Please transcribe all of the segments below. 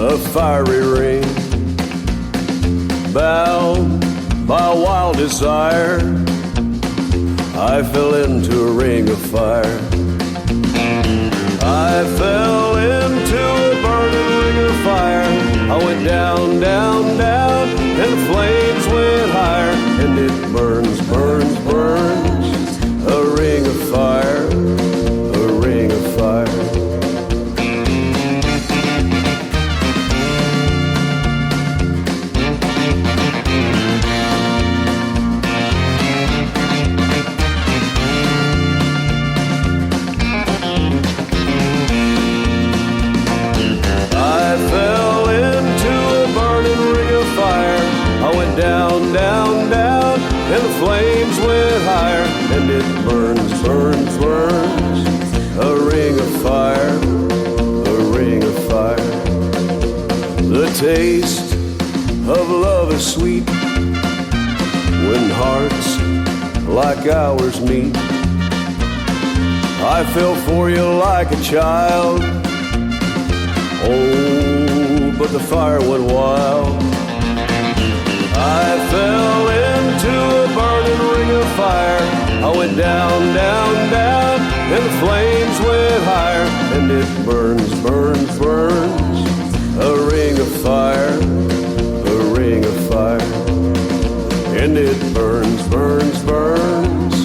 a fiery ring, bound by a wild desire, I fell into a ring of fire. I fell into a burning ring of fire. I went down, down, down, and the flames went higher. And it burns, burns, burns, a ring of fire, a ring of fire. Down, down, down, and the flames went higher. And it burns, burns, burns, a ring of fire, a ring of fire. The taste of love is sweet when hearts like ours meet. I fell for you like a child, oh, but the fire went wild. I fell into a burning ring of fire. I went down, down, down, and the flames went higher. And it burns, burns, burns, a ring of fire, a ring of fire. And it burns, burns, burns,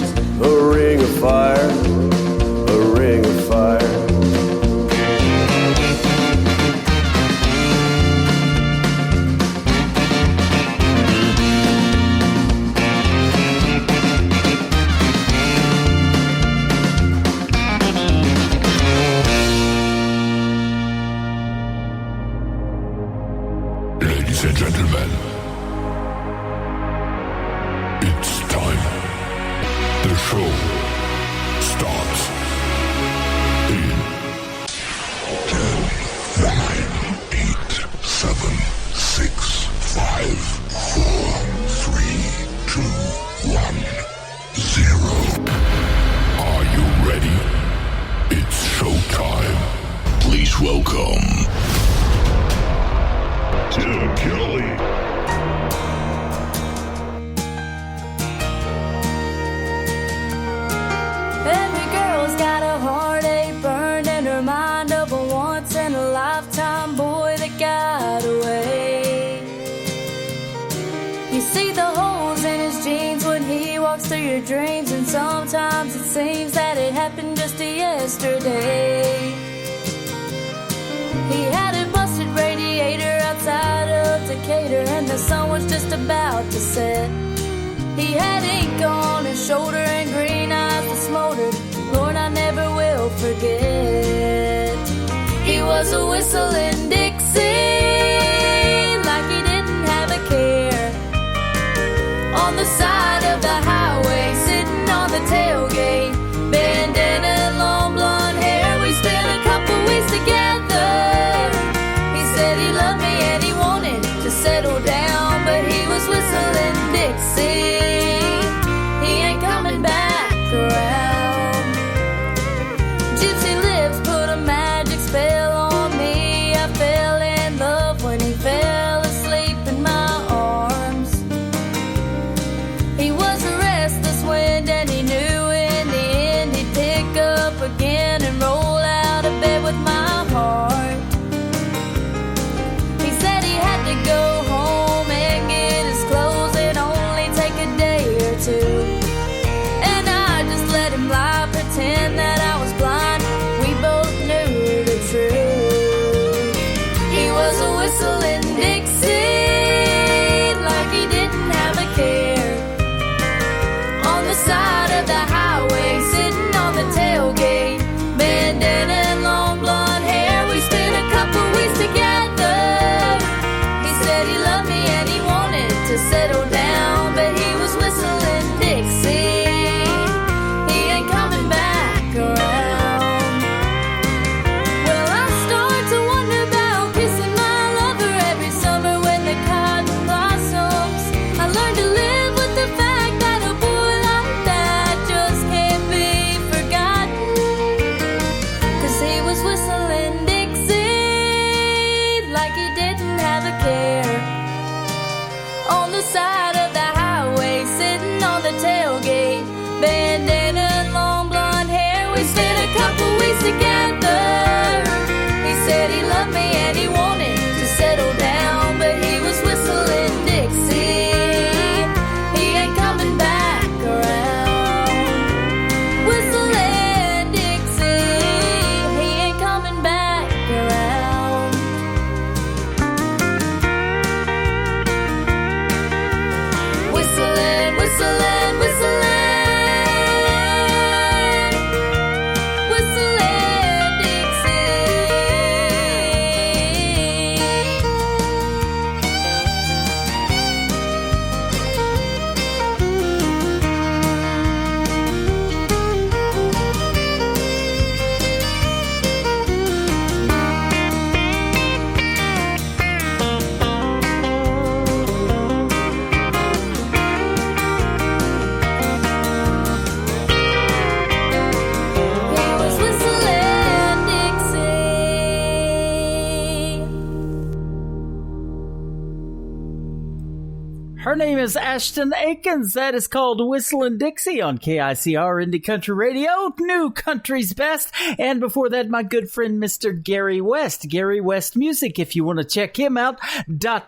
a ring of fire, a ring of fire. Ladies and gentlemen, it's time. The show starts in 10, 9, 8, 7, 6, 5, 4, 3, 2, 1, 0. Are you ready? It's showtime. Please welcome Tim Kelly. Every girl's got a heartache burned in her mind of a once-in-a-lifetime boy that got away. You see the holes in his jeans when he walks through your dreams, and sometimes it seems that it happened just yesterday. He had a busted radiator outside of Decatur, and the sun was just about to set. He had ink on his shoulder and green eyes that smoldered. Lord, I never will forget. He was a whistling Dixie like he didn't have a care. On the side of the highway, sitting on the tailgate, bandana, long blonde hair. We spent a couple weeks together. He said he loved me and he wanted to settle down, but he was whistling Dixie. He ain't coming back around. Gypsy lips put a magic spell on me. I fell Her name is Ashton Akins. That is called Whistlin' Dixie on KICR Indie Country Radio, New Country's Best. And before that, my good friend, Mr. Gary West. Gary West Music, if you want to check him out,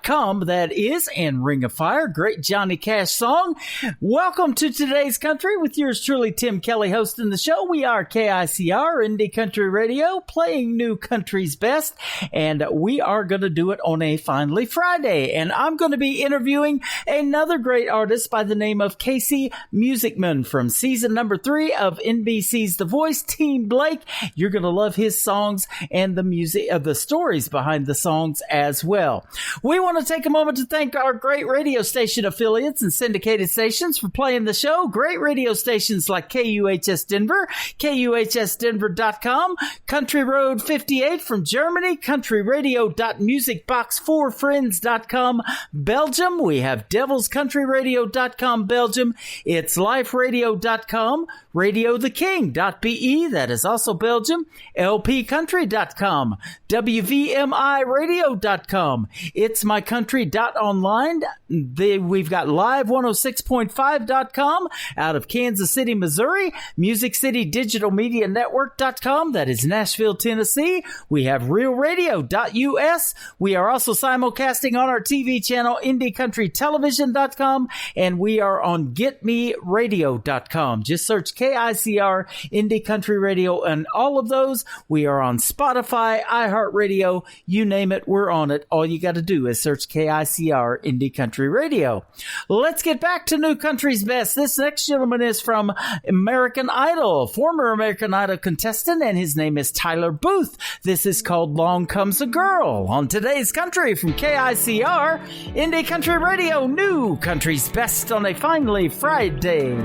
.com, that is, and Ring of Fire. Great Johnny Cash song. Welcome to today's country with yours truly, Tim Kelly, hosting the show. We are KICR Indie Country Radio, playing New Country's Best. And we are going to do it on a Finally Friday. And I'm going to be interviewing another great artist by the name of Casey Musicman from season number 3 of NBC's The Voice, Team Blake. You're going to love his songs and the music of the stories behind the songs as well. We want to take a moment to thank our great radio station affiliates and syndicated stations for playing the show. Great radio stations like KUHS Denver, KUHSdenver.com, Country Road 58 from Germany, countryradio.musicbox4friends.com, Belgium. We have devilscountryradio.com, Belgium. It's liferadio.com, radiotheking.be, that is also Belgium, lpcountry.com, wvmiradio.com, it's mycountry.online. We've got live106.5.com out of Kansas City, Missouri, Music City Digital Media Network.com, that is Nashville, Tennessee. We have realradio.us. We are also simulcasting on our TV channel, IndieCountryTelevision.com, and we are on GetMeRadio.com. Just search KICR Indie Country Radio and all of those. We are on Spotify, iHeartRadio, you name it, we're on it. All you got to do is search KICR Indie Country Radio. Let's get back to New Country's Best. This next gentleman is from American Idol, former American Idol contestant, and his name is Tyler Booth. This is called Long Comes a Girl on today's country from KICR Indie Country Radio, New Country's Best on a Finally Friday.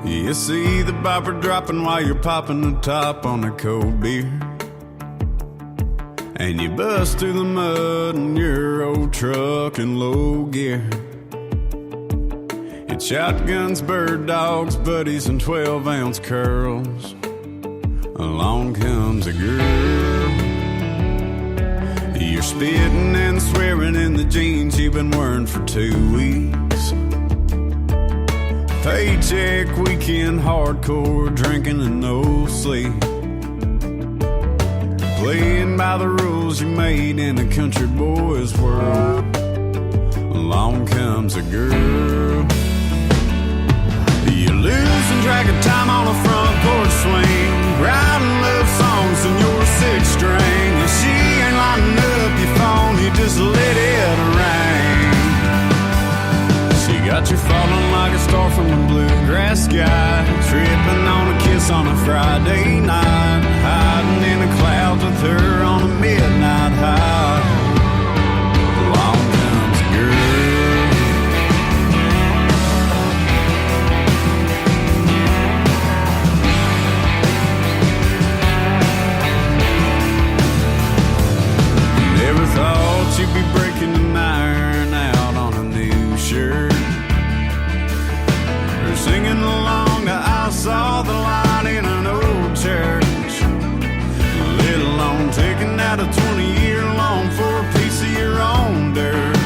You see the bopper dropping while you're popping the top on a cold beer, and you bust through the mud in your old truck in low gear. It's shotguns, bird dogs, buddies, and 12-ounce curls. Along comes a girl. You're spitting and swearing in the jeans you've been wearing for 2 weeks. Paycheck, weekend, hardcore, drinking and no sleep. Playing by the rules you made in a country boy's world. Along comes a girl. You're losing track of time on a front porch swing, writing love songs in your 6-string. And she ain't lighting up your phone, you just let it ring. She got you falling like a star from the bluegrass sky, tripping on a kiss on a Friday night, hiding in the clouds with her on a midnight high. Along comes a girl. Never thought you'd be breaking an iron out on a new shirt, or singing along to I Saw the Light in an old church, let alone taking out a 20-year loan for a piece of your own dirt.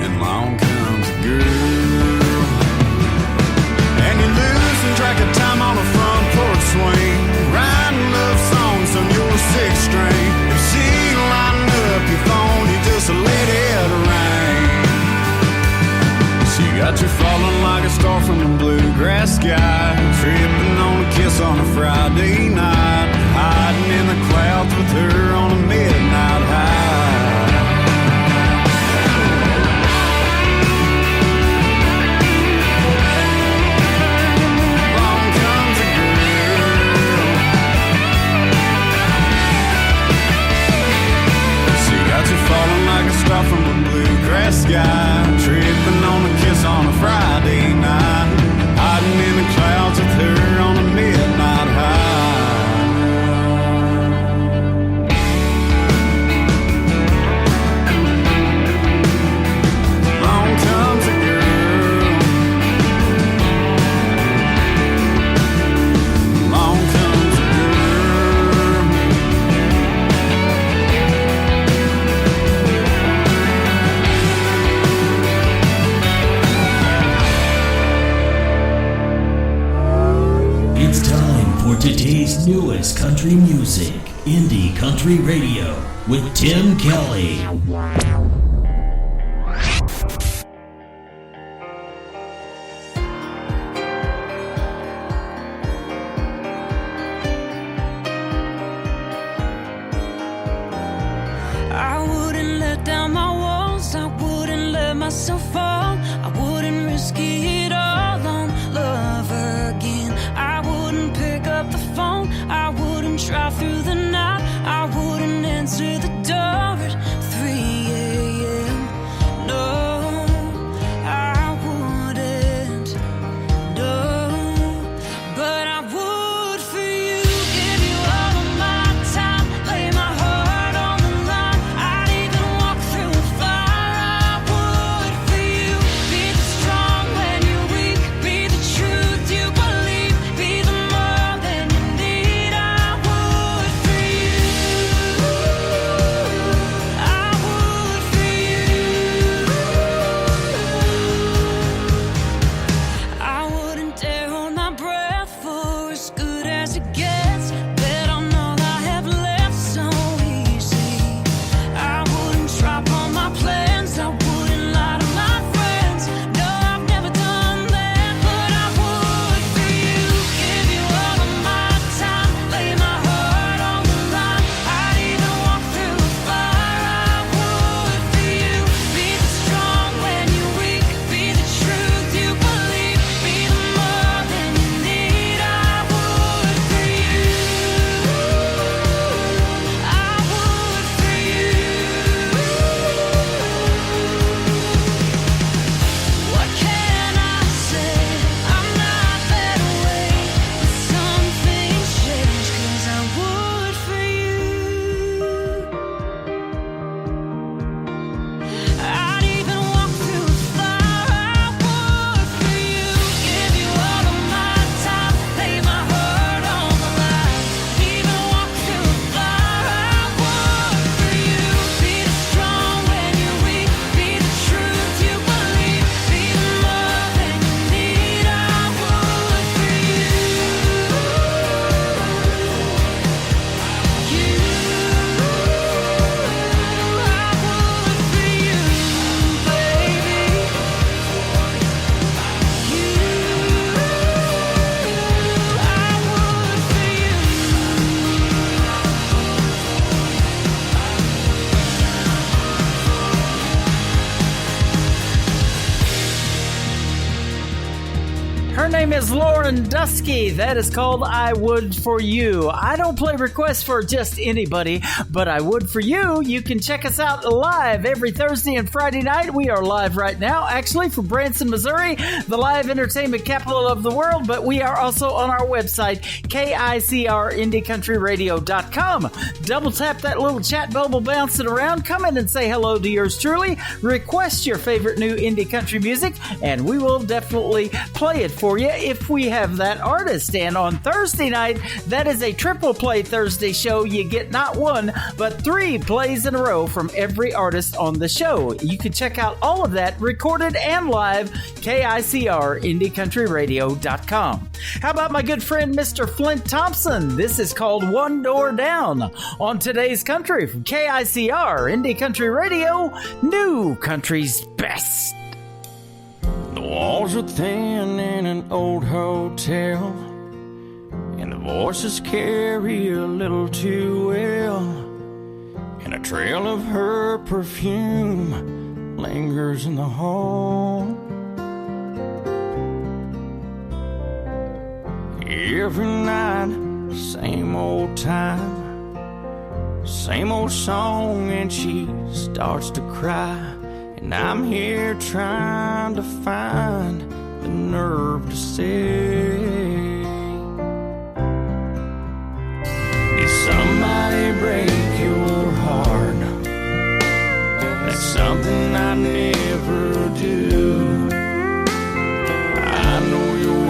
And along comes a girl, and you're losing track of time on a front porch swing, writing love songs on your 6-string. If she ain't lighting up your phone, you just let it ring. She got you falling like a star from the bluegrass sky, tripping on a kiss on a Friday night, hiding in the clouds with her on a midnight high. Along comes a girl. She got you falling like a star from the bluegrass sky, tripping on a kiss on a Friday night, hiding in the clouds with her on a midnight high. today's newest country music, Indie Country Radio, with Tim Kelly. I wouldn't let down my walls, I wouldn't let myself fall, I wouldn't risk it all on love again. I wouldn't pick up the phone, I wouldn't drive through the night, I wouldn't answer the door at 3 a.m. No, I wouldn't, no, but I would for you, give you all of my time, lay my heart on the line. I'd even walk through fire. I would for you, be the strong when you're weak, be the truth you believe, be the more than you need. I would for you, I would for you. I wouldn't dare hold my breath for as good as it gets. Bet on all I have left so easy. I wouldn't drop all my plans, I wouldn't lie to my friends. No, I've never done that, but I would for you, give you all of my time, lay my heart on the line. I'd even walk through fire. I would for you, be the strong when you're weak, be the truth you believe, be the more than you need. I would for you, I would for you. What can I say? I'm not that way, but some things change, 'cause I would for you. I'd even walk through fire. I would for you, give you all of my time, lay my heart on the line. Even walk through fire. I would for you, be the strong when you're weak, be the truth you believe, be the more than you need. I would for you, Her name is Lauren Dusky. That is called I Would For You. I don't play requests for just anybody, but I would for you. You can check us out live every Thursday and Friday night. We are live right now, actually, from Branson, Missouri, the live entertainment capital of the world, but we are also on our website, KICR, Double tap that little chat bubble bouncing around. Come in and say hello to yours truly. Request your favorite new indie country music, and we will definitely play it for you if we have that artist. And on Thursday night, that is a triple play Thursday show. You get not one, but 3 plays in a row from every artist on the show. You can check out all of that recorded and live, KICR, IndieCountryRadio.com. How about my good friend, Mr. Flint Thompson? This is called One Door Down on Today's Country from KICR, Indie Country Radio, New Country's Best. The walls are thin in an old hotel, and the voices carry a little too well, and a trail of her perfume lingers in the hall. Every night, same old time, same old song, and she starts to cry. And I'm here trying to find the nerve to say, did somebody break your heart? That's something I never do. I know you're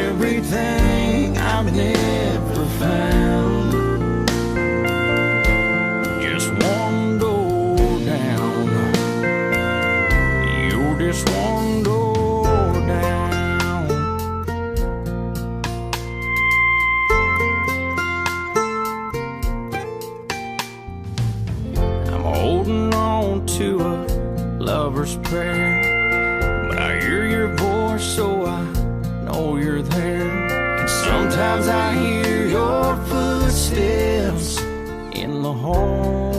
everything I've never found. Just one door down. You're just one door down. to a lover's prayer. But I hear your voice, so I know you're there. And sometimes I hear your footsteps in the hall.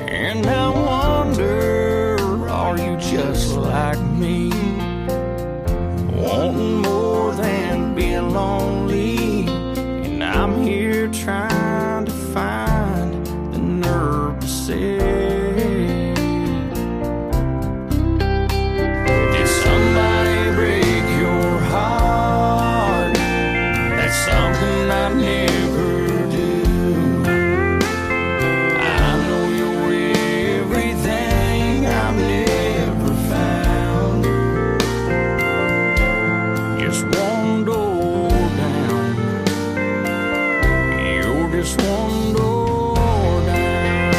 And I wonder, are you just like me? Wanting more than being lonely. And I'm here trying to find the nerve to say, did somebody break your heart? That's something I never do. I know you're everything I've never found. Just one door down. You're just one door down.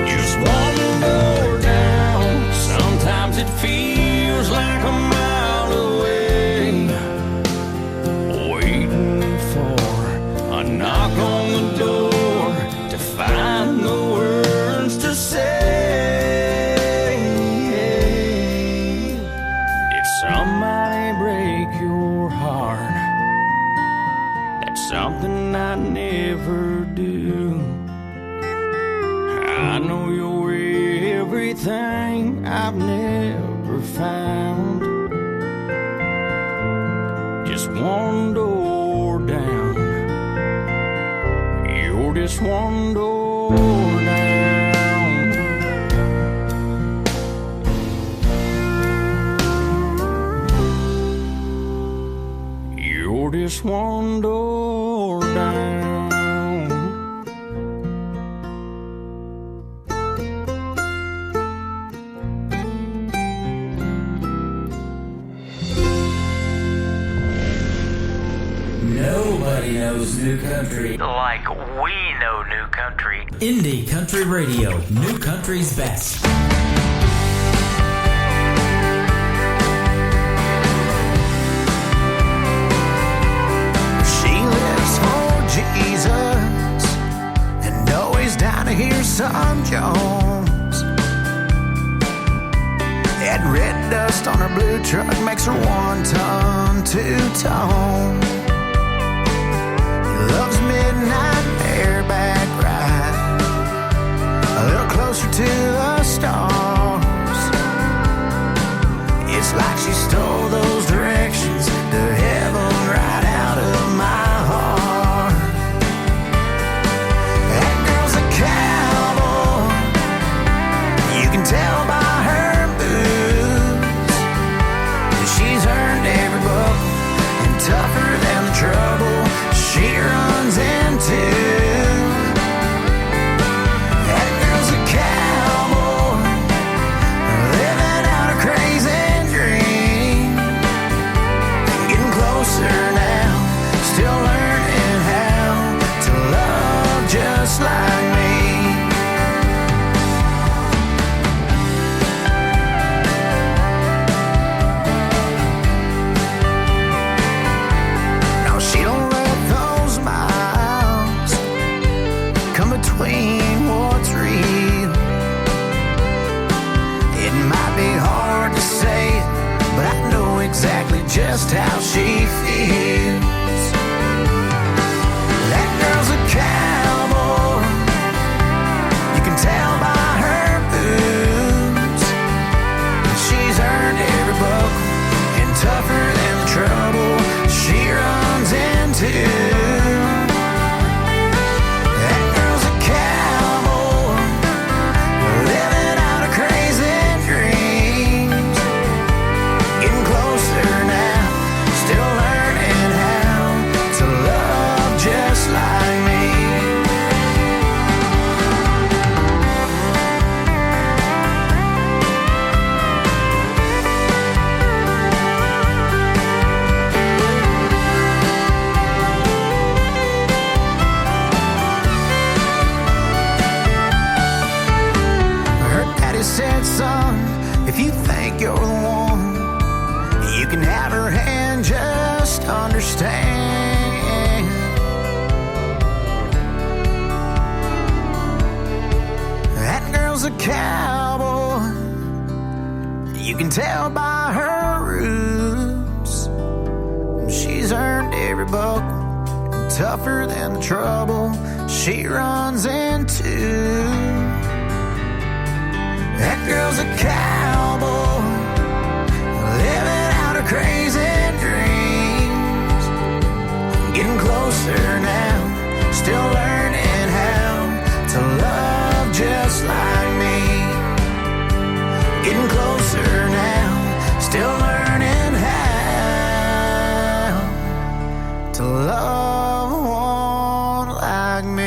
Just one door down. Sometimes it feels like a mile away, waiting for a knock on the door to find the words to say. Did somebody break your heart? That's something I never do. I know you're everything I've never found. Just one door down. You're just one door down. You're just one door down. Nobody knows new country Like we know new country. Indie Country Radio, new country's best. She lives for Jesus and always down to hear some Jones. That red dust on her blue truck makes her one-ton, two-tone. Loves midnight bareback ride, a little closer to the stars. It's like she stole those directions to heaven right out of my heart. That girl's a cowboy, you can tell by her boots. She's earned every buck and tougher than the trouble she runs into. That girl's a cowboy, living out a crazy dream. Getting closer now, still learning how to love just like me. No, she don't let those miles come between what's real. It might be hard to say it, but I know exactly just how she feels. That girl's a cowboy, you can tell by her boots. She's earned every buck and tougher than the trouble she runs into. That girl's a cowboy, living out a crazy dreams. Getting closer now, still learning how to love just like me. Her daddy said, son, if you think you're the one, you can have her hand, just understand. every buckle, and tougher than the trouble she runs into. That girl's a cowboy, living out her crazy dreams. Getting closer now, still learning how to love just like me. Getting closer now, still learning how to love one like me.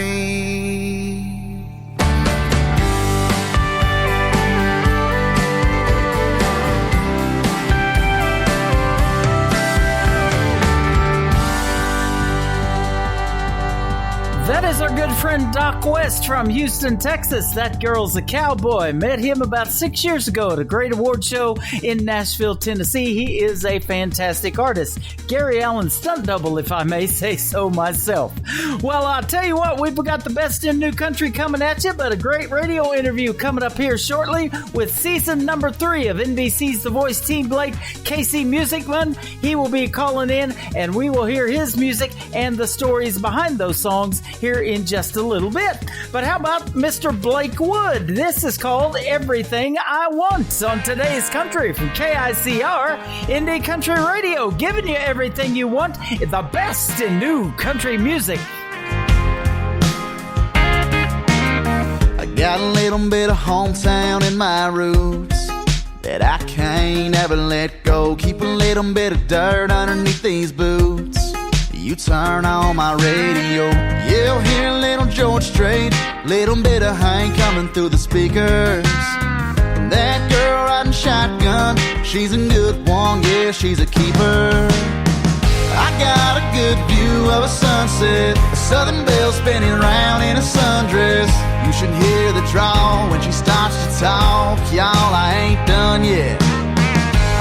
That is our good friend Doc West from Houston, Texas. That girl's a cowboy. Met him about 6 years ago at a great award show in Nashville, Tennessee. He is a fantastic artist. Gary Allen's stunt double, if I may say so myself. Well, I'll tell you what, we've got the best in new country coming at you, but a great radio interview coming up here shortly with season number 3 of NBC's The Voice Team Blake, Casey Musicman. He will be calling in, and we will hear his music and the stories behind those songs here in just a little bit. But how about Mr. Blake Wood? This is called Everything I Want on today's country from KICR Indie Country Radio, giving you everything you want, the best in new country music. I got a little bit of hometown in my roots that I can't ever let go. Keep a little bit of dirt underneath these boots. You turn on my radio, you'll hear a little George Strait, little bit of Hank coming through the speakers. That girl riding shotgun, she's a good one, yeah, she's a keeper. I got a good view of a sunset, a southern belle spinning round in a sundress. You should hear the drawl when she starts to talk, y'all, I ain't done yet.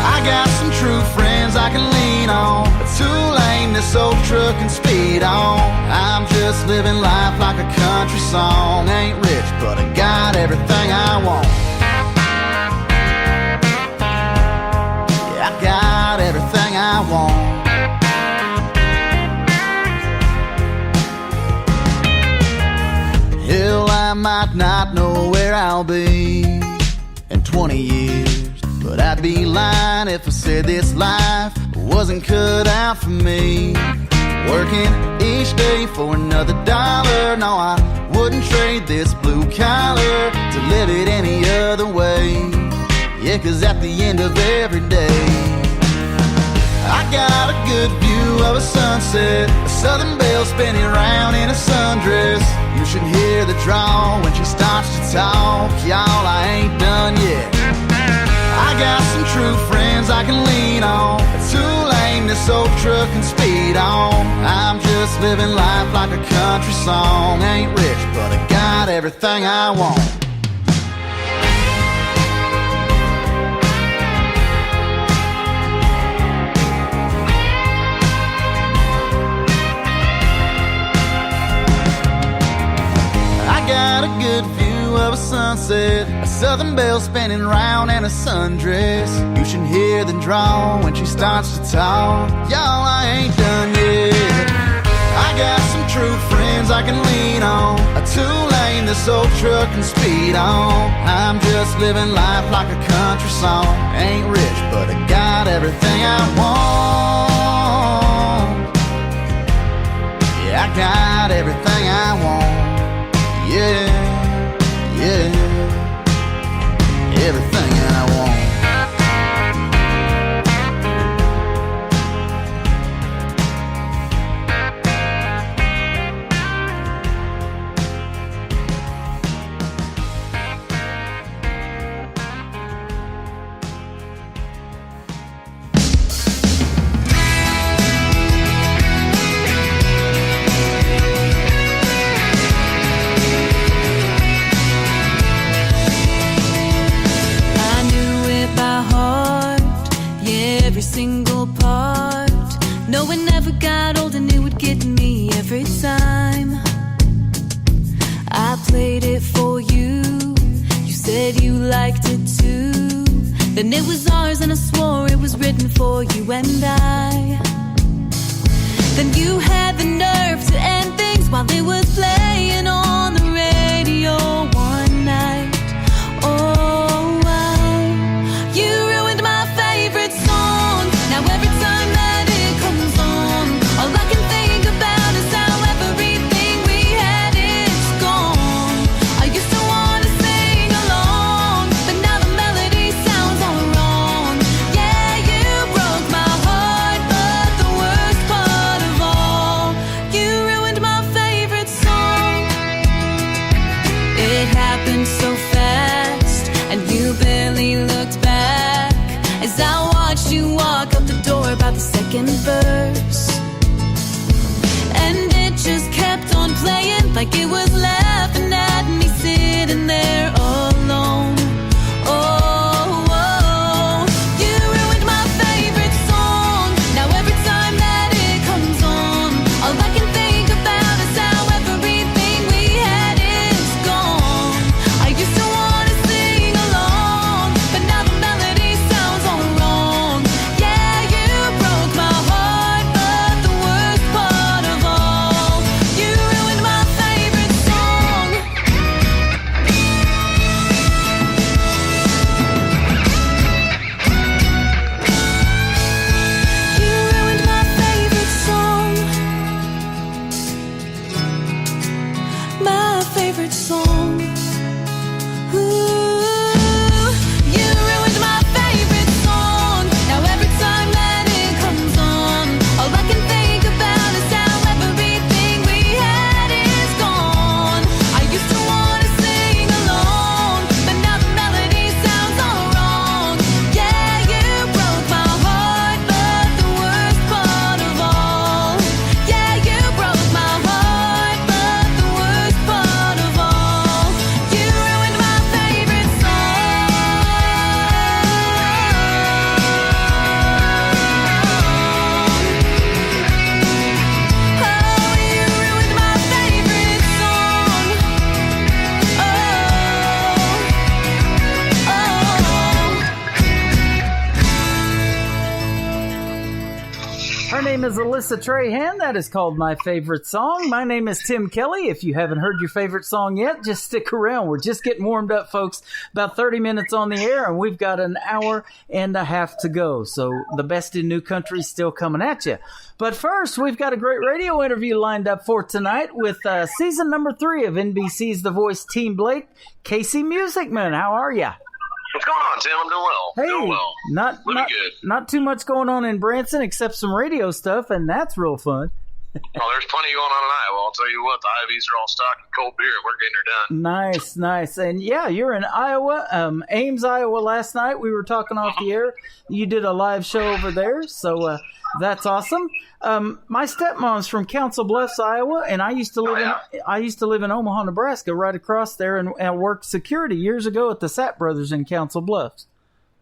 I got some true friends I can lean on, a two-lane this old truck can speed on. I'm just living life like a country song. Ain't rich, but I got everything I want. Yeah, I got everything I want. Hell, I might not know where I'll be in 20 years, but I'd be lying if I said this life wasn't cut out for me. Working each day for another dollar, no, I wouldn't trade this blue collar to live it any other way. Yeah, 'cause at the end of every day, I got a good view of a sunset, a southern belle spinning around in a sundress. You should hear the drawl when she starts to talk, y'all, I ain't done yet. I got some true friends I can lean on, a two-lane this old truck can speed on. I'm just living life like a country song. Ain't rich, but I got everything I want. I got a good view of a sunset, a southern belle spinning round in a sundress. You should hear the drawl when she starts to talk, y'all, I ain't done yet. I got some true friends I can lean on, a two-lane this old truck can speed on. I'm just living life like a country song. Ain't rich, but I got everything I want. Yeah, I got everything I want. Yeah, yeah, everything I want. Every single part. No, it never got old and it would get me every time. I played it for you. You said you liked it too. Then it was ours and I swore it was written for you and I. Then you had the nerve to end things while it was playing on the radio one night. Oh, wow. You ruined my favorite song. Now every time that it comes on, all I can think about is how everything we had is gone. I used to want to sing along, but now the melody sounds all wrong. Yeah, you broke my heart, but the worst part of all, you ruined my favorite song. It happened so fast, and you barely looked back as I watched you walk out the door about the second verse. And it just kept on playing like it was laughing at me sitting there alone. Oh, oh, you ruined my favorite song. Now every time that it comes on, all I can think about is how everything we had is gone. I used to want to sing along, but now the melody sounds all wrong. Yeah, you broke my heart, but the worst part of all, you ruined my favorite song. You ruined my favorite song. My favorite song. Ooh, you ruined my favorite song. Now every time that it comes on, all I can think about is how everything we had is gone. I used to want to sing along, but now the melody sounds all wrong. Yeah, you broke my heart, but the worst part of all, yeah, you broke my heart, but the worst part of all, you ruined my favorite song. Oh, you ruined my favorite song. Oh, Her name is Alyssa Trahan. That is called My Favorite Song. My name is Tim Kelly. If you haven't heard your favorite song yet, just stick around. We're just getting warmed up, folks. About 30 minutes on the air, and we've got an hour and a half to go. So the best in new country still coming at you. But first, we've got a great radio interview lined up for tonight with season number 3 of NBC's The Voice Team Blake, Casey Musicman. How are you? What's going on, Tim? I'm doing well. Doing well. Living good. Not too much going on in Branson except some radio stuff, and that's real fun. Well, there's plenty going on in Iowa. I'll tell you what, the Ivies are all stocking cold beer, and we're getting her done. Nice, nice. And yeah, you're in Iowa, Ames, Iowa last night. We were talking off the air. You did a live show over there, so that's awesome. My stepmom's from Council Bluffs, Iowa, and I used to live in Omaha, Nebraska, right across there, and worked security years ago at the Sapp Brothers in Council Bluffs.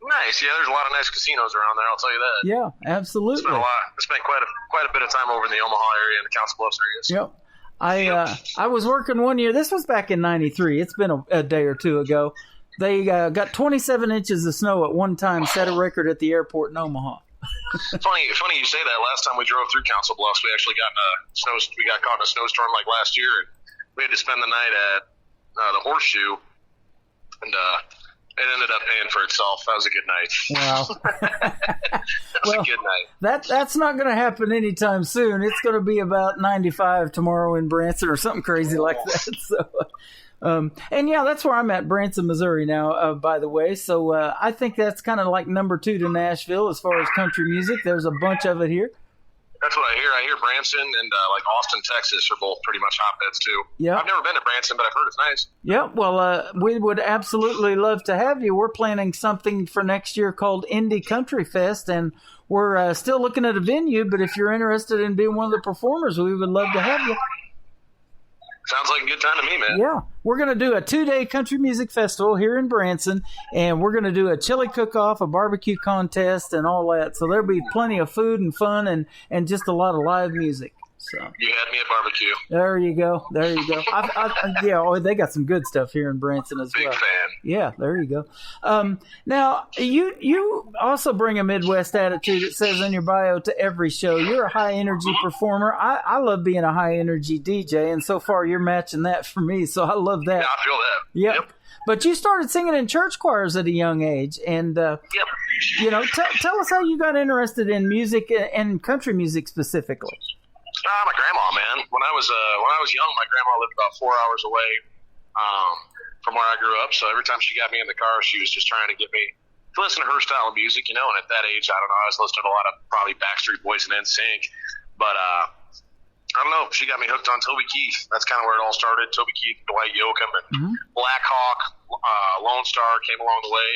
Nice. Yeah, there's a lot of nice casinos around there, I'll tell you that. Yeah, absolutely. I spent quite a bit of time over in the Omaha area and the Council Bluffs areas. Yep. I was working one year. This was back in '93. It's been a day or two ago. They got 27 inches of snow at one time, set a record at the airport in Omaha. Funny you say that. Last time we drove through Council Bluffs, we actually got caught in a snowstorm like last year, and we had to spend the night at the Horseshoe, and it ended up paying for itself. That was a good night. Wow. That was a good night. That's not going to happen anytime soon. It's going to be about 95 tomorrow in Branson or something crazy like that. So, and yeah, that's where I'm at, Branson, Missouri now, by the way. So I think that's kind of like number 2 to Nashville as far as country music. There's a bunch of it here. That's what I hear. I hear Branson and like Austin, Texas are both pretty much hotbeds too. Yeah. I've never been to Branson, but I've heard it's nice. Yeah, well, we would absolutely love to have you. We're planning something for next year called Indie Country Fest, and we're still looking at a venue, but if you're interested in being one of the performers, we would love to have you. Sounds like a good time to me, man. Yeah. We're going to do a 2-day country music festival here in Branson, and we're going to do a chili cook-off, a barbecue contest, and all that. So there'll be plenty of food and fun and just a lot of live music. So You had me at barbecue. there you go. They got some good stuff here in Branson as Big well. fan. Yeah, there you go. Now you also bring a Midwest attitude. It says in your bio to every show. You're a high energy performer. I love being a high energy DJ, and so far you're matching that for me. So I love that. Yeah, I feel that. Yep. But you started singing in church choirs at a young age, and Yep. tell us how you got interested in music and country music specifically. My grandma, man. When I was young, my grandma lived about 4 hours away from where I grew up. So every time she got me in the car, she was just trying to get me to listen to her style of music, And at that age, I don't know, I was listening to a lot of probably Backstreet Boys and NSYNC. But I don't know, she got me hooked on Toby Keith. That's kind of where it all started. Toby Keith, Dwight Yoakam, and Black Hawk, Lone Star came along the way.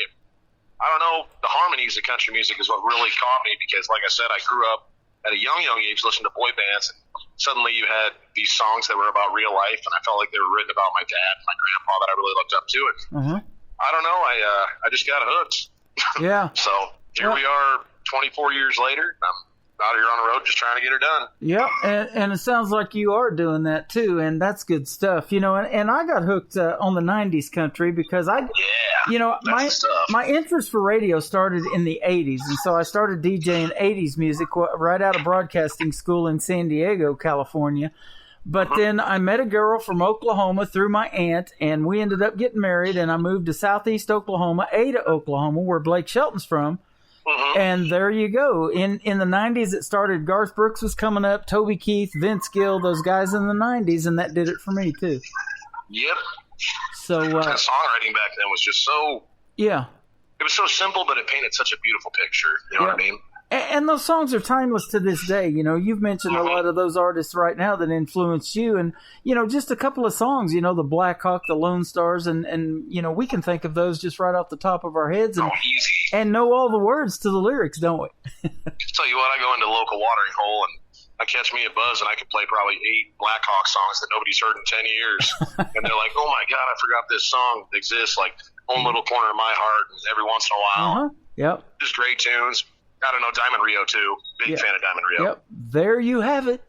I don't know, the harmonies of country music is what really caught me because, like I said, I grew up at a young age listening to boy bands, and suddenly you had these songs that were about real life, and I felt like they were written about my dad and my grandpa that I really looked up to. And I don't know, I just got hooked. Yeah. So here we are 24 years later. I'm out here on the road just trying to get her done. Yep, and it sounds like you are doing that too, and that's good stuff. And I got hooked on the 90s country because my interest for radio started in the 80s, and so I started DJing 80s music right out of broadcasting school in San Diego, California. But then I met a girl from Oklahoma through my aunt, and we ended up getting married, and I moved to Southeast Oklahoma, Ada, Oklahoma, where Blake Shelton's from. And there you go. In the 90s, it started. Garth Brooks was coming up, Toby Keith, Vince Gill, those guys in the 90s, and that did it for me, too. Yep. So that songwriting back then was just so... Yeah. It was so simple, but it painted such a beautiful picture. You know what I mean? And those songs are timeless to this day. You've mentioned a lot of those artists right now that influenced you. And, just a couple of songs, the Black Hawk, the Lone Stars, and we can think of those just right off the top of our heads and know all the words to the lyrics, don't we? Tell you what, I go into the local watering hole and I catch me a buzz and I can play probably 8 Black Hawk songs that nobody's heard in 10 years. And they're like, oh my God, I forgot this song exists, like Home Little Corner of My Heart, and every once in a while. Yep. Just great tunes. I don't know, Diamond Rio too. Big fan of Diamond Rio. Yep, there you have it.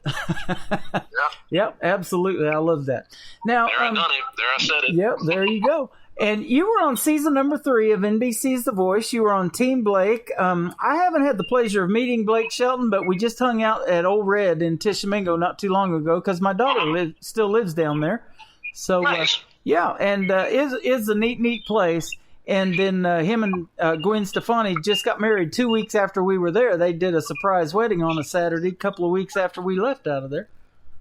Yep, absolutely. I love that. Now, there I done it. There I said it. Yep, there you go. And you were on season number 3 of NBC's The Voice. You were on Team Blake. I haven't had the pleasure of meeting Blake Shelton, but we just hung out at Old Red in Tishomingo not too long ago because my daughter still lives down there. So, nice. And is a neat place. And then him and Gwen Stefani just got married 2 weeks after we were there. They did a surprise wedding on a Saturday, a couple of weeks after we left out of there.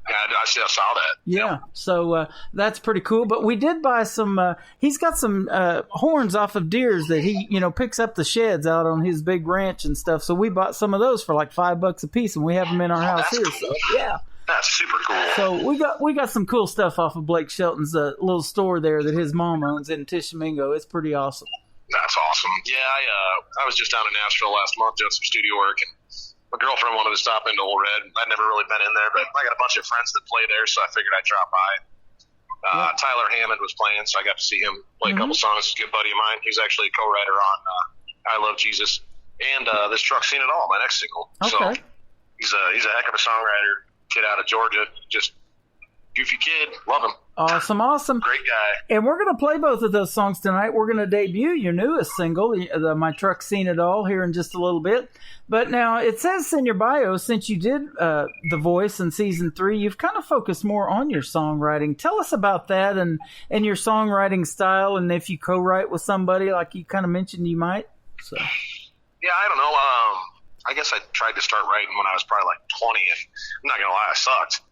Yeah, I saw that. Yeah, so that's pretty cool. But we did buy some. He's got some horns off of deers that he, picks up the sheds out on his big ranch and stuff. So we bought some of those for like $5 a piece, and we have them in our house here. Cool. So yeah. That's super cool. So we got some cool stuff off of Blake Shelton's little store there that his mom owns in Tishomingo. It's pretty awesome. That's awesome. Yeah, I was just down in Nashville last month doing some studio work, and my girlfriend wanted to stop into Old Red. I'd never really been in there, but I got a bunch of friends that play there, so I figured I'd drop by. Tyler Hammond was playing, so I got to see him play a couple songs. He's a good buddy of mine. He's actually a co-writer on I Love Jesus and this Truck Seen It All, my next single. Okay. So he's a heck of a songwriter. Kid out of Georgia, just goofy kid, love him. Awesome. Great guy. And we're going to play both of those songs tonight. We're going to debut your newest single, My Truck Seen It All, here in just a little bit. But now it says in your bio, since you did The Voice in season 3, you've kind of focused more on your songwriting. Tell us about that and your songwriting style, and if you co-write with somebody like you kind of mentioned you might. So. Yeah, I don't know. I guess I tried to start writing when I was probably like 20, and I'm not going to lie, I sucked.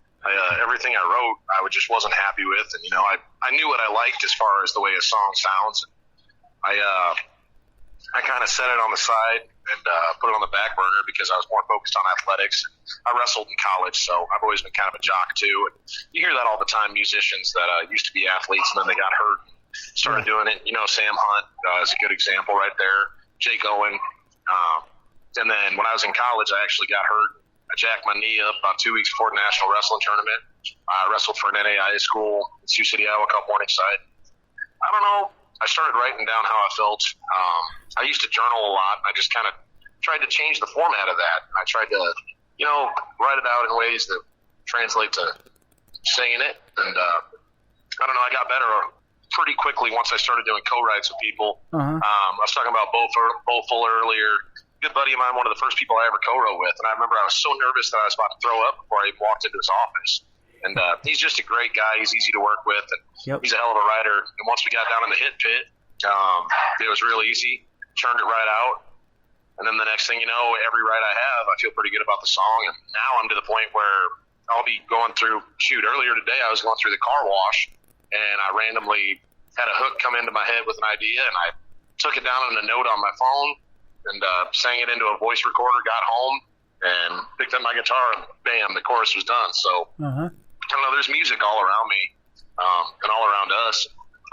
Everything I wrote, I just wasn't happy with, and I knew what I liked as far as the way a song sounds. I kind of set it on the side and put it on the back burner because I was more focused on athletics. I wrestled in college, so I've always been kind of a jock too. And you hear that all the time, musicians that used to be athletes and then they got hurt and started doing it. Sam Hunt is a good example right there. Jake Owen. And then when I was in college, I actually got hurt. I jacked my knee up about 2 weeks before the National Wrestling Tournament. I wrestled for an NAIA school in Sioux City, Iowa, Cup Morningside. I don't know. I started writing down how I felt. I used to journal a lot. And I just kind of tried to change the format of that. I tried to, write it out in ways that translate to singing it. And I don't know, I got better pretty quickly once I started doing co-writes with people. I was talking about Bo Fuller earlier. Good buddy of mine, one of the first people I ever co-wrote with. And I remember I was so nervous that I was about to throw up before I even walked into his office. And he's just a great guy. He's easy to work with, and he's a hell of a writer. And once we got down in the hit pit, it was real easy. Churned it right out. And then the next thing you know, every write I have, I feel pretty good about the song. And now I'm to the point where I'll be going through, earlier today I was going through the car wash, and I randomly had a hook come into my head with an idea, and I took it down in a note on my phone and sang it into a voice recorder, got home, and picked up my guitar, and bam, the chorus was done. So, I don't know, there's music all around me and all around us.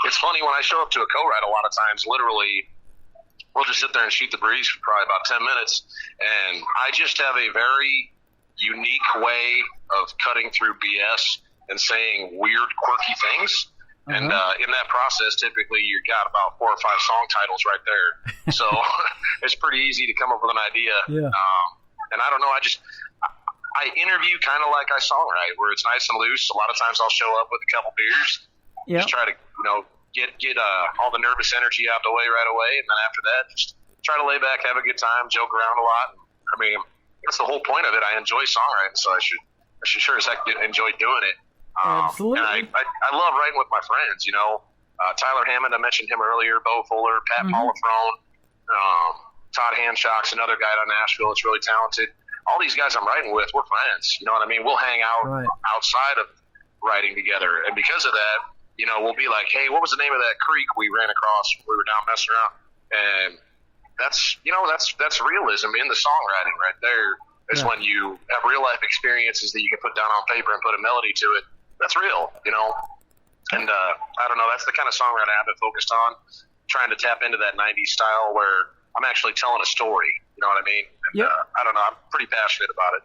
It's funny, when I show up to a co-write, a lot of times, literally, we'll just sit there and shoot the breeze for probably about 10 minutes, and I just have a very unique way of cutting through BS and saying weird, quirky things. And in that process, typically you got about 4 or 5 song titles right there. So it's pretty easy to come up with an idea. And I don't know, I interview kind of like I songwrite, where it's nice and loose. A lot of times I'll show up with a couple beers, just try to, get all the nervous energy out the way right away. And then after that, just try to lay back, have a good time, joke around a lot. I mean, that's the whole point of it. I enjoy songwriting, so I should sure as heck enjoy doing it. Absolutely. And I love writing with my friends, Tyler Hammond, I mentioned him earlier, Bo Fuller, Pat Polifrone, Todd Hanshocks, another guy out of Nashville that's really talented. All these guys I'm writing with, we're friends. You know what I mean? We'll hang out outside of writing together. And because of that, we'll be like, hey, what was the name of that creek we ran across when we were down messing around? And that's realism in the songwriting right there. Is when you have real life experiences that you can put down on paper and put a melody to it. That's real, And I don't know, that's the kind of songwriting I've been focused on, trying to tap into that 90s style where I'm actually telling a story. You know what I mean? And, I don't know, I'm pretty passionate about it.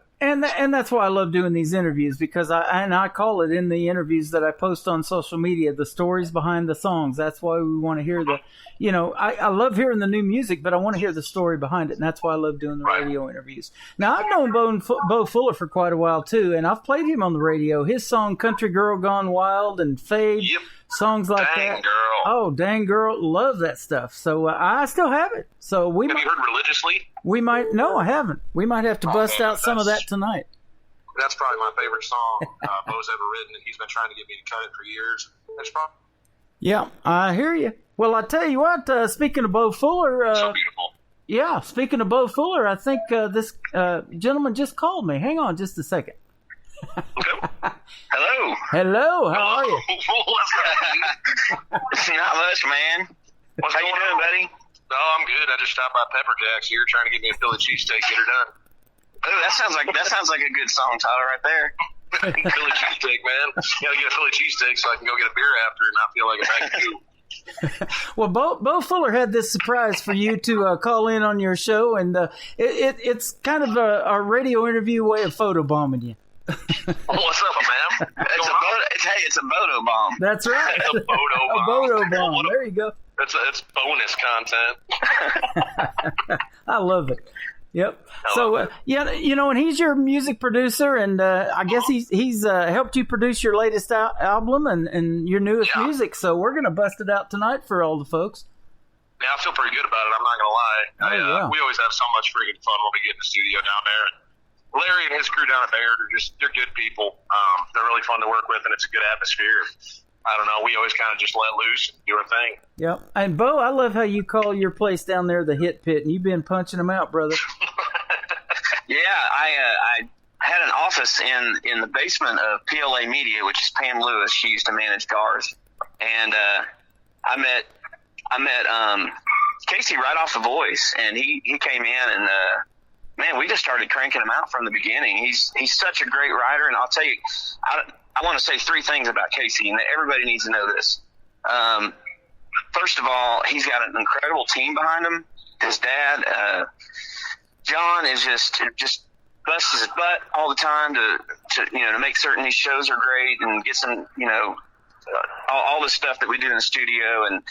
And that's why I love doing these interviews, because I call it in the interviews that I post on social media, the stories behind the songs. That's why we want to hear I love hearing the new music, but I want to hear the story behind it, and that's why I love doing the radio interviews. Now, I've known Bo Fuller for quite a while, too, and I've played him on the radio. His song, Country Girl Gone Wild and Fade, songs like Dang that. Girl. Oh, Dang Girl, love that stuff. So I still have it. So have you heard Religiously? No, I haven't. We might have to bust out some of that tonight. That's probably my favorite song Bo's ever written, and he's been trying to get me to cut it for years. That's probably... Yeah, I hear you. Well, I tell you what, speaking of Bo Fuller... so beautiful. Yeah, speaking of Bo Fuller, I think this gentleman just called me. Hang on just a second. Okay. Hello. Hello, how are you? Not much, man. How you doing, buddy? No, I'm good. I just stopped by Pepper Jack's here trying to get me a Philly cheesesteak, get her done. Oh, that sounds like a good song title right there. Philly cheesesteak, man. Gotta get a Philly cheesesteak so I can go get a beer after and not feel like a bag of goo. Well, Bo Fuller had this surprise for you to call in on your show, and it's kind of a radio interview way of photobombing you. What's up, man? It's a Bodo bomb. That's right. It's a Bodo bomb. A Bodo bomb. There you go. It's bonus content. I love it. Yep. So, and he's your music producer, and I guess he's helped you produce your latest album and your newest music. So we're going to bust it out tonight for all the folks. Yeah, I feel pretty good about it. I'm not going to lie. We always have so much freaking fun when we get in the studio down there. Larry and his crew down at Baird they're good people. They're really fun to work with, and it's a good atmosphere. I don't know. We always kind of just let loose and do our thing. Yep. And Bo, I love how you call your place down there the Hit Pit, and you've been punching them out, brother. Yeah, I had an office in the basement of PLA Media, which is Pam Lewis. She used to manage Gars, and I met Casey right off The Voice, and he came in and. Man, we just started cranking him out from the beginning. He's such a great writer, and I'll tell you, I want to say 3 things about Casey, and everybody needs to know this. First of all, he's got an incredible team behind him. His dad, John, is just busts his butt all the time to make certain these shows are great and get some all the stuff that we do in the studio, and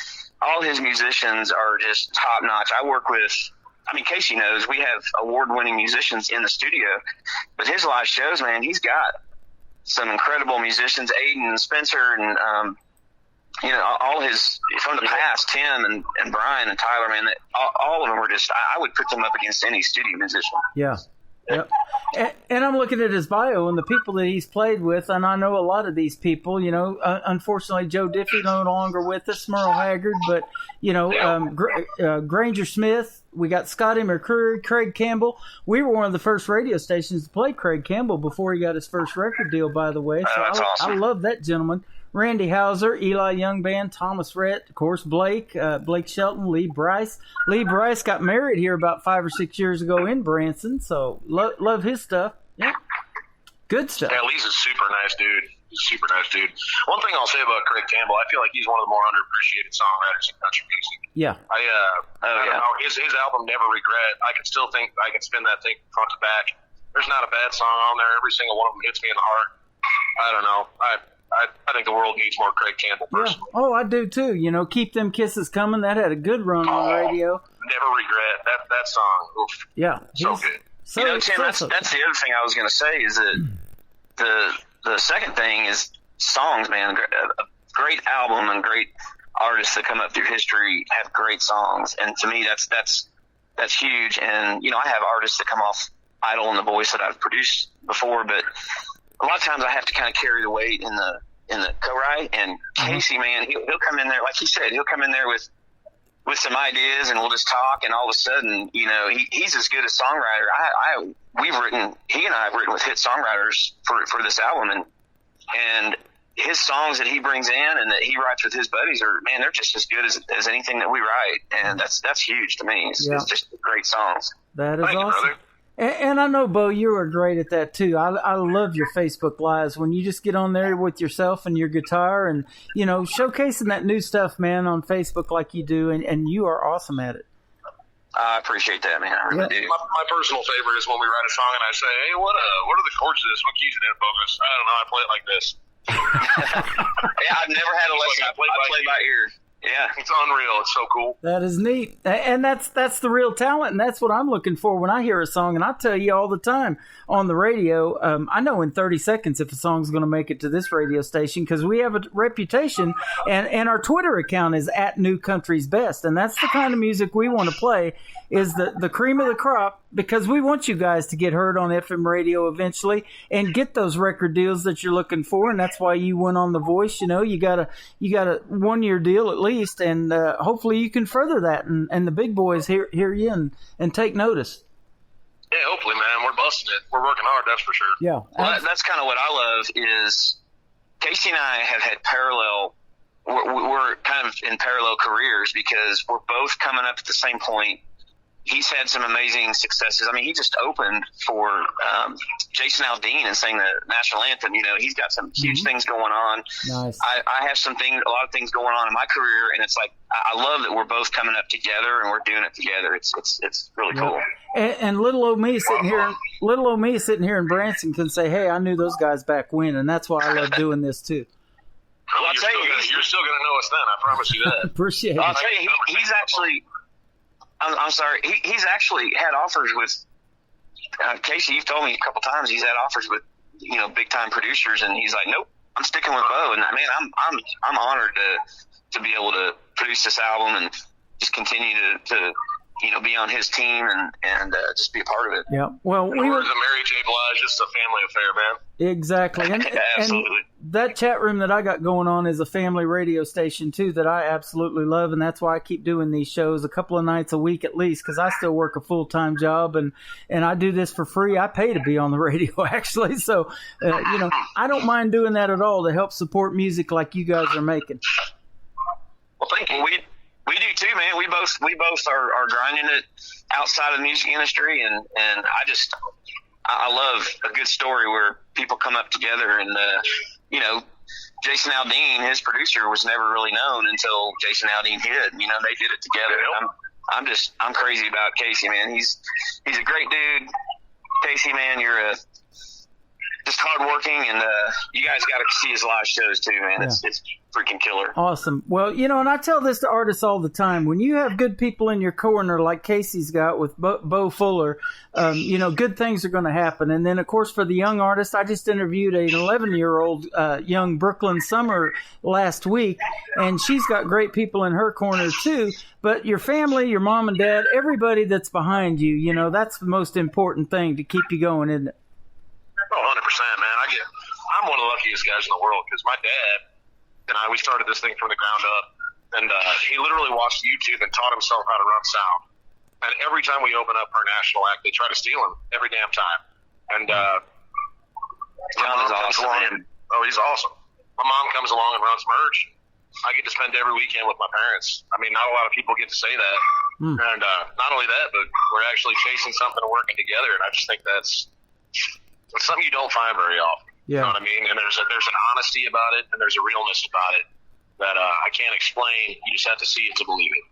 all his musicians are just top notch. I work with. I mean, Casey knows we have award-winning musicians in the studio, but his live shows, man, he's got some incredible musicians, Aiden and Spencer, and all his from the past, Tim and Brian and Tyler, man. All of them were just. I would put them up against any studio musician. Yeah. Yep. And I'm looking at his bio and the people that he's played with, and I know a lot of these people. Unfortunately, Joe Diffie no longer with us, Merle Haggard, but Granger Smith. We got Scotty McCreary, Craig Campbell. We were one of the first radio stations to play Craig Campbell before he got his first record deal, by the way. So that's awesome. I love that gentleman. Randy Hauser, Eli Young Band, Thomas Rhett, of course, Blake Shelton, Lee Bryce. Lee Bryce got married here about 5 or 6 years ago in Branson, so love his stuff. Yeah, good stuff. Yeah, Lee's a super nice dude. He's a super nice dude. One thing I'll say about Craig Campbell, I feel like he's one of the more underappreciated songwriters in country music. Yeah. I don't know, his album Never Regret, I can still think I can spin that thing front to back. There's not a bad song on there. Every single one of them hits me in the heart. I don't know. I think the world needs more Craig Campbell personally. Yeah. Oh, I do too. Keep Them Kisses Coming. That had a good run on the radio. Never Regret. That song. Oof. Yeah. So good. Tim, that's the other thing I was going to say is that the second thing is songs, man. A great album and great artists that come up through history have great songs, and to me, that's huge. And I have artists that come off Idol and The Voice that I've produced before, but a lot of times I have to kind of carry the weight in the co-write. And Casey, man, he'll come in there, like he said, he'll come in there with some ideas, and we'll just talk, and all of a sudden, he's as good a songwriter. He and I have written with hit songwriters for this album, and his songs that he brings in and that he writes with his buddies they're just as good as anything that we write, and that's huge to me. It's just great songs. That is Thank awesome. you, brother. And I know, Bo, you are great at that too. I love your Facebook Lives when you just get on there with yourself and your guitar and, showcasing that new stuff, man, on Facebook like you do, and you are awesome at it. I appreciate that, man. I really do. My personal favorite is when we write a song and I say, hey, what are the chords of this? What keys it in focus? I don't know. I play it like this. Yeah, I've never had a lesson. I play by ear. Yeah, it's unreal. It's so cool. That is neat, and that's the real talent, and that's what I'm looking for when I hear a song. And I tell you all the time on the radio, I know in 30 seconds if a song's going to make it to this radio station because we have a reputation, and our Twitter account is @NewCountriesBest, and that's the kind of music we want to play. Is the cream of the crop, because we want you guys to get heard on FM radio eventually and get those record deals that you're looking for, and that's why you went on The Voice. You got a 1-year deal at least, and hopefully you can further that, and the big boys hear you and take notice. Yeah, hopefully, man. We're busting it. We're working hard, that's for sure. Yeah. Well, that's kind of what I love is Casey and I have had we're kind of in parallel careers because we're both coming up at the same point. He's had some amazing successes. I mean, he just opened for Jason Aldean and sang the national anthem. He's got some huge things going on. Nice. I have a lot of things going on in my career, and it's like I love that we're both coming up together and we're doing it together. It's really cool. And little old me sitting here in Branson can say, "Hey, I knew those guys back when," and that's why I love doing this too. Well, you're still gonna know us then. I promise you that. Appreciate it. I'll tell you, he's actually. I'm sorry. He's actually had offers with Casey. You've told me a couple times he's had offers with big time producers, and he's like, nope, I'm sticking with Bo. And man, I'm honored to be able to produce this album and just continue to be on his team and just be a part of it. Yeah. Well, we were the Mary J. Blige. It's a family affair, man. Exactly. And, absolutely. And that chat room that I got going on is a family radio station too that I absolutely love, and that's why I keep doing these shows a couple of nights a week at least because I still work a full-time job and I do this for free. I pay to be on the radio actually, so I don't mind doing that at all to help support music like you guys are making. Well, thank you. We do too, man. We both are grinding it outside of the music industry, and I love a good story where people come up together and Jason Aldean, his producer, was never really known until Jason Aldean hit. They did it together. I'm crazy about Casey, man. He's a great dude. Casey, man, you're just hardworking, and you guys got to see his live shows too, man. It's freaking killer. Awesome. Well, and I tell this to artists all the time. When you have good people in your corner, like Casey's got with Bo Fuller, good things are going to happen. And then, of course, for the young artist, I just interviewed an 11-year-old young Brooklyn Summer last week, and she's got great people in her corner too. But your family, your mom and dad, everybody that's behind you, that's the most important thing to keep you going, isn't it? Oh, 100%, man. I'm one of the luckiest guys in the world because my dad and we started this thing from the ground up, and he literally watched YouTube and taught himself how to run sound. And every time we open up for a national act, they try to steal him every damn time. And John is awesome, man. He's awesome. My mom comes along and runs merch. I get to spend every weekend with my parents. I mean, not a lot of people get to say that. And not only that, but we're actually chasing something and working together. And I just think that's something you don't find very often. You know what I mean? And there's an honesty about it, and there's a realness about it that I can't explain. You just have to see it to believe it.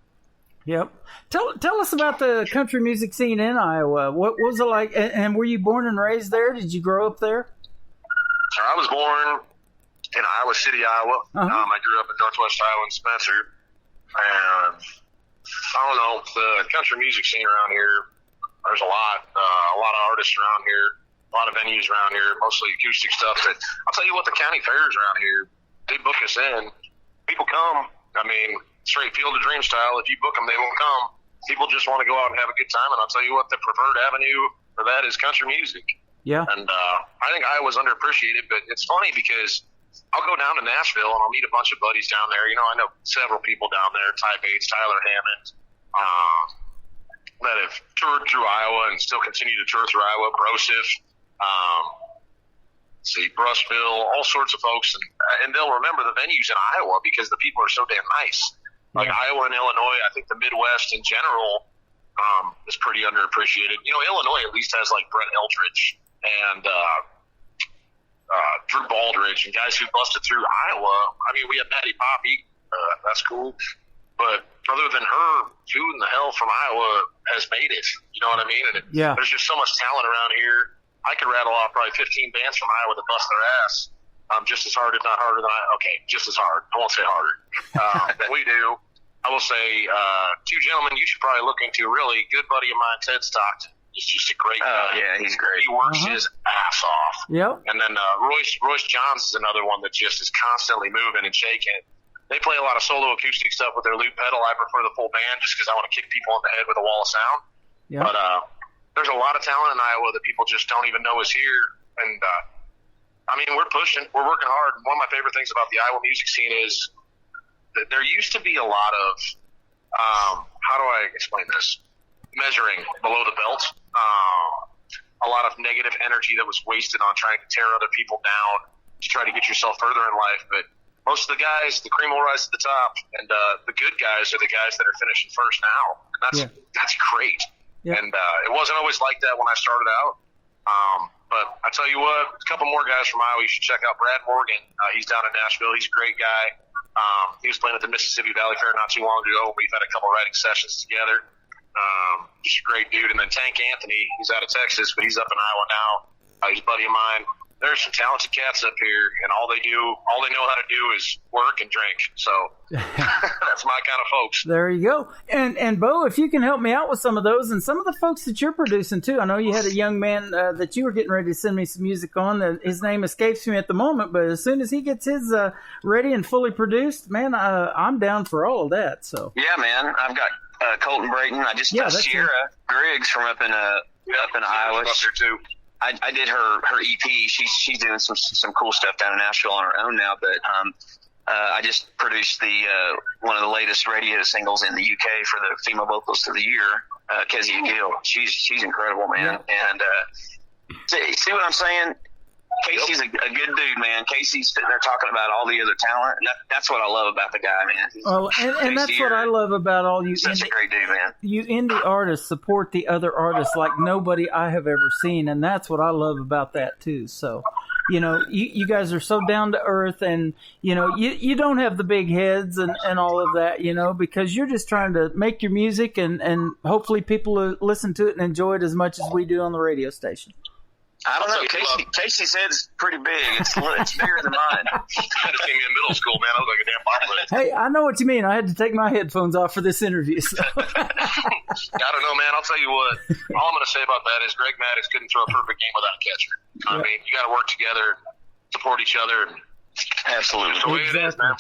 Yep. Tell us about the country music scene in Iowa. What was it like? And were you born and raised there? Did you grow up there? I was born in Iowa City, Iowa. I grew up in Northwest Iowa in Spencer. And I don't know, the country music scene around here, there's a lot of artists around here. A lot of venues around here, mostly acoustic stuff. But I'll tell you what, the county fairs around here, they book us in. People come. I mean, straight Field of Dreams style. If you book them, they won't come. People just want to go out and have a good time. And I'll tell you what, the preferred avenue for that is country music. Yeah. And I think Iowa's underappreciated. But it's funny because I'll go down to Nashville and I'll meet a bunch of buddies down there. I know several people down there, Ty Bates, Tyler Hammond, that have toured through Iowa and still continue to tour through Iowa. Brosif. Brushville, all sorts of folks, and they'll remember the venues in Iowa because the people are so damn nice. Like Iowa and Illinois, I think the Midwest in general is pretty underappreciated. Illinois at least has like Brett Eldridge and Drew Baldridge and guys who busted through Iowa. I mean, we have Patty Poppy, that's cool, but other than her, who in the hell from Iowa has made it? You know what I mean? And there's just so much talent around here. I could rattle off probably 15 bands from Iowa that bust their ass just as hard, if not harder than just as hard. I won't say harder than we do. I will say two gentlemen you should probably look into. Really good buddy of mine, Ted Stockton. He's just a great guy. Yeah, he's great. He works his ass off. Yep. And then Royce Johns is another one that just is constantly moving and shaking. They play a lot of solo acoustic stuff with their loop pedal. I prefer the full band just because I want to kick people in the head with a wall of sound. Yep. But there's a lot of talent in Iowa that people just don't even know is here. And, I mean, we're pushing. We're working hard. One of my favorite things about the Iowa music scene is that there used to be a lot of, how do I explain this? Measuring below the belt. A lot of negative energy that was wasted on trying to tear other people down to try to get yourself further in life. But most of the guys, the cream will rise to the top. And the good guys are the guys that are finishing first now. And that's great. Yep. And it wasn't always like that when I started out. But I tell you what, a couple more guys from Iowa you should check out. Brad Morgan, he's down in Nashville. He's a great guy. He was playing at the Mississippi Valley Fair not too long ago. We've had a couple writing sessions together. Just a great dude. And then Tank Anthony, he's out of Texas, but he's up in Iowa now. He's a buddy of mine. There's some talented cats up here, and all they know how to do is work and drink. So that's my kind of folks. There you go. And Bo, if you can help me out with some of those and some of the folks that you're producing too. I know you had a young man that you were getting ready to send me some music on. His name escapes me at the moment, but as soon as he gets his ready and fully produced, man, I'm down for all of that. So yeah, man, I've got Colton Brayton. I just Sierra Griggs from up in Iowa. Up there too. I did her EP. She's doing some cool stuff down in Nashville on her own now. But I just produced one of the latest radio singles in the UK for the Female Vocalist of the Year, Kezia Gill. She's incredible, man. Yeah. And see what I'm saying? Casey's a good dude, man. Casey's sitting there talking about all the other talent, and that's what I love about the guy, man. And that's what I love about all you. Such a great dude, man. You indie artists support the other artists like nobody I have ever seen, and that's what I love about that too. So, you guys are so down to earth, and you don't have the big heads and all of that, because you're just trying to make your music, and hopefully people listen to it and enjoy it as much as we do on the radio station. I don't know. Casey's head's pretty big. It's bigger than mine. You had to see me in middle school, man. I was like a damn bobblehead. Hey, I know what you mean. I had to take my headphones off for this interview. So. I don't know, man. I'll tell you what. All I'm going to say about that is Greg Maddux couldn't throw a perfect game without a catcher. I mean, you got to work together, support each other. Absolutely. That's the way it is, man.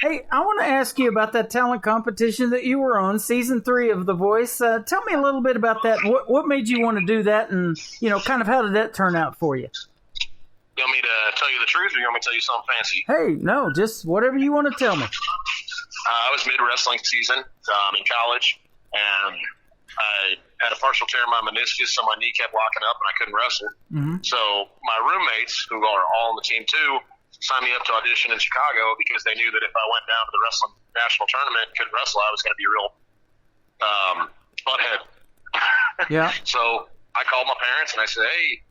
Hey, I want to ask you about that talent competition that you were on, season 3 of The Voice. Tell me a little bit about that. What made you want to do that, and kind of how did that turn out for you? You want me to tell you the truth, or you want me to tell you something fancy? Hey, no, just whatever you want to tell me. I was mid-wrestling season in college, and I had a partial tear in my meniscus, so my knee kept locking up, and I couldn't wrestle. Mm-hmm. So my roommates, who are all on the team too, signed me up to audition in Chicago because they knew that if I went down to the wrestling national tournament and couldn't wrestle, I was going to be a real butthead. Yeah. So I called my parents and I said, hey,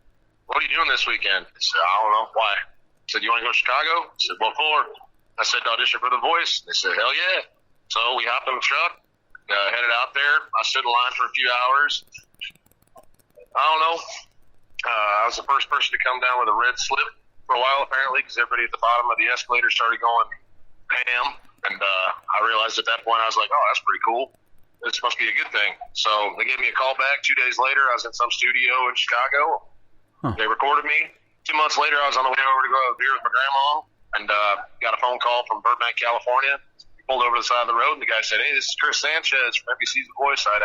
what are you doing this weekend? They said, I don't know. Why? I said, you want to go to Chicago? I said, what for? I said, to audition for The Voice. They said, hell yeah. So we hopped in the truck, headed out there. I stood in line for a few hours. I don't know. I was the first person to come down with a red slip for a while, apparently, because everybody at the bottom of the escalator started going ham. And I realized at that point, I was like, oh, that's pretty cool. This must be a good thing. So they gave me a call back. 2 days later, I was in some studio in Chicago. Huh. They recorded me. 2 months later, I was on the way over to go have a beer with my grandma, and got a phone call from Burbank, California. Pulled over to the side of the road, and the guy said, hey, this is Chris Sanchez from NBC's The Voice. I'd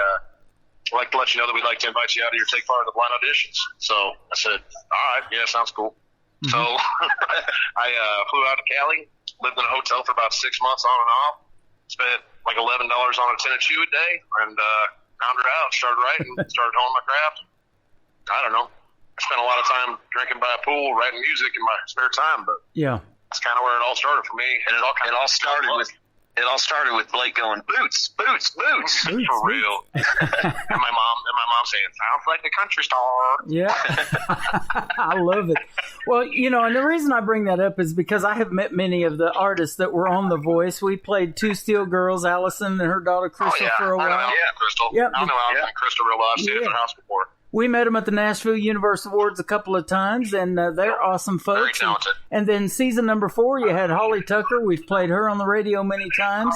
like to let you know that we'd like to invite you out here to take part in the blind auditions. So I said, all right, yeah, sounds cool. Mm-hmm. So I flew out to Cali, lived in a hotel for about 6 months on and off, spent like $11 on a tennis shoe a day, and rounded out, started writing, started honing my craft. I don't know. I spent a lot of time drinking by a pool, writing music in my spare time, but yeah, that's kind of where it all started for me. And it all started with Blake going, boots, boots, boots, for real. and my mom saying, sounds like the country star. Yeah, I love it. Well, and the reason I bring that up is because I have met many of the artists that were on The Voice. We played Two Steel Girls, Allison and her daughter Crystal for a while. I know Crystal. Yep. I know Allison and Crystal real well. I've stayed at their house before. We met them at the Nashville Universe Awards a couple of times, and they're awesome folks. Very talented. And then season number 4, you had Holly Tucker. We've played her on the radio many times.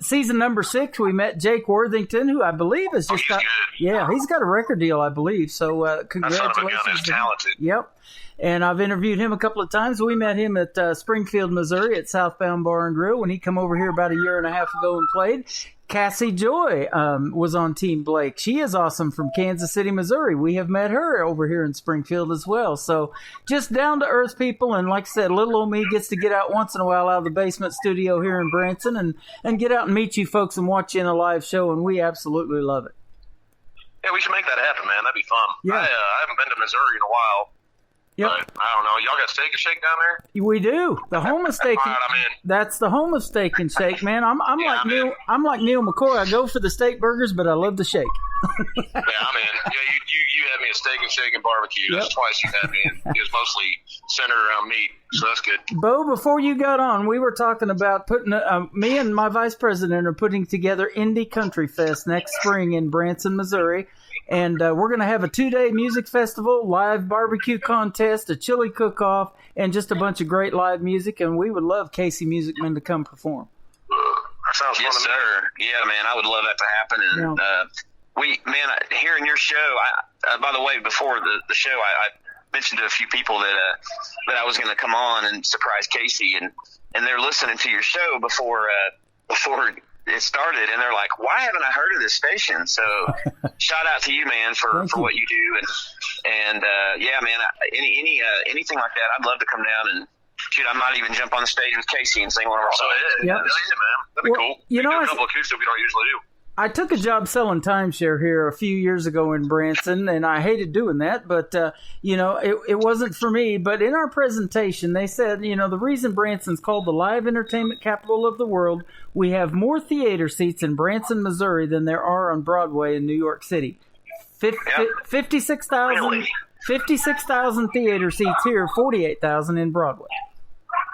Season number 6, we met Jake Worthington, who I believe has just got. Good. Yeah, he's got a record deal, I believe. So congratulations. He's talented. Yep. And I've interviewed him a couple of times. We met him at Springfield, Missouri at Southbound Bar and Grill when he came over here about a year and a half ago and played. Cassie Joy was on Team Blake. She is awesome from Kansas City, Missouri. We have met her over here in Springfield as well. So just down-to-earth people. And like I said, little old me gets to get out once in a while out of the basement studio here in Branson and get out and meet you folks and watch you in a live show, and we absolutely love it. Yeah, we should make that happen, man. That'd be fun. Yeah. I haven't been to Missouri in a while. Yep. But I don't know. Y'all got Steak and Shake down there? We do. The home of Steak. All right, I'm in. That's the home of Steak and Shake, man. I'm like Neil McCoy. I go for the steak burgers, but I love the shake. Yeah, I'm in. Yeah, you had me at Steak and Shake and barbecue. That's twice you had me, and it was mostly centered around meat, so that's good. Bo, before you got on, we were talking about putting me and my vice president are putting together Indie Country Fest next spring in Branson, Missouri. And we're going to have a 2-day music festival, live barbecue contest, a chili cook-off, and just a bunch of great live music. And we would love Casey Music Men to come perform. That sounds fun to me. Sir. Yeah, man, I would love that to happen. And hearing your show, by the way, before the show, I mentioned to a few people that I was going to come on and surprise Casey, and they're listening to your show before it started, and they're like, why haven't I heard of this station? So shout out to you, man, for what you do. And yeah, man, anything like that, I'd love to come down and shoot. I might even jump on the stage with Casey and sing one of our songs. Yeah, man. That'd be cool. We do a couple of acoustic we don't usually do. I took a job selling timeshare here a few years ago in Branson, and I hated doing that, but, it wasn't for me. But in our presentation, they said, the reason Branson's called the live entertainment capital of the world, we have more theater seats in Branson, Missouri than there are on Broadway in New York City. 56,000 theater seats here, 48,000 in Broadway.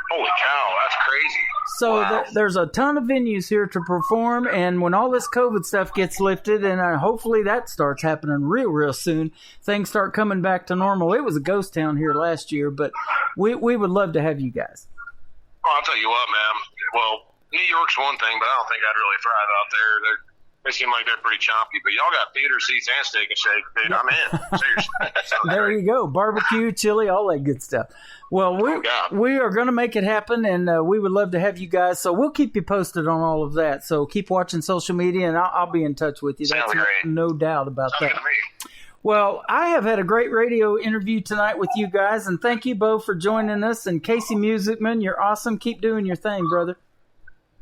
Holy cow, that's crazy. So Wow. there's a ton of venues here to perform, and when all this COVID stuff gets lifted, and hopefully that starts happening real soon, things start coming back to normal. It was a ghost town here last year, but we would love to have you guys. Oh, I'll tell you what, man. Well, New York's one thing, but I don't think I'd really thrive out there. They seem like they're pretty choppy, but y'all got theater seats and Steak and Shake, dude. I'm in. Seriously. So There you go. Barbecue, chili, all that good stuff. Well, we are going to make it happen, and we would love to have you guys. So we'll keep you posted on all of that. So keep watching social media, and I'll be in touch with you. Sounds That's great. no doubt about Sounds that. good to me. Well, I have had a great radio interview tonight with you guys, and thank you, Bo, for joining us. And Casey Musicman, you're awesome. Keep doing your thing, brother.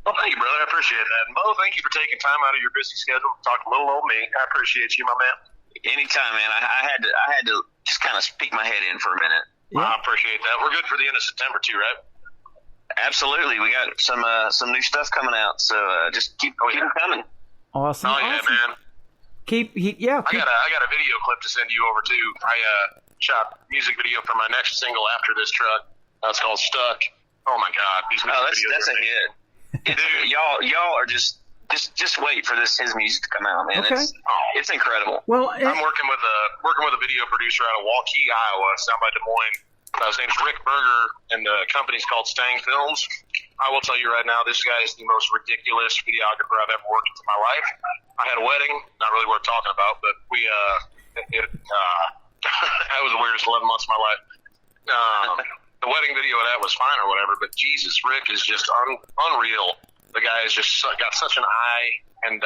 Well, thank you, brother. I appreciate that. And Bo, thank you for taking time out of your busy schedule to talk to little old me. I appreciate you, my man. Anytime, man. I had to just kind of speak my head in for a minute. Yeah. I appreciate that. We're good for the end of September, too, right? Absolutely. We got some new stuff coming out, so just keep them coming. Awesome. Oh, yeah, awesome. man. I I got a video clip to send you over, too. I shot music video for my next single after this truck. It's called Stuck. Oh, my God. These music videos that's are a hit. Dude. Y'all are just wait for his music to come out, man. Okay. It's incredible. Well, I'm working with a video producer out of Waukee, Iowa. It's down by Des Moines. His name's Rick Berger, and the company's called Stang Films. I will tell you right now, this guy is the most ridiculous videographer I've ever worked with in my life. I had a wedding, not really worth talking about, but that was the weirdest 11 months of my life. The wedding video of that was fine or whatever, but Jesus, Rick is just unreal. The guy has just got such an eye, and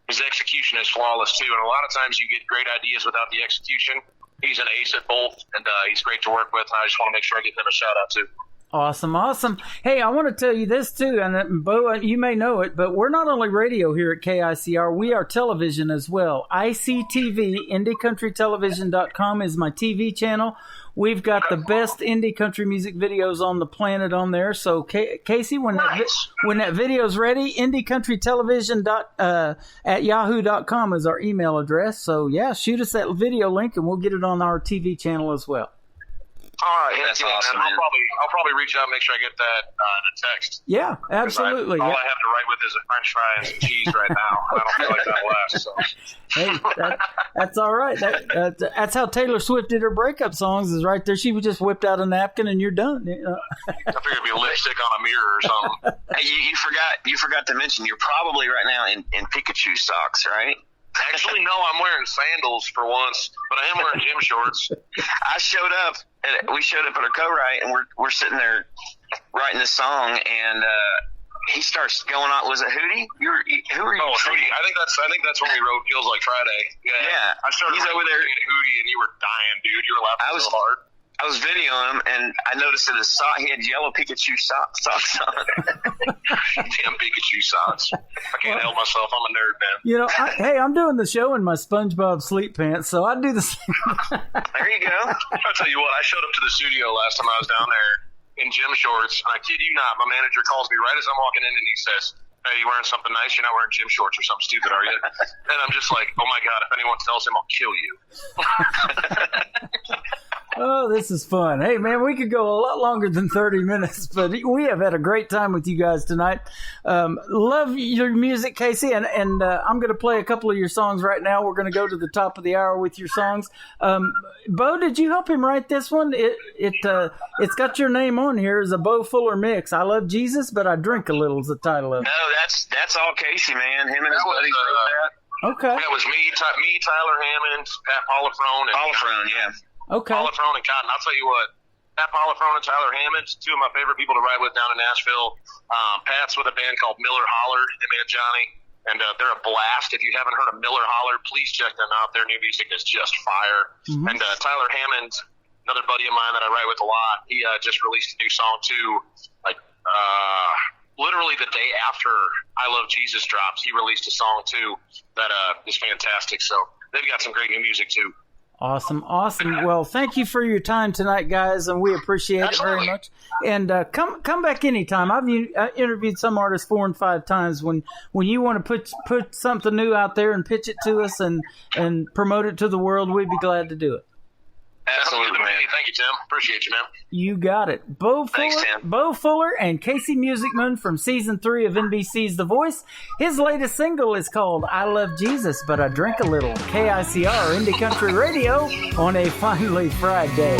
his execution is flawless too. And a lot of times you get great ideas without the execution. He's an ace at both, and he's great to work with. And I just want to make sure I give him a shout out too. Awesome. Hey, I want to tell you this too, and Bo, you may know it, but we're not only radio here at KICR, we are television as well. ICTV, IndieCountryTelevision.com is my TV channel. We've got the best indie country music videos on the planet on there. So, Casey, when that video's ready, IndieCountryTelevision at yahoo.com is our email address. So, yeah, shoot us that video link, and we'll get it on our TV channel as well. All right, That's awesome, man. I'll probably reach out and make sure I get that in a text. Yeah, absolutely. All I have to write with is a French fry and some cheese right now. I don't feel like that'll last. So. Hey, that's all right. That's how Taylor Swift did her breakup songs. Is right there. She would just whipped out a napkin and you're done. You know? I figured it'd be lipstick on a mirror or something. Hey, you forgot to mention you're probably right now in Pikachu socks, right? Actually, no, I'm wearing sandals for once, but I am wearing gym shorts. I showed up. We showed up at our co-write, and we're sitting there writing the song, and he starts going on. Was it Hootie? Who are you? Oh, Hootie. I think that's when we wrote "Feels Like Friday." Yeah. I started. He's over there at Hootie, and you were dying, dude. You were laughing so hard. I was videoing him, and I noticed that he had yellow Pikachu socks on. Damn Pikachu socks. I can't help myself. I'm a nerd, man. You know, hey, I'm doing the show in my SpongeBob sleep pants, so I do the same. There you go. I'll tell you what, I showed up to the studio last time I was down there in gym shorts. I kid you not, my manager calls me right as I'm walking in, and he says, "Hey, you wearing something nice? You're not wearing gym shorts or something stupid, are you?" And I'm just like, oh my God, if anyone tells him, I'll kill you. Oh, this is fun. Hey, man, we could go a lot longer than 30 minutes, but we have had a great time with you guys tonight. Love your music, Casey, and I'm going to play a couple of your songs right now. We're going to go to the top of the hour with your songs. Bo, did you help him write this one? It's got your name on here as a Bo Fuller mix. I love Jesus, but I drink a little is the title of it. No, that's all Casey, man. Him and his buddies wrote that. Okay. That was me, Tyler Hammond, Pat Polifrone, yeah. Okay. Polifrone and Cotton. I'll tell you what, Pat Polifrone and Tyler Hammond, two of my favorite people to ride with down in Nashville. Pat's with a band called Miller Holler, him and Johnny, and they're a blast. If you haven't heard of Miller Holler, please check them out. Their new music is just fire. Mm-hmm. And Tyler Hammond, another buddy of mine that I ride with a lot, he just released a new song too, literally the day after I Love Jesus drops, he released a song too that is fantastic. So they've got some great new music too. Awesome. Well, thank you for your time tonight, guys, and we appreciate it very much. And come back anytime. I've interviewed some artists 4 and 5 times. When you want to put something new out there and pitch it to us and promote it to the world, we'd be glad to do it. Absolutely, man. Thank you, Tim. Appreciate you, man. You got it. Bo Thanks, Fuller, Tim. Bo Fuller and Casey Music Moon from season 3 of NBC's The Voice. His latest single is called I Love Jesus, But I Drink a Little. KICR Indie Country Radio on a finally Friday.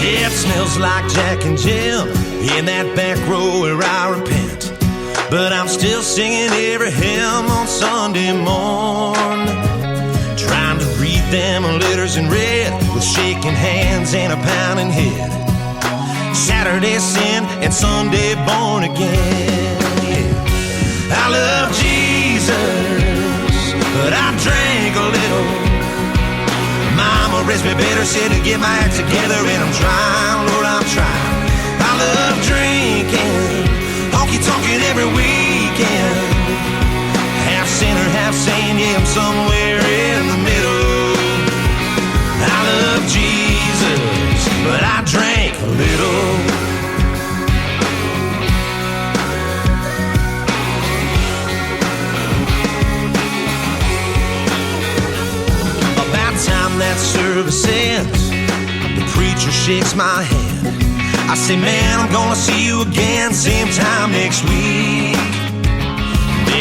It smells like Jack and Jim in that back row where I repent. But I'm still singing every hymn on Sunday morn, trying to read them letters in red with shaking hands and a pounding head. Saturday sin and Sunday born again. Yeah. I love Jesus, but I drank a little. Mama raised me better, said to get my act together, and I'm trying, Lord, I'm trying. I love drinking, honky-tonkin' every weekend. Half sinner, half saint, yeah, I'm somewhere in the middle. I love Jesus, but I drank a little. Time that service ends, the preacher shakes my hand. I say, man, I'm gonna see you again same time next week.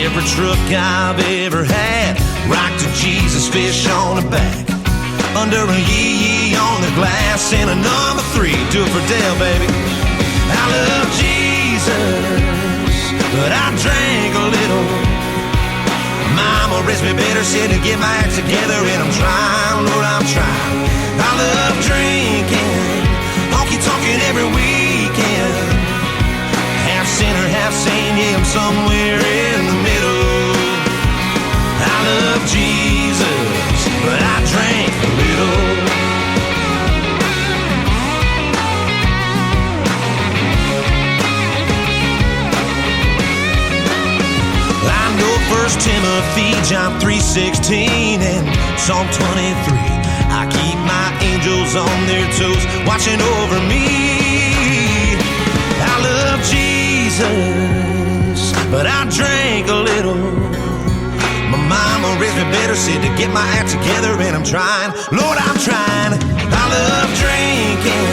Every truck I've ever had rocked to Jesus, fish on the back, under a yee-yee on the glass, and a number 3, do it for Dale, baby. I love Jesus, but I drank a little. Mama raised me better, said to get my act together, and I'm trying, Lord, I'm trying. I love drinking, honky-tonkin' every weekend. Half sinner, half saint, yeah, I'm somewhere in the middle. I love Jesus, but I drank a little. First Timothy, John 3:16, and Psalm 23. I keep my angels on their toes, watching over me. I love Jesus, but I drank a little. My mama raised me better, said to get my act together, and I'm trying, Lord, I'm trying. I love drinking,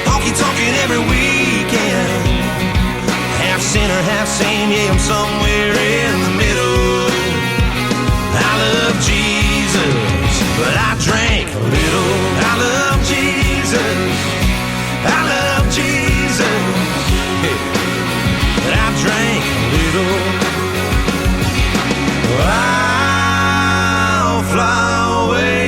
honky-tonkin' every weekend. Half sinner, half saint, yeah, I'm somewhere in the middle. I love Jesus, but I drank a little. I love Jesus, I love Jesus, yeah, but I drank a little. I'll fly away.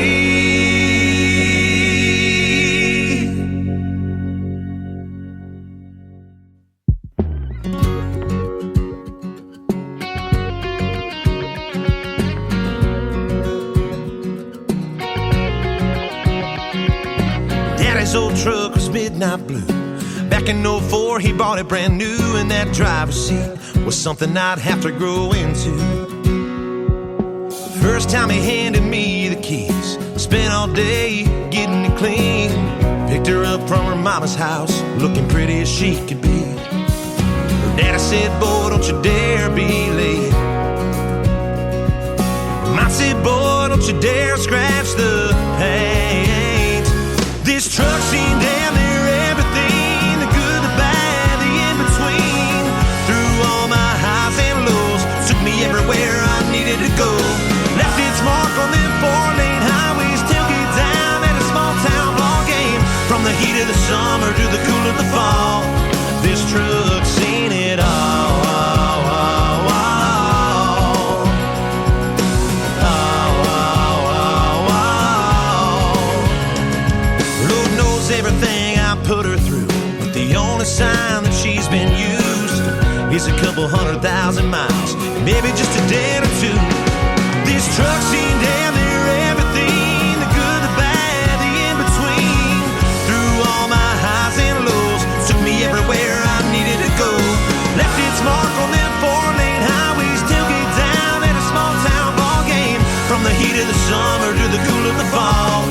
His old truck was midnight blue. Back in 04 he bought it brand new, and that driver's seat was something I'd have to grow into. First time he handed me the keys, spent all day getting it clean. Picked her up from her mama's house, looking pretty as she could be. Her daddy said, boy, don't you dare be late. Mom said, boy, don't you dare scratch the paint. This truck seen damn near everything, the good, the bad, the in-between. Through all my highs and lows, took me everywhere I needed to go. Left its mark on them 4-lane highways, tailgate down at a small town ball game. From the heat of the summer to the cool of the fall, this truck seen it all. Everything I put her through, but the only sign that she's been used is a couple 100,000 miles, maybe just a day or two. This truck's seen damn near everything, the good, the bad, the in-between. Through all my highs and lows, took me everywhere I needed to go. Left its mark on them 4-lane highways, tailgate down at a small town ball game. From the heat of the summer to the cool of the fall,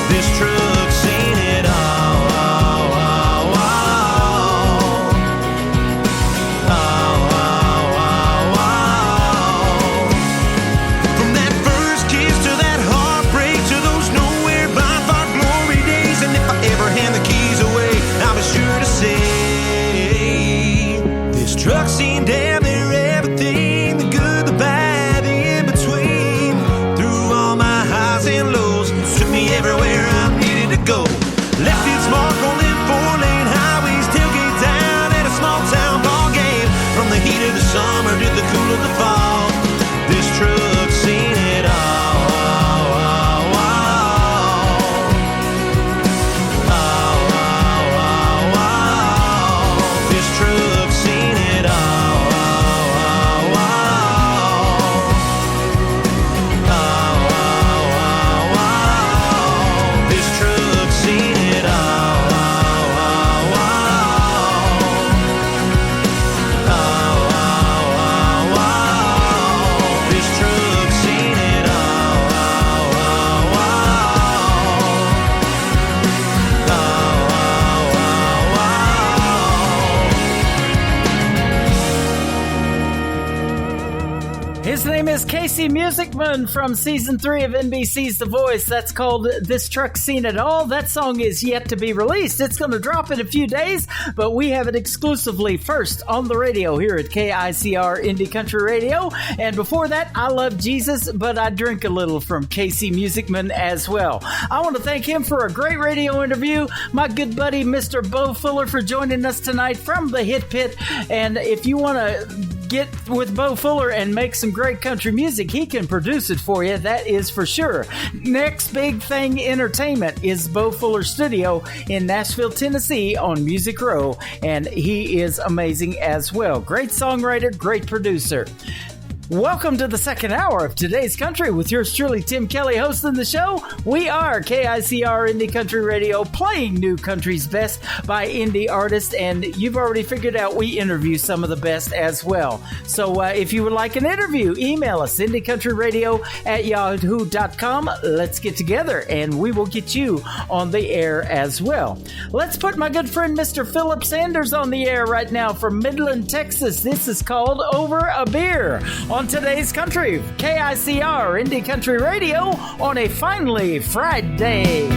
this truck's seen it all. Casey Musicman from season 3 of NBC's The Voice. That's called This Truck Seen It All. That song is yet to be released. It's going to drop in a few days, but we have it exclusively first on the radio here at KICR Indie Country Radio. And before that, I Love Jesus, but I Drink a Little from Casey Musicman as well. I want to thank him for a great radio interview. My good buddy, Mr. Bo Fuller, for joining us tonight from the Hit Pit. And if you want to get with Bo Fuller and make some great country music, he can produce it for you, that is for sure. Next Big Thing Entertainment is Bo Fuller's studio in Nashville, Tennessee on Music Row, and he is amazing as well. Great songwriter, great producer. Welcome to the second hour of Today's Country with yours truly, Tim Kelly, hosting the show. We are KICR Indie Country Radio, playing new country's best by indie artists, and you've already figured out we interview some of the best as well. So if you would like an interview, email us, indiecountryradio@yahoo.com. Let's get together, and we will get you on the air as well. Let's put my good friend Mr. Philip Sanders on the air right now from Midland, Texas. This is called Over a Beer. On Today's Country, KICR Indie Country Radio on a finally Friday.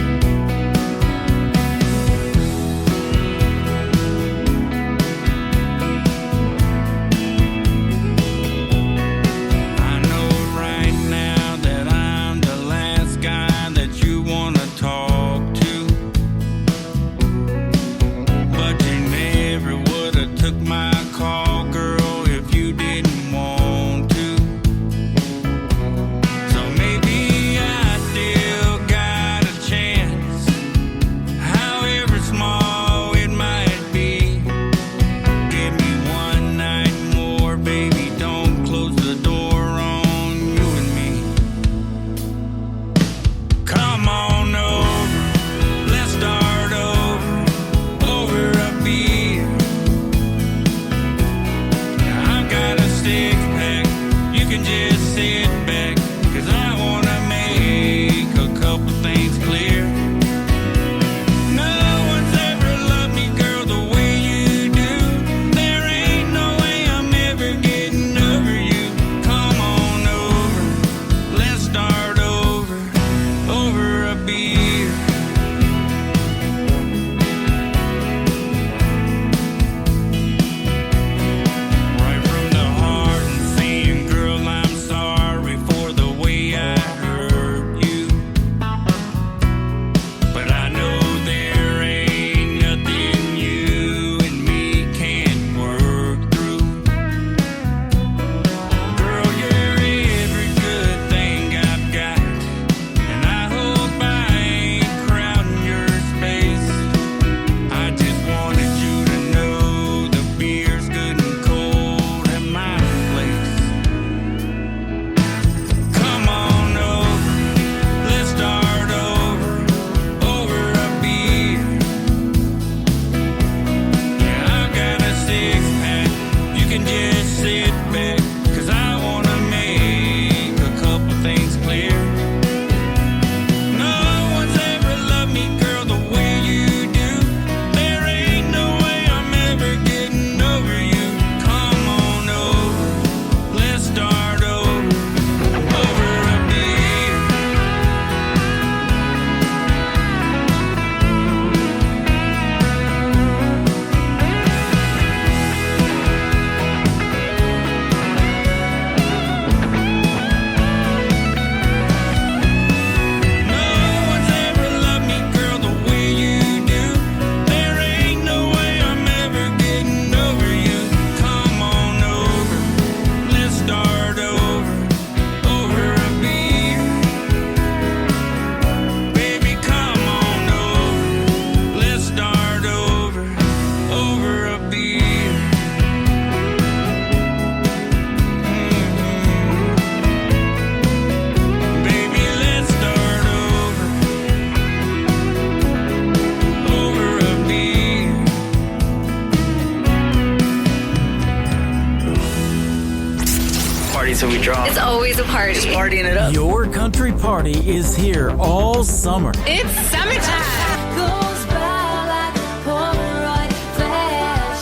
So we draw. It's always a party. Just partying it up. Your country party is here all summer. It's summertime. Goes by like a Polaroid flash.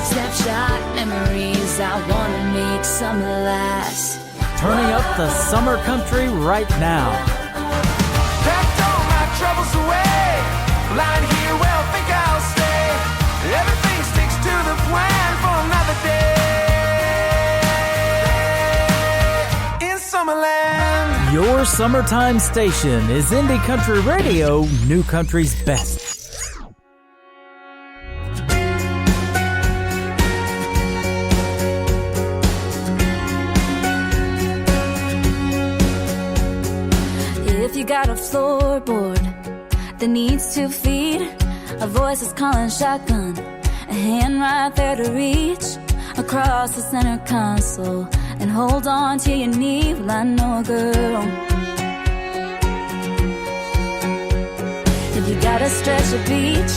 Snapshot memories, I wanna make summer last. turning up the summer country right now. Packed all my troubles away. Lying here, well, think I'll stay. Everything sticks to the plan for another day in Summerland. Your summertime station is Indie Country Radio, New Country's best. If you got a floorboard that needs 2 feet, a voice is calling shotgun, a hand right there to reach across the center console and hold on to your knee. Well, I know a girl. If you got a stretch of beach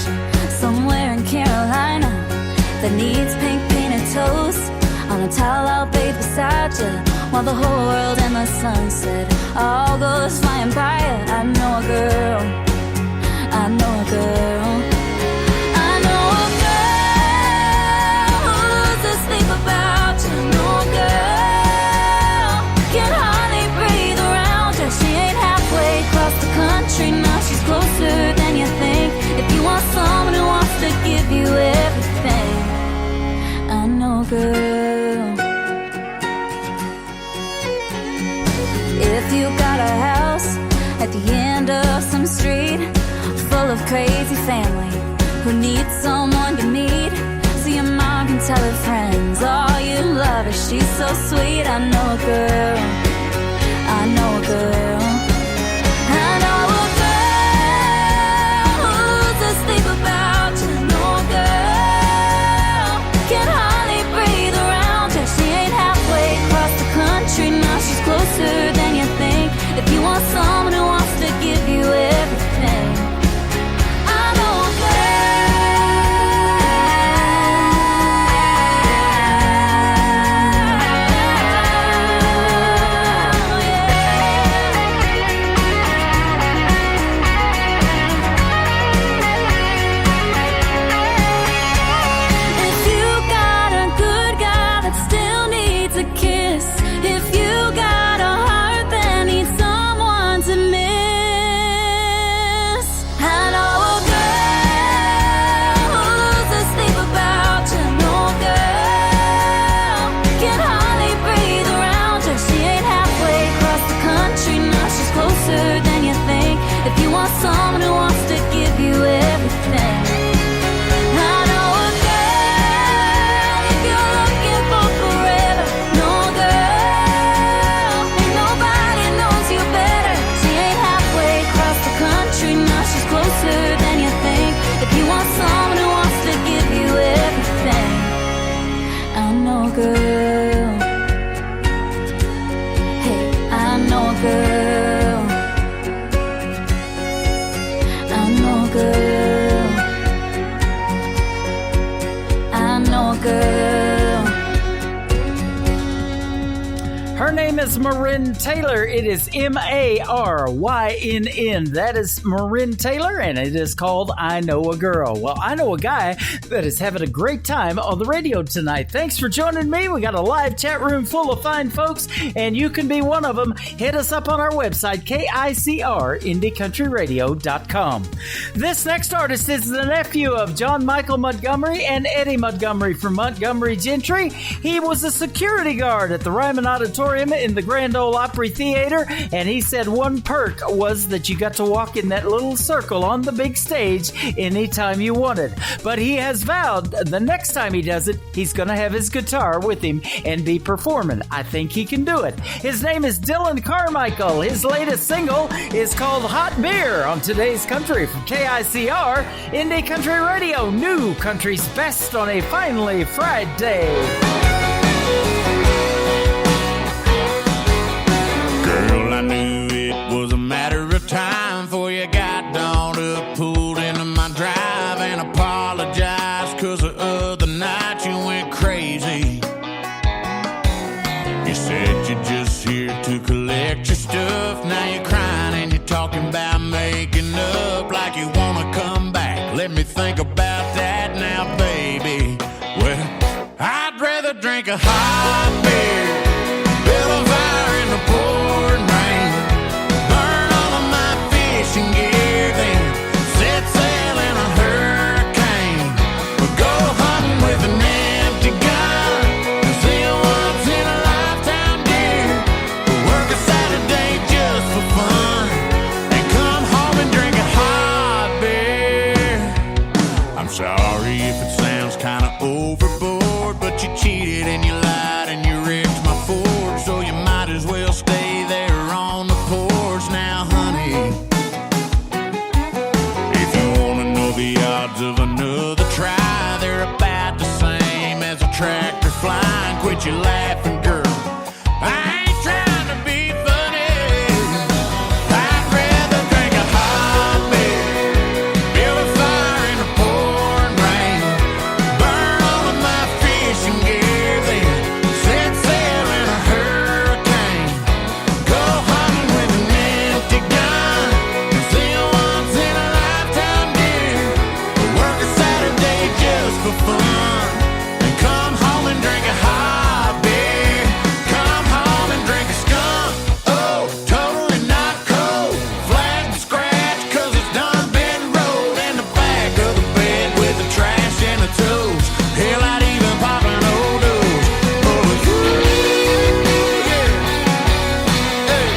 somewhere in Carolina that needs pink painted toes on a towel, I'll bathe beside you while the whole world in the sunset all goes flying by you. I know a girl. I know a girl. I know a girl who's asleep about you. I know a girl can hardly breathe around you. She ain't halfway across the country. Now she's closer than you think. If you want someone who wants to give you everything, I know a girl. If you got a house at the end of some street full of crazy family who needs someone to meet, so your mom can tell her friends, oh, you love her, she's so sweet. I know a girl. I know a girl. I know a girl who's asleep about you. I know a girl can hardly breathe around you. She ain't halfway across the country. Now she's closer than you think. If you want someone who wants to give you everything, I know a If you got a good guy that still needs a kiss, if you got a heart that needs someone to miss, I know a girl who's asleep about you. I know a girl can hardly breathe around you. She ain't halfway across the country. Now she's closer than you think. If you want someone who wants to give you everything, I know a girl. If you're looking for forever, no girl. Ain't nobody knows you better. She ain't halfway across the country. Now she's closer than you think. If you want someone who wants to give you everything, I know a girl. Hey, I know a girl. I know a girl. I know a girl. Her name is Marin Taylor. It is Marynn. That is Marin Taylor, and it is called I Know a Girl. Well, I know a guy that is having a great time on the radio tonight. Thanks for joining me. We got a live chat room full of fine folks, and you can be one of them. Hit us up on our website, KICR, IndieCountryRadio.com. This next artist is the nephew of John Michael Montgomery and Eddie Montgomery from Montgomery Gentry. He was a security guard at the Ryman Auditorium in the Grand Ole Opry Theater, and he said one perk was that you got to walk in that little circle on the big stage anytime you wanted. But he has vowed the next time he does it, he's going to have his guitar with him and be performing. I think he can do it. His name is Dylan Carmichael. His latest single is called Hot Beer on Today's Country from KICR, Indie Country Radio, New Country's best on a finally Friday. Girl, I knew it was a matter of time before you got dolled up, pulled into my drive, and apologized 'cause the other night you went crazy. You said you're just here to collect your stuff. Now you're crying and you're talking about making up like you wanna come back. Let me think about that now, baby. Well, I'd rather drink a hot beer, build a fire overboard, but you cheated and you lied and you wrecked my Ford, so you might as well stay there on the porch now, honey. If you wanna know the odds of another try, they're about the same as a tractor flying. Quit your laughing, girl. I ain't trying to be funny. I'd rather drink a hot beer, build a fire in the pouring rain, burn all of my fishing gear, then set sail in a hurricane, go hunting with an empty gun, see a once in a lifetime deer, work a Saturday just for fun, and come home and drink a hot beer, come home and drink a skunk. Oh, totally not cold, flat and scratch, 'cause it's done been rolled in the back of the bed with the trash and the tools. Hell, I'd even pop an old dose. Oh, yeah. Hey.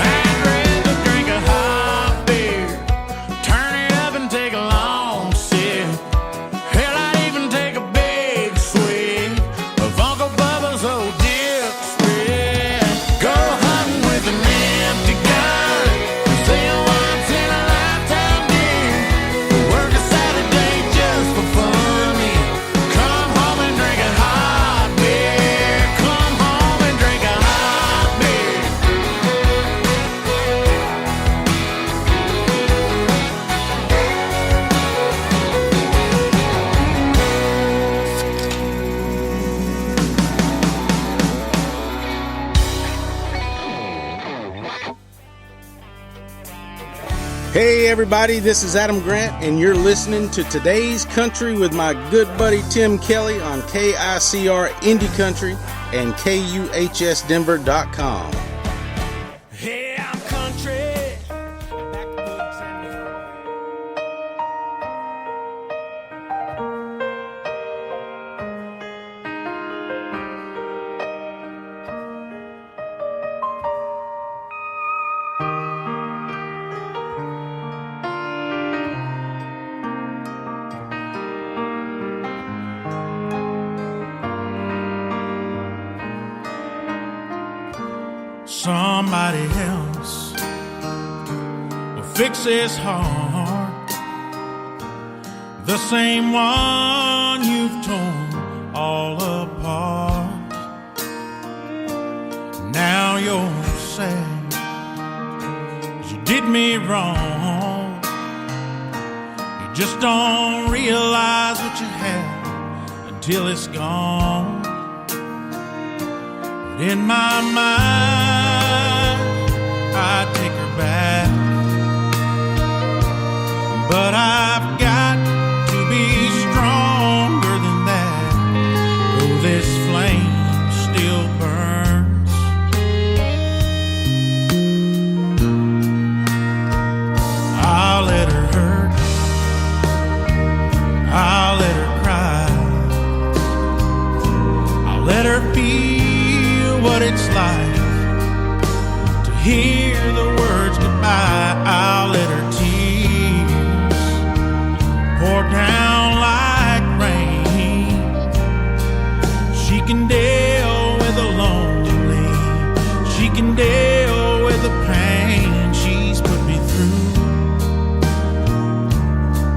I'd rather drink a hot beer, turn it up and take a long sip. Hell, I'd even take a big swig of Uncle Bubba's old dip spread. Go hunting with an empty gun, see a once in a lifetime deer, work a Saturday just for fun. Come home and drink a hot beer, come home and drink a hot beer. Hey everybody, this is Adam Grant, and you're listening to Today's Country with my good buddy Tim Kelly on KICR Indie Country and KUHSdenver.com. Hey, I'm country. Backwoods and somebody else will fix his heart, the same one you've torn all apart. Now you're sad 'cause you did me wrong. You just don't realize what you have until it's gone. In my mind, I take her back, but I've got to be stronger than that, though this flame still burns. I'll let her hurt, I'll let her cry, I'll let her feel what it's like to hear the words goodbye. I'll let her tears pour down like rain. She can deal with the lonely, she can deal with the pain she's put me through.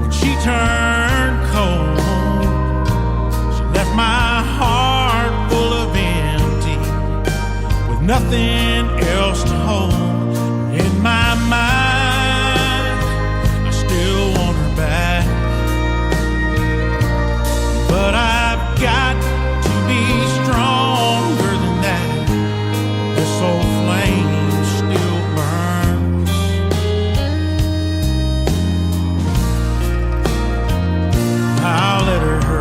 When she turned cold, she left my heart full of nothing else to hold. In my mind, I still want her back, but I've got to be stronger than that. This old flame still burns. I'll let her hurt.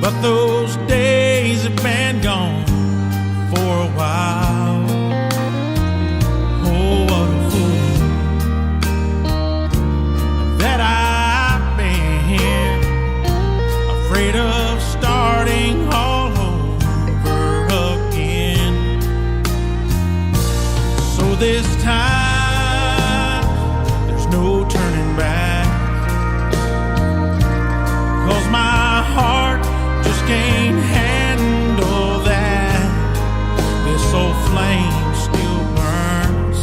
but those days have been gone for a while. Oh, what a fool that I've been, afraid of starting all over again. So this time there's no turning back, 'cause my heart just can't handle that. This old flame still burns.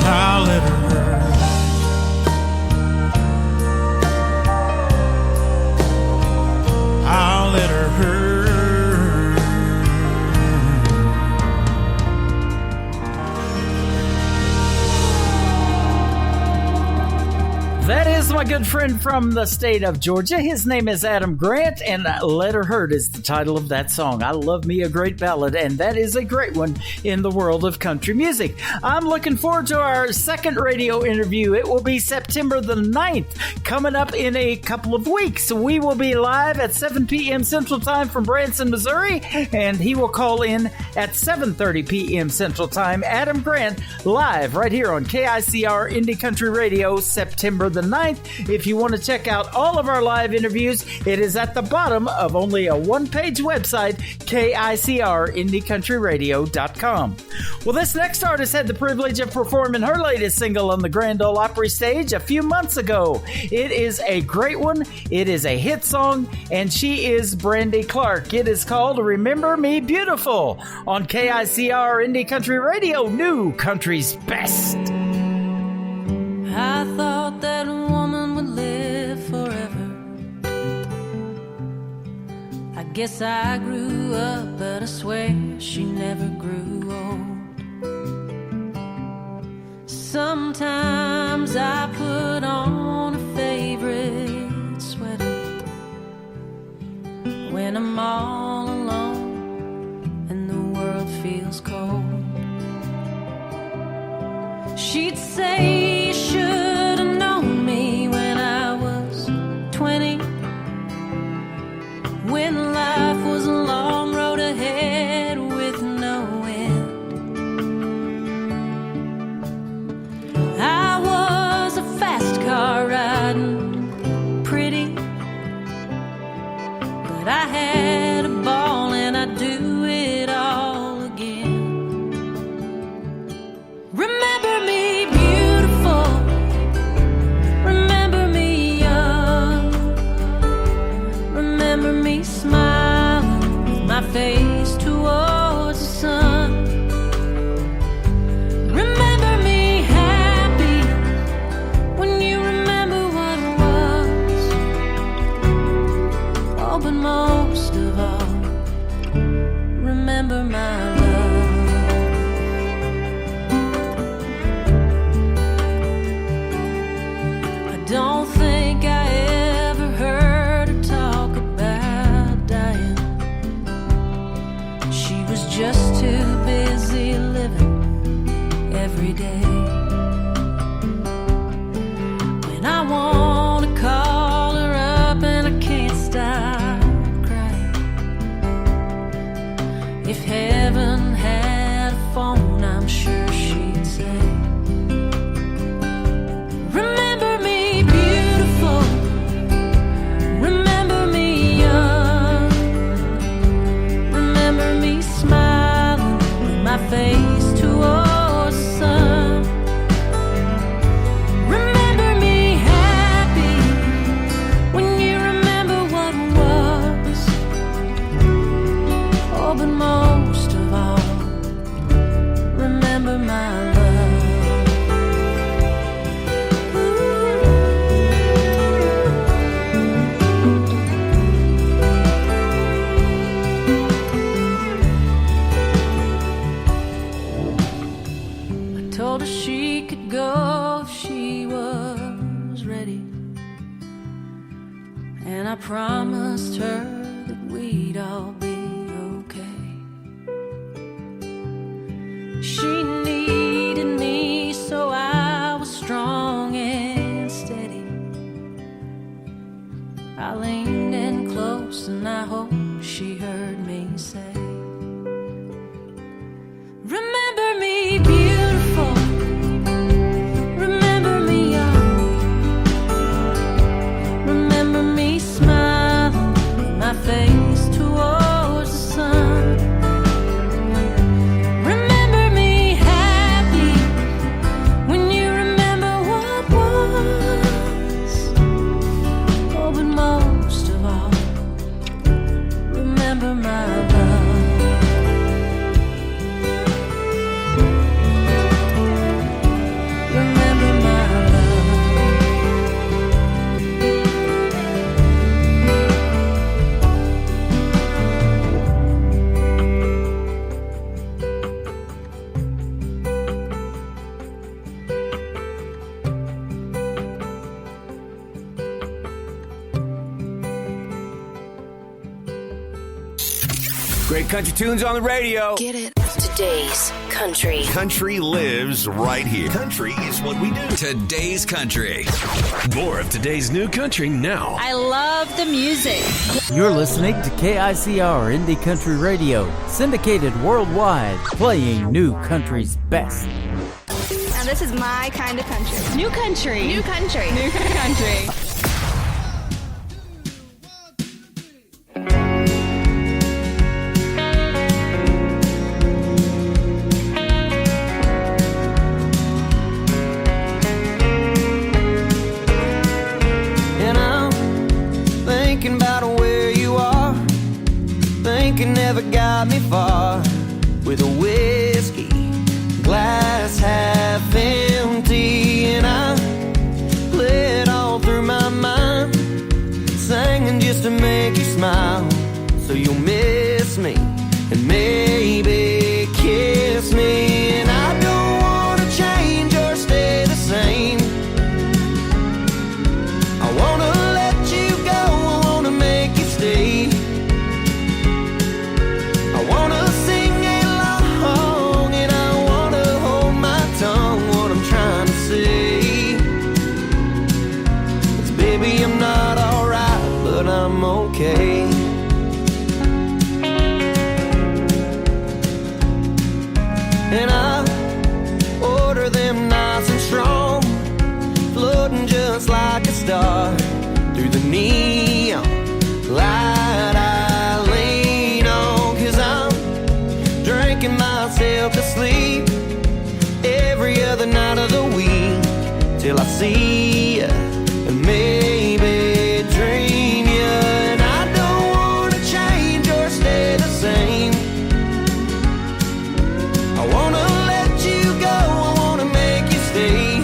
I'll let her hurt. I'll let her hurt. That is my good friend from the state of Georgia. His name is Adam Grant, and Let Her Hurt is the title of that song. I love me a great ballad, and that is a great one in the world of country music. I'm looking forward to our second radio interview. It will be September the 9th, coming up in a couple of weeks. We will be live at 7 p.m. Central Time from Branson, Missouri, and he will call in at 7:30 p.m. Central Time. Adam Grant, live right here on KICR Indie Country Radio, September the 9th. If you want to check out all of our live interviews, it is at the bottom of only a one-page website, KICRIndieCountryRadio.com. Well, this next artist had the privilege of performing her latest single on the Grand Ole Opry stage a few months ago. It is a great one. It is a hit song, and she is Brandy Clark. It is called Remember Me Beautiful on KICR Indie Country Radio, New Country's Best. I thought that a woman would live forever. I guess I grew up, but I swear she never grew old. Sometimes I put on a favorite sweater when I'm all alone and the world feels cold. She'd say, you should have known me when I was 20, when life was a long road ahead with no end. I was a fast car riding pretty, but I had a ball and I'd do it all again. Remember me beautiful, remember me young, remember me smiling with my face towards the sun. Remember me happy when you remember what it was. Oh, but most of all, remember my love. Don't think I ever heard her talk about dying. She was just too busy living every day. When I want to call her up and I can't stop crying. If heaven had a phone, I'm sure she'd say, remember me beautiful, remember me young, remember me smiling with my face towards the sun. Remember me happy when you remember what was. Oh, but most of all, remember my love. Told her she could go if she was ready, and I promised her that we'd all be okay. She needed me, so I was strong and steady. Great country tunes on the radio. Get it? Today's country. Country lives right here. Country is what we do. Today's country. More of today's new country now. I love the music. You're listening to KICR Indie Country Radio, syndicated worldwide, playing new country's best. Now this is my kind of country. New country. New country. New country. Never got me far with a whiskey glass half empty, and I play it all through my mind, singing just to make you smile, so you'll miss me and maybe kiss me. And I don't want to change or stay the same. I want to let you go, I want to make you stay. I'm okay. And I order them nice and strong, floating just like a star through the neon light I lean on. 'Cause I'm drinking myself to sleep every other night of the week till I see you and maybe dream you. And I don't want to change or stay the same. I want to let you go, I want to make you stay.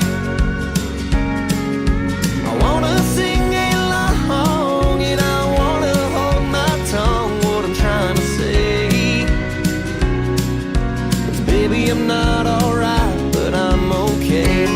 I want to sing along and I want to hold my tongue, what I'm trying to say. 'Cause baby, I'm not alright, but I'm okay.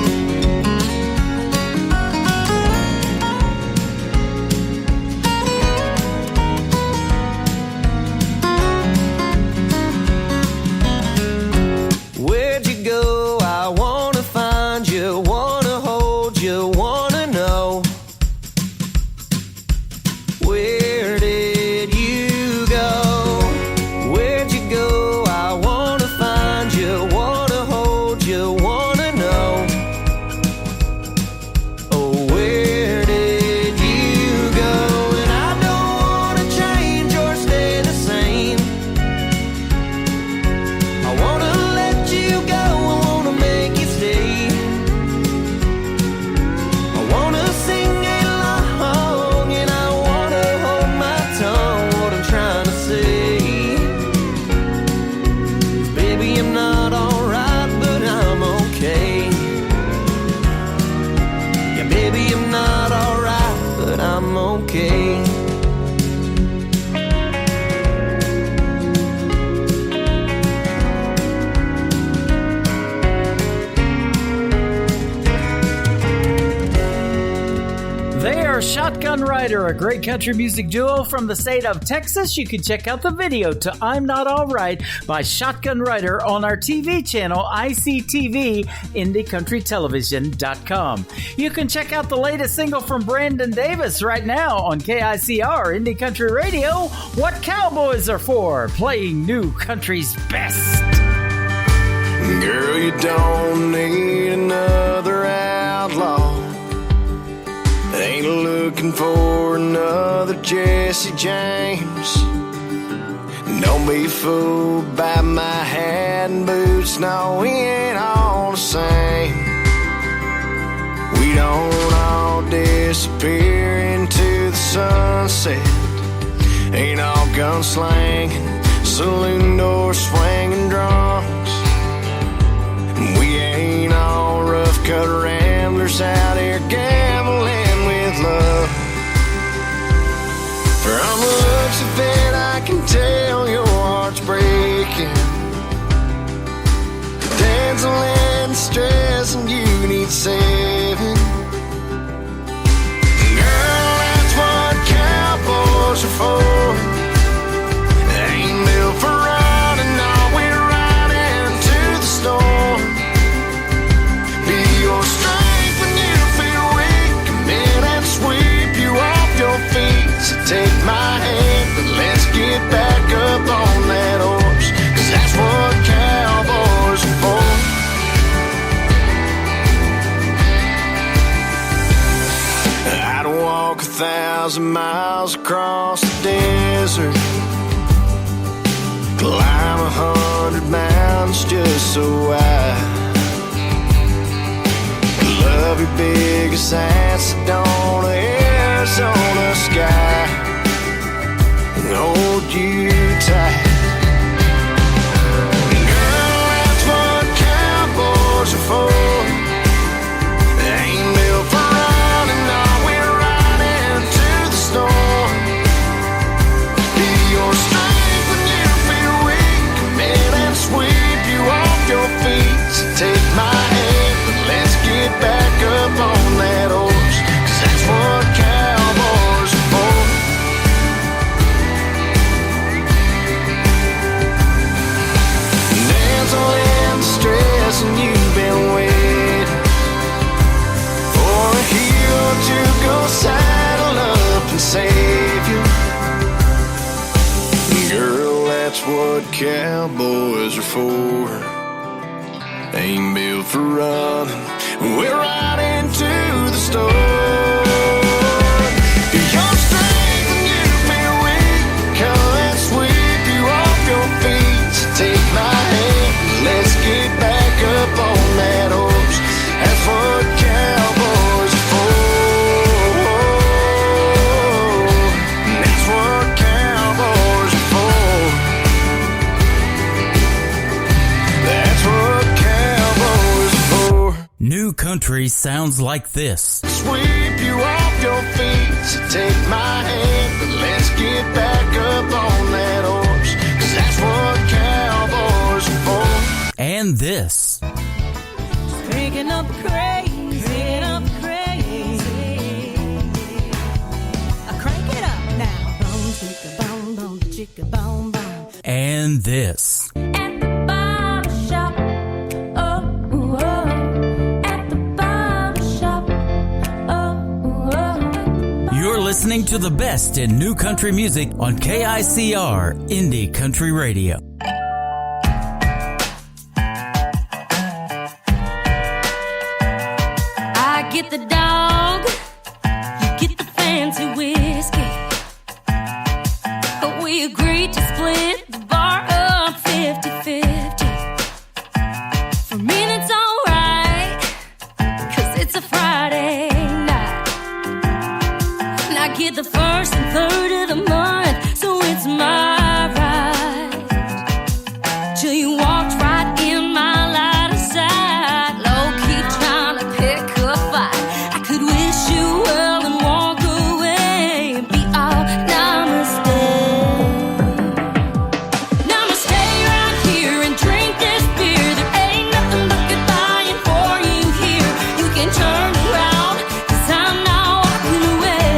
Shotgun Rider, a great country music duo from the state of Texas. You can check out the video to I'm Not Alright by Shotgun Rider on our TV channel, ICTV, IndieCountryTelevision.com. You can check out the latest single from Brandon Davis right now on KICR Indie Country Radio, What Cowboys Are For, playing new country's best. Girl, you don't need another outlaw. Ain't looking for another Jesse James. Don't be fooled by my hat and boots. No, we ain't all the same. We don't all disappear into the sunset. Ain't all gunslanging, saloon door swinging drunks. We ain't all rough cut ramblers out here gambling with love. From the looks of it, I can tell your heart's breaking. Dancing and stress, and you need saving. Girl, that's what cowboys are for. They ain't built miles and miles across the desert. Climb 100 mountains just so I love your biggest Sedona, Arizona sky and hold you tight. Girl, that's what cowboys are for. They ain't built for running, no, we're riding to the storm. Be your strength when you feel weak, commit and sweep you off your feet. So take my hand and let's get back up on that horse, 'cause that's what cowboys are for. Dancing in the stress and you've been waiting for a hero to go saddle up and save you. Girl, that's what cowboys are for. Ain't built for running, we're riding to the store. Your strength when you feel weak, come and sweep you off your feet. So take my hand, let's get back up on that horse. That's what cowboys are for. That's what cowboys are for. That's what cowboys are for. New country sounds like this. Sweep you off your feet, so take my hand, but let's get back up on that horse, 'cause that's what cowboys are for. And this. Picking up crazy, picking up crazy. I crank it up now. Bone, chicka, bone, bone, chicka, bone, bone. And this. At the barber shop, oh, oh. At the barber shop, oh, oh. You're listening to the best in new country music on KICR Indie Country Radio. I get the dog, you get the fancy whiskey. But we agreed to split the bar up 50-50. For me that's alright, 'cause it's a Friday night. And I get the first and third of the month, so it's my right. Till you walked right in my line of sight, low-key trying to pick a fight. I could wish you well and walk away and be all namaste. Namaste right here and drink this beer. There ain't nothing but goodbye for you here. You can turn around, 'cause I'm not walking away.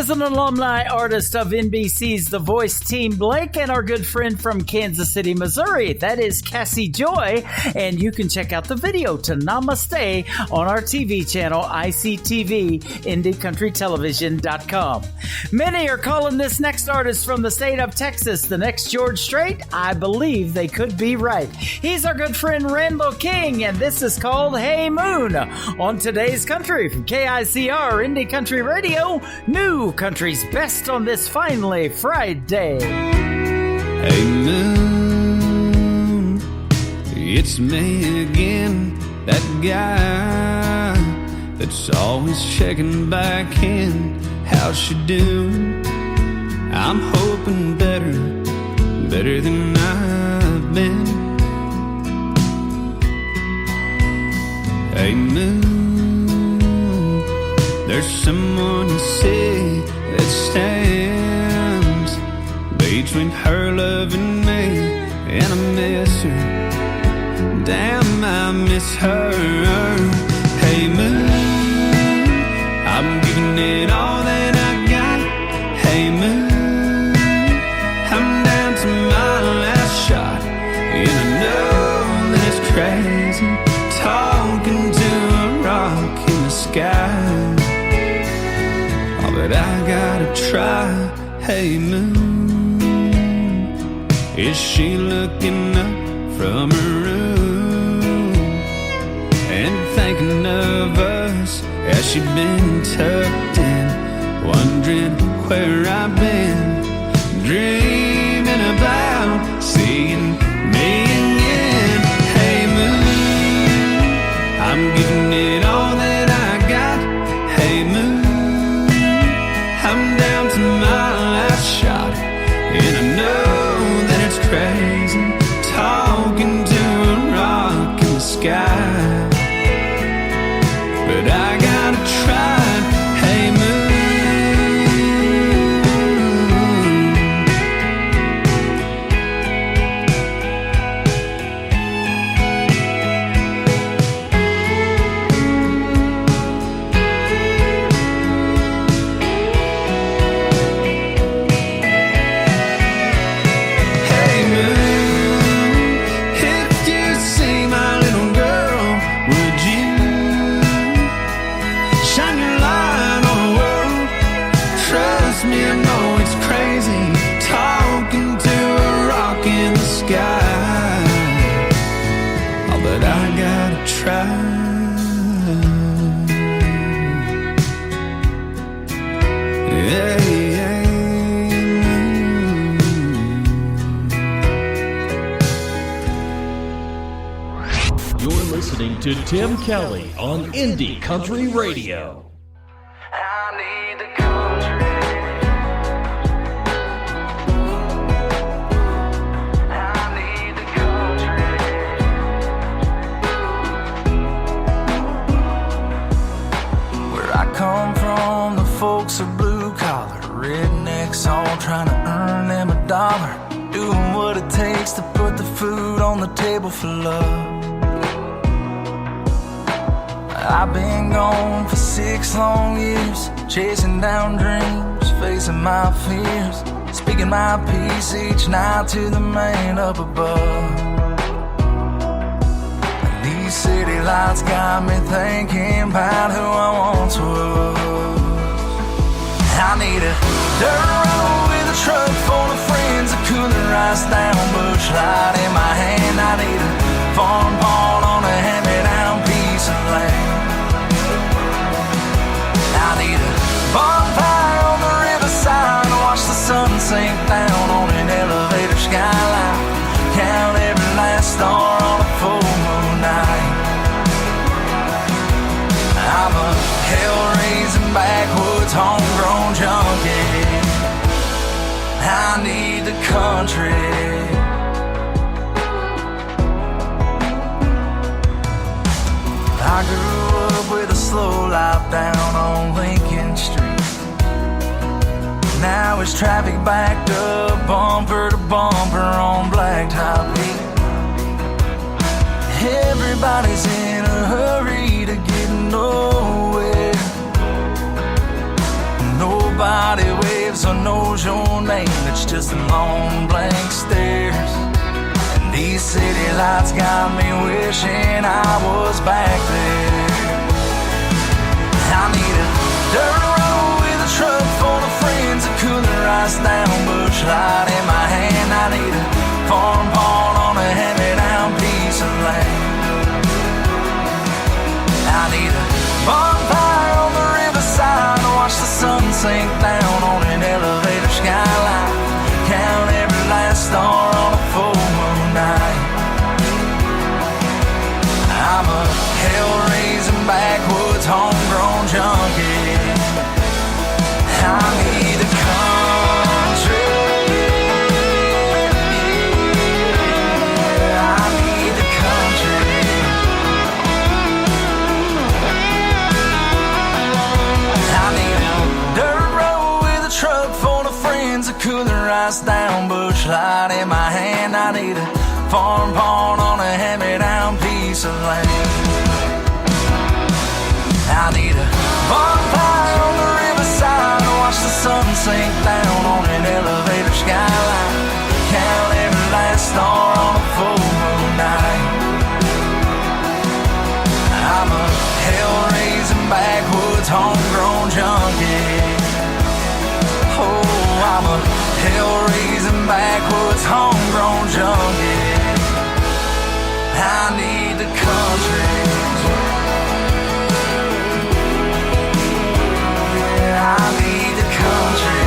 is an alumni artist of NBC's The Voice Team Blake and our good friend from Kansas City, Missouri. That is Cassie Joy, and you can check out the video to Namaste on our TV channel, ICTV, IndieCountryTelevision.com. Many are calling this next artist from the state of Texas the next George Strait. I believe they could be right. He's our good friend Randall King, and this is called Hey Moon on Today's Country from KICR Indie Country Radio, New Country's Best on this finally Friday. Hey moon, it's me again, that guy that's always checking back in. How's she doing? I'm hoping better than I've been. Hey moon, there's someone you see that stands between her love and me, and I miss her. Damn, I miss her. Hey moon, I'm giving it all that I got. Hey moon, I'm down to my last shot, and I know that it's crazy talking to a rock in the sky. Oh, but I gotta try. Hey moon, is she looking up from her room and thinking of us as she been tucked in, wondering where I've been, dreaming about seeing me again. Hey moon, I'm giving it all that I got. Hey moon, I'm down to my last shot, and I know that it's crazy talking to a rock in the sky, but I gotta try. Hey moon, to Tim Kelly on Indie Country Radio. I need the country. I need the country. Where I come from, the folks are blue collar, rednecks all trying to earn them a dollar, doing what it takes to put the food on the table for love. I've been gone for 6 long years, chasing down dreams, facing my fears, speaking my peace each night to the man up above. And these city lights got me thinking about who I once was. I need a dirt road with a truck full of friends, a cooler ice down, bush light in my hand. I need a farm barn on a hand-me-down piece of land. I need a bonfire on the riverside to watch the sun sink down on an elevator skyline, count every last star on a full moon night. I'm a hell-raising backwoods homegrown junkie. I need the country. I grew up with a slow life down on Lincoln Street. Now it's traffic backed up bumper to bumper on Blacktop Heat. Everybody's in a hurry to get nowhere. Nobody lives or knows your name. It's just a long blank stares. And these city lights got me wishing I was back there. I need a dirt road with a truck full of friends, a cooler ice down, bush light in my hand. I need a farm pond on a hand-me-down piece of land. I need a bonfire on the riverside to watch the sun sink down on an elevator skyline. Count every last star on a full moon night. I'm a hell-raising backwoods homegrown junkie. I need the country. Yeah, I need the country. I need a dirt road with a truck full of friends, a cooler ice down, bush light in my hand. I need a farm pond on a hand-me-down piece of land. I need a bonfire on the riverside to watch the sun sink down on an elevator skyline. Count every last star on a full moon night. I'm a hell-raising backwoods homegrown junkie. Oh, I'm a hell-raising backwoods homegrown junkie. I need the country. I need the country.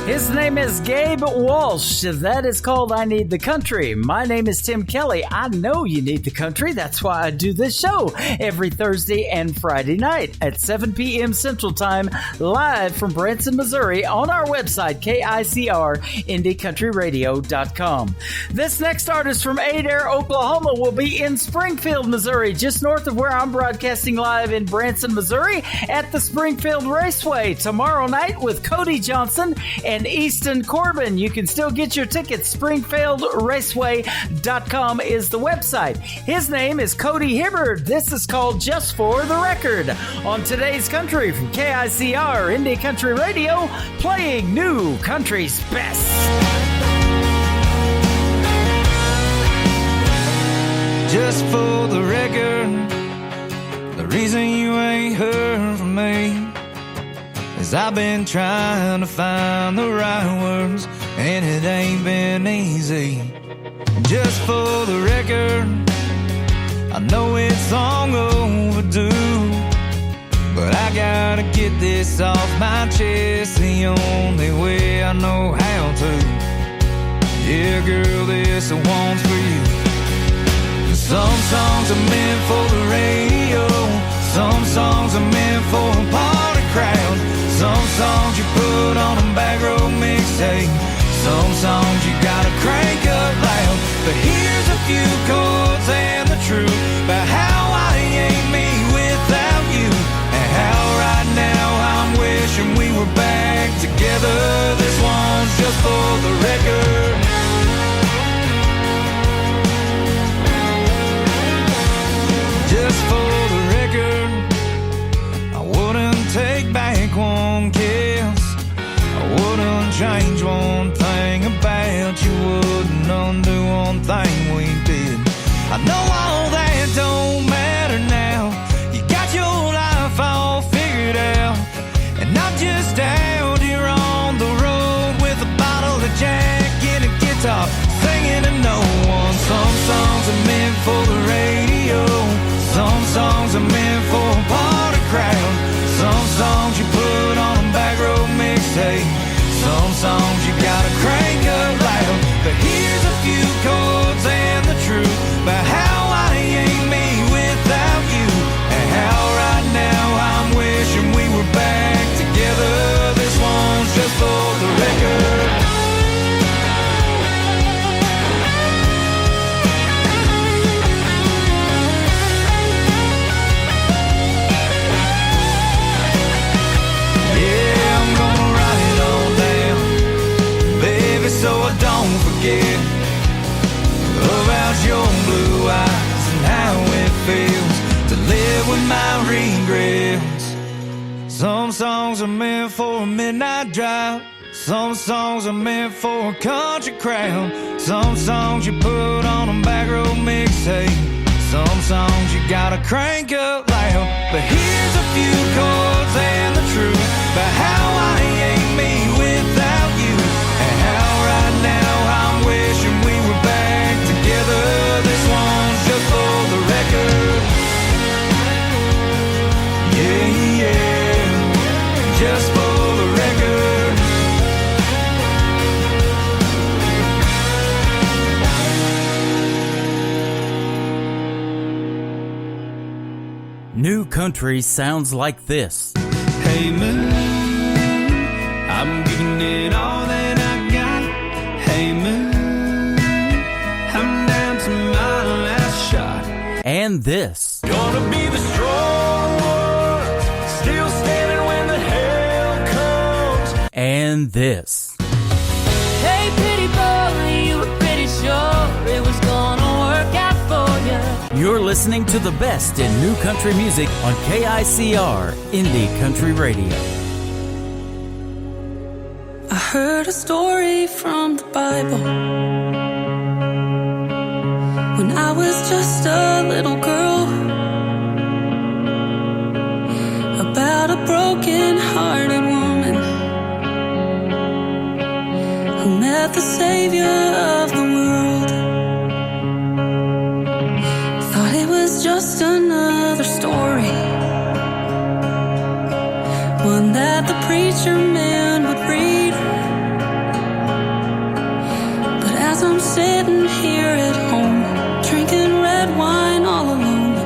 His name is Gabe Walsh. That is called I Need the Country. My name is Tim Kelly. I know you need the country. That's why I do this show every Thursday and Friday night at 7 p.m. Central Time, live from Branson, Missouri on our website, KICR, IndieCountryRadio.com. This next artist from Adair, Oklahoma will be in Springfield, Missouri, just north of where I'm broadcasting live in Branson, Missouri at the Springfield Raceway tomorrow night with Cody Johnson and Easton Corbin. You can still get your tickets. SpringfieldRaceway.com is the website. His name is Cody Hibbard. This is called Just for the Record on Today's Country from KICR Indie Country Radio, playing new country's best. Just for the record, the reason you ain't heard from me is I've been trying to find the right words, and it ain't been easy. Just for the record, I know it's long overdue, but I gotta get this off my chest the only way I know how to. Yeah, girl, this one's for you. Some songs are meant for the radio, some songs are meant for a party crowd. Some songs you put on a back row mixtape, some songs you gotta crank up loud. But here's a few chords and the truth about how I ain't me without you, and how right now I'm wishing we were back together. This one's just for the record. Just for the record, I wouldn't take back one kiss, I wouldn't change one thing about you, wouldn't undo one thing we did. I know all that don't matter now, you got your life all figured out, and I'm just out here on the road with a bottle of Jack and a guitar, singing to no one. Some songs are meant for the radio, some songs are meant for a party crowd. Some songs you put on a back row mixtape, some songs you gotta crank up loud. But here's a few chords and the truth about how I ain't me without you, and how right now I'm wishing we were back together. This one's just for the record. So I don't forget about your blue eyes and how it feels to live with my regrets. Some songs are meant for a midnight drive. Some songs are meant for a country crowd. Some songs you put on a back road mixtape. Some songs you gotta crank up loud. But here's a few chords and the truth about how I ain't me without you, and how right now I'm wishing we were back together. This one's just for the record. Yeah, yeah, just for the record. New country sounds like this. Hey moon, I'm giving it all that I got. Hey moon, I'm down to my last shot. And this. Gonna be the strong ones, still standing when the hell comes. And this. Hey, pretty boy, you were pretty sure it was gonna work out for you. You're listening to the best in new country music on KICR Indie Country Radio. I heard a story from the Bible when I was just a little girl, about a broken-hearted woman who met the Savior of the world. Thought it was just another story, one that the preacher man would read. But as I'm sitting here at home, drinking red wine all alone,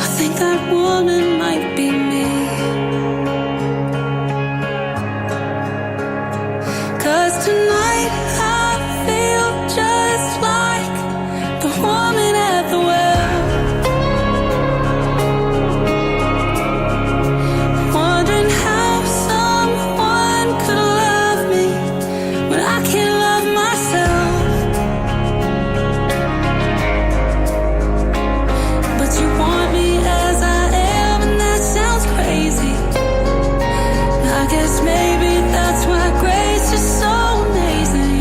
I think that woman might be me. 'Cause tonight I feel just like the woman at the well, wondering how someone could love me when I can't love myself. But you want me as I am, and that sounds crazy. I guess maybe that's why grace is so amazing.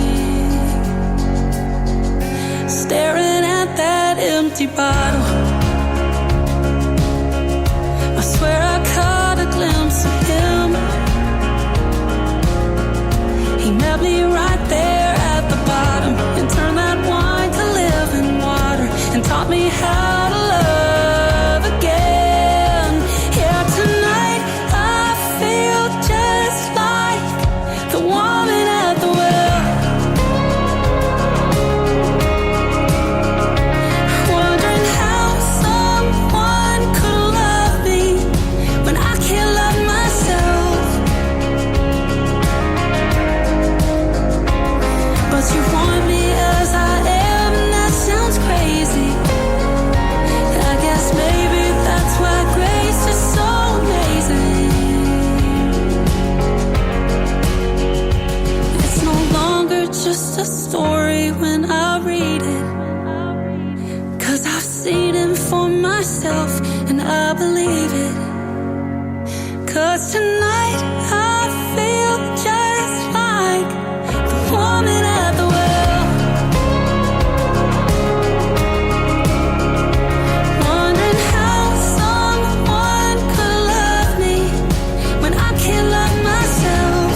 Staring at that empty bottle, I swear I caught a glimpse of him. He met me right there at the bottom and turned that wine to living water and taught me how to love again. Yeah, tonight I feel just like the woman at the well, wondering how someone could love me when I can't love myself. But you want me as I am, and that sounds crazy. I guess maybe that's why grace is so amazing. It's no longer just a story when I read it, 'cause I've seen him for myself and I believe it. 'Cause tonight I feel just like the woman at the well, wondering how someone could love me when I can't love myself.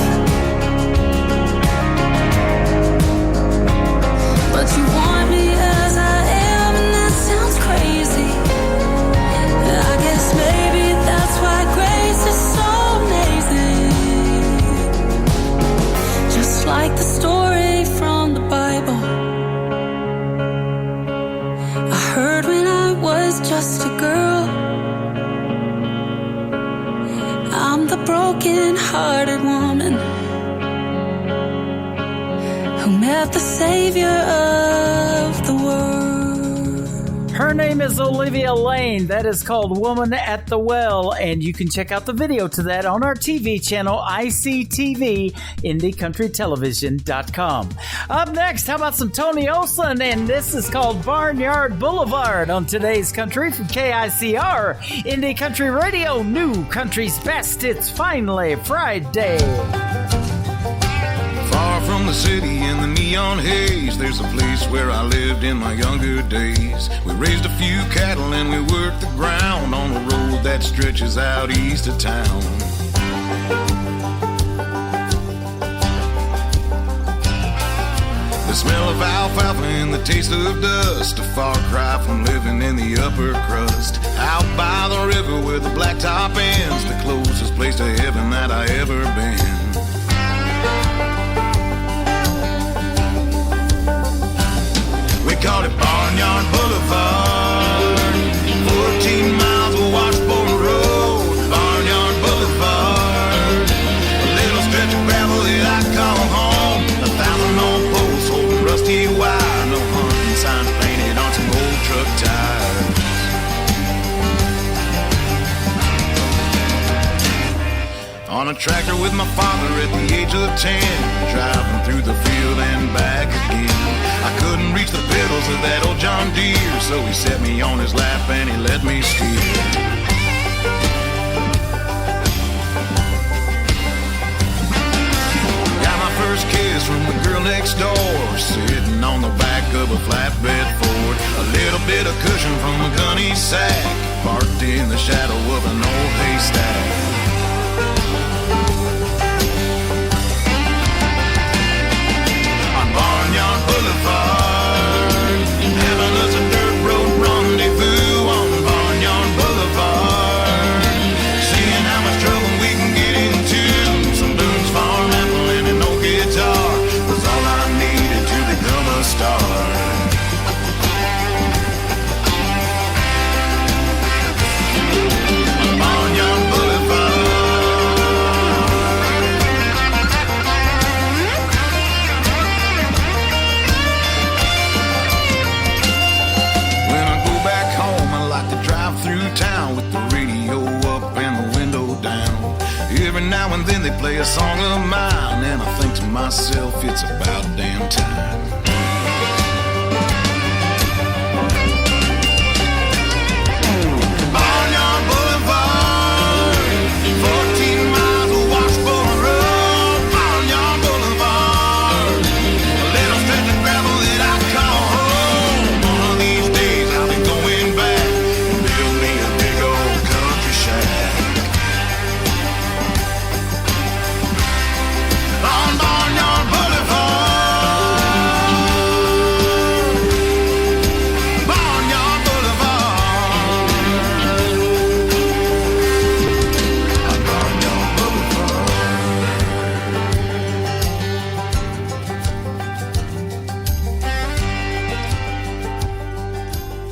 But you want me as I am, and that sounds crazy. I guess maybe that's why grace is so amazing. Just like the story from the Bible I heard when I was just a girl. I'm the broken-hearted woman who met the Savior of the world. Her name is Olivia Lane. That is called Woman at the Well, and you can check out the video to that on our TV channel, ICTV, IndieCountryTelevision.com. Up next, how about some Tony Olson, and this is called Barnyard Boulevard on today's Country from KICR, Indie Country Radio, New Country's Best. It's finally Friday. Far from the city in the neon haze, there's a place where I lived in my younger days. We raised a few cattle and we worked the ground on a road that stretches out east of town. The smell of alfalfa and the taste of dust, a far cry from living in the upper crust. Out by the river where the blacktop ends, the closest place to heaven that I ever been. We called it Barnyard Boulevard, 14 miles of washboard road. Barnyard Boulevard, a little stretch of gravel that I call home. 1,000 old posts holding rusty wire, no hunting signs painted on some old truck tires. On a tractor with my father at the age of 10, driving through the field and back again. I couldn't reach the pedals of that old John Deere, so he set me on his lap and he let me steer. Got my first kiss from the girl next door, sitting on the back of a flatbed Ford. A little bit of cushion from a gunny sack, parked in the shadow of an old haystack. Barnyard Boulevard, heaven is a dirt road rendezvous on Barnyard Boulevard. Seeing how much trouble we can get into. Some Boone's Farm apple and an old guitar was all I needed to become a star. Barnyard Boulevard. Through town with the radio up and the window down. Every now and then they play a song of mine, and I think to myself, it's about damn time. Barnyard Boulevard, 14 miles of washboard road. Barnyard Boulevard, a little stretch of gravel that I call home. One of these days I'll be going back. On Barnyard Boulevard, Barnyard Boulevard, on Barnyard Boulevard.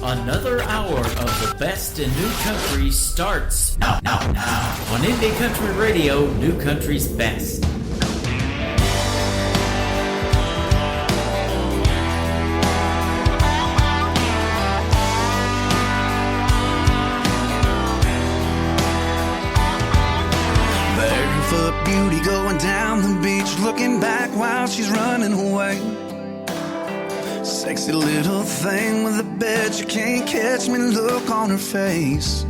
Another hour of the best in new country starts now on Indie Country Radio, New Country's Best. Barefoot beauty going down the beach, looking back while she's running away. Sexy little thing with a bet you can't catch me look on her face.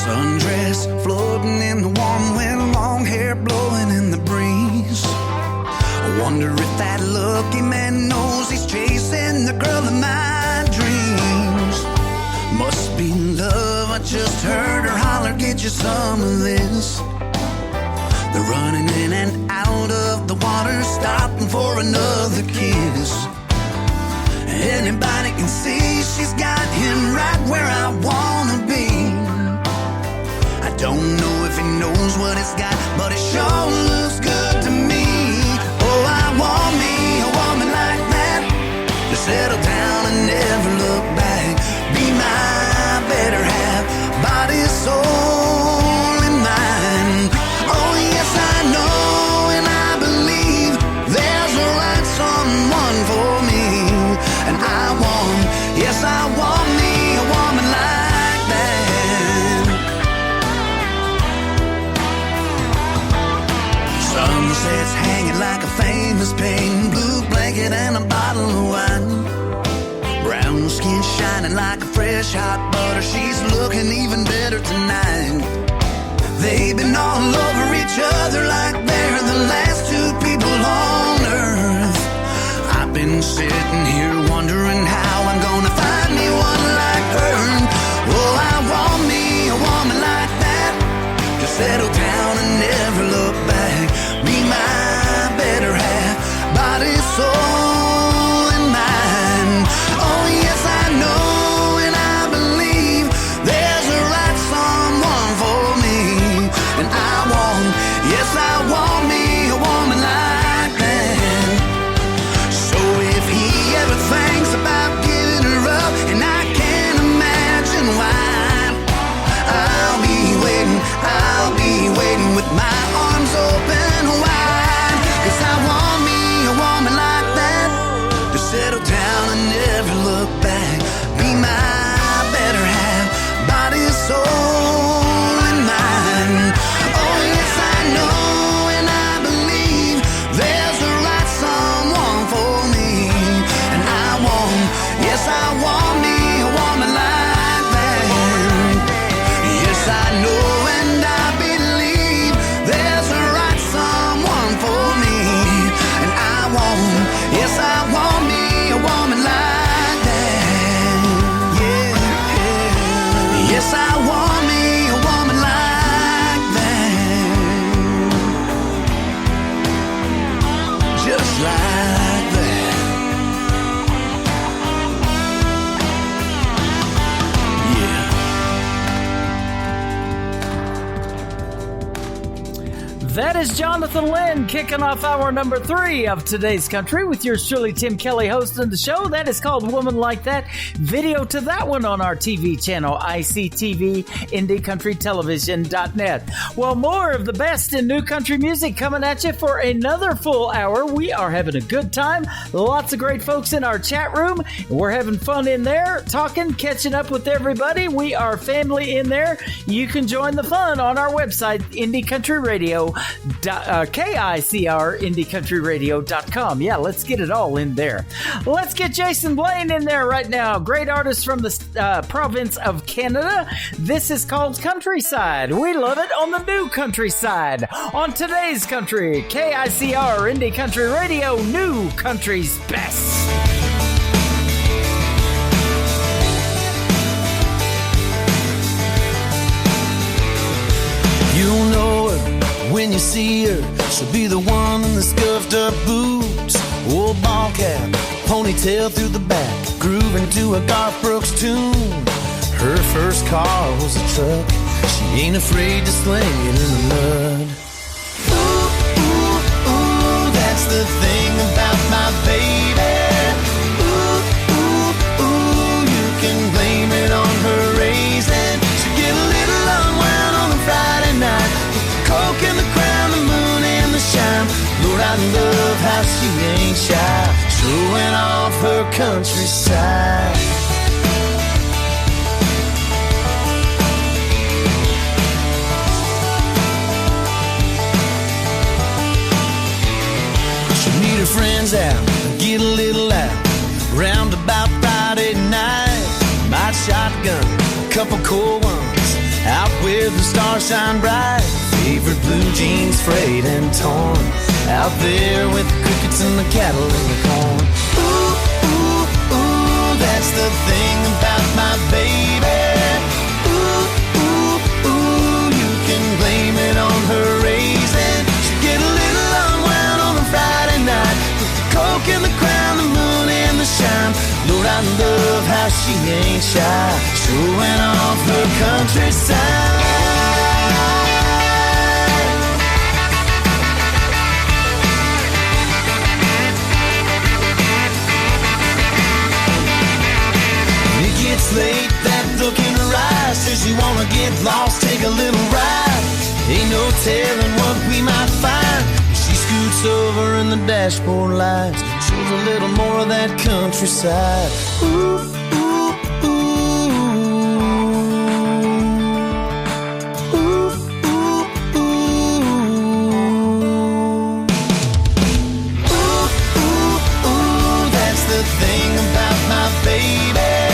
Sundress floating in the warm wind, long hair blowing in the breeze. I wonder if that lucky man knows he's chasing the girl of my dreams. Must be love, I just heard her holler, get you some of this. They're running in and out of the water, stopping for another kiss. Anybody can see she's got him right where I wanna be. I don't know if he knows what he's got, but it sure looks good to me. Oh, I want me a woman like that, to settle down and never look back. Be my better half, body, soul, and mind. Oh yes, I know and I believe there's a right someone for me. And I want, yes I want skin shining like a fresh hot butter. She's looking even better tonight. They've been all over each other like they're the last two people on earth. I've been sitting here wondering how I'm gonna find me one like her. Oh, I want me a woman like that, to settle down and never look back. Be my better half, body, soul, and mind. Oh yes, I know and I believe there's a right someone for me. And I want, yes I want me a woman like that. So if he ever thinks about giving her up, and I can't imagine why, I'll be waiting with my arms open wide. 'Cause I want me a woman like that, to settle down and never look back. Be my better half, body, soul, and mind. Oh yes, I know and I believe there's a right someone for me. And I want, yes I want me a woman like that. Yes I know and I believe there's a right someone for me. And I want, yes I want me a woman like that. Yeah, yeah. Yes I want me a woman like that. Just like that. Yeah. That is Jonathan Lynn kicking off hour number 3 of today's country with yours truly, Tim Kelly, hosting the show. That is called Woman Like That. Video to that one on our TV channel, ICTV, IndieCountryTelevision.net. Well, more of the best in new country music coming at you for another full hour. We are having a good time. Lots of great folks in our chat room. We're having fun in there, talking, catching up with everybody. We are family in there. You can join the fun on our website, Indie Country Radio. KICR IndieCountryRadio.com. Yeah, let's get it all in there. Let's get Jason Blaine in there right now. Great artist from the province of Canada. This is called Countryside. We love it on the new countryside. On today's country, KICR Indie Country Radio, New Country's Best. You'll know her when you see her. She'll be the one in the scuffed up boots, old ball cap, ponytail through the back, grooving to a Garth Brooks tune. Her first car was a truck. She ain't afraid to sling it in the mud. Ooh, ooh, ooh, that's the thing about my baby. Ooh, ooh, ooh, you can blame it on her raising. She get a little unwound on a Friday night, with the coke and the crown, the moon and the shine. Lord, I love how she ain't shy, showing off her countryside. Her friends out, get a little out, round about Friday night. Might shotgun, a couple cold ones, out where the stars shine bright. Favorite blue jeans frayed and torn, out there with the crickets and the cattle and the corn. Ooh, ooh, ooh, that's the thing about my baby. Ooh, ooh, ooh, you can blame it on her raising. She get a little unwound on a Friday night, with the coke and the crown, the moon and the shine. Lord, I love how she ain't shy, showing off her countryside. It gets late, that look in her eyes says you wanna get lost, take a little ride. Ain't no telling what we might find. She scoots over in the dashboard lights, shows a little more of that countryside. Ooh, ooh, ooh. Ooh, ooh, ooh. Ooh, ooh, ooh, that's the thing about my baby.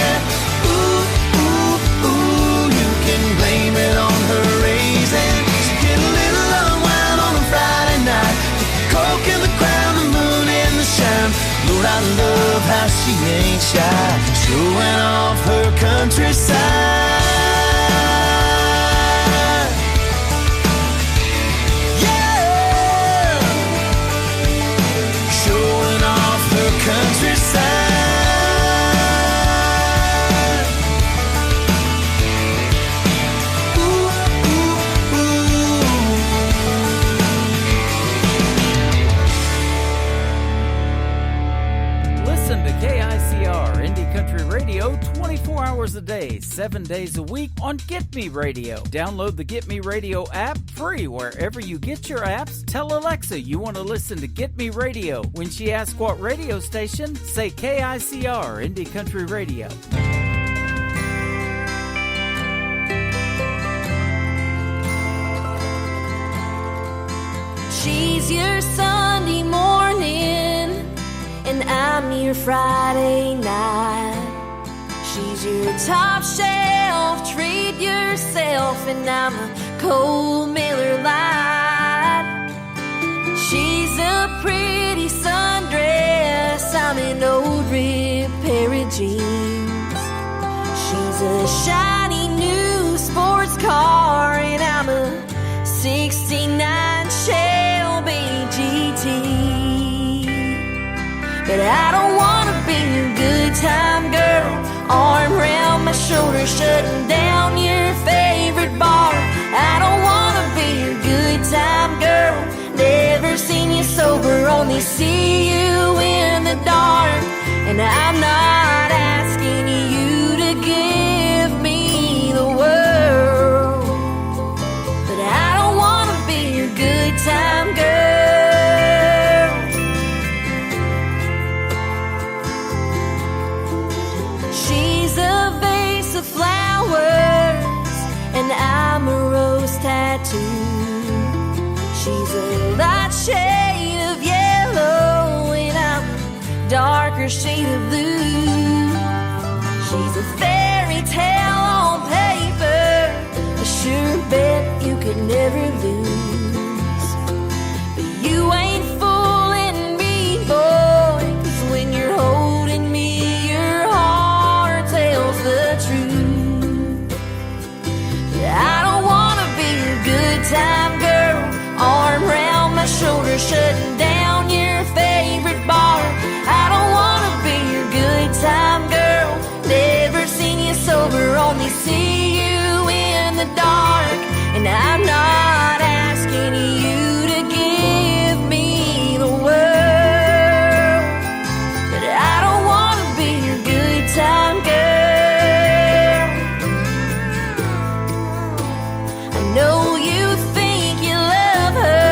24 hours a day, 7 days a week on Get Me Radio. Download the Get Me Radio app free wherever you get your apps. Tell Alexa you want to listen to Get Me Radio. When she asks what radio station, say KICR, Indie Country Radio. She's your Sunday morning, and I'm your Friday night. She's your top shelf, treat yourself, and I'm a cold Miller Lite. She's a pretty sundress, I'm an old rib pair of jeans. She's a shiny new sports car, and I'm a 69 Shelby GT. But I don't wanna be your good time girl, arm around my shoulder, shutting down your favorite bar. I don't wanna be your good time girl, never seen you sober, only see you in the dark. And I'm not asking you to give me the world, but I don't wanna be your good time girl. She's a vase of flowers, and I'm a rose tattoo. She's a light shade of yellow, and I'm a darker shade of blue. She's a fairy tale on paper, a sure bet you could never lose. But you ain't fooling me, boy, 'cause when you're holding me, your heart tells the truth. I don't wanna be your good time girl, arm around my shoulder, shutting down your favorite bar. I don't wanna be your good time girl, never seen you sober, only see you in the dark. And I'm not asking you to give me the world, but I don't wanna be your good time girl. I know you think you love her,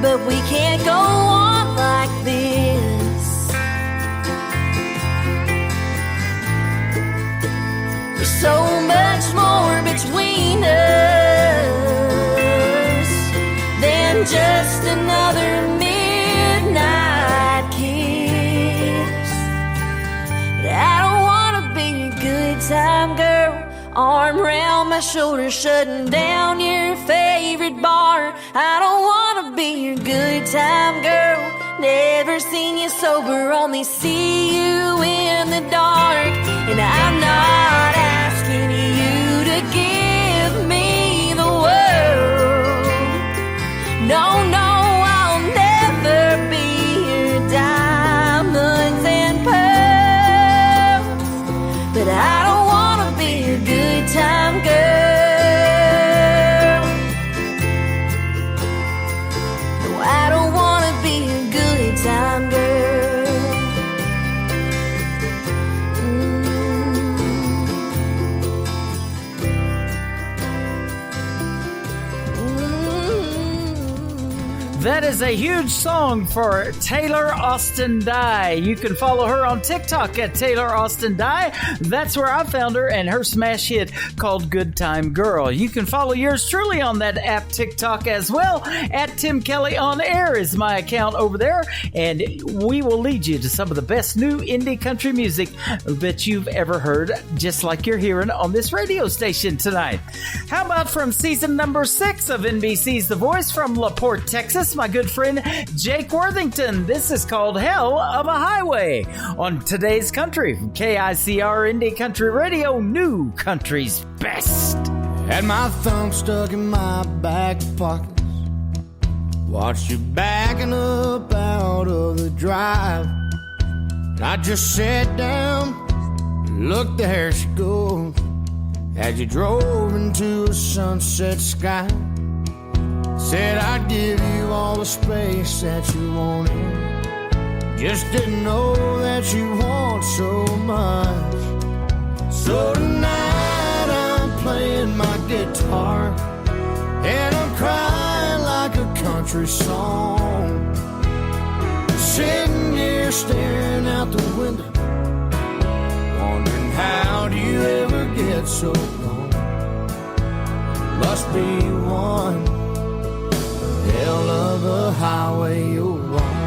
but we can't go on like this. There's so much more between us than just another midnight kiss. But I don't wanna be your good time girl, arm around my shoulder, shutting down your favorite bar. I don't wanna be your good time girl, never seen you sober, only see you in the dark. And I'm not asking you to give me the world. No, no, I'll never be your diamonds and pearls, but I don't wanna be your good time girl. No, I don't wanna be your good time girl. That is a huge song for Taylor Austin Dye. You can follow her on TikTok at Taylor Austin Dye. That's where I found her, and her smash hit called Good Time Girl. You can follow yours truly on that app TikTok as well. At Tim Kelly On Air is my account over there, and we will lead you to some of the best new indie country music that you've ever heard, just like you're hearing on this radio station tonight. How about from season number 6 of NBC's The Voice from LaPorte, Texas, my good friend Jake Worthington. This is called Hell of a Highway on today's country from KICR Indie Country Radio, New Country's Best. Had my thumb stuck in my back pockets, watched you backing up out of the drive. I just sat down, looked, there she goes, as you drove into a sunset sky. Said I'd give you all the space that you wanted, just didn't know that you want so much. So tonight I'm playing my guitar and I'm crying like a country song. Sitting here staring out the window, wondering how do you ever get so long? Must be one hell of a highway you're on.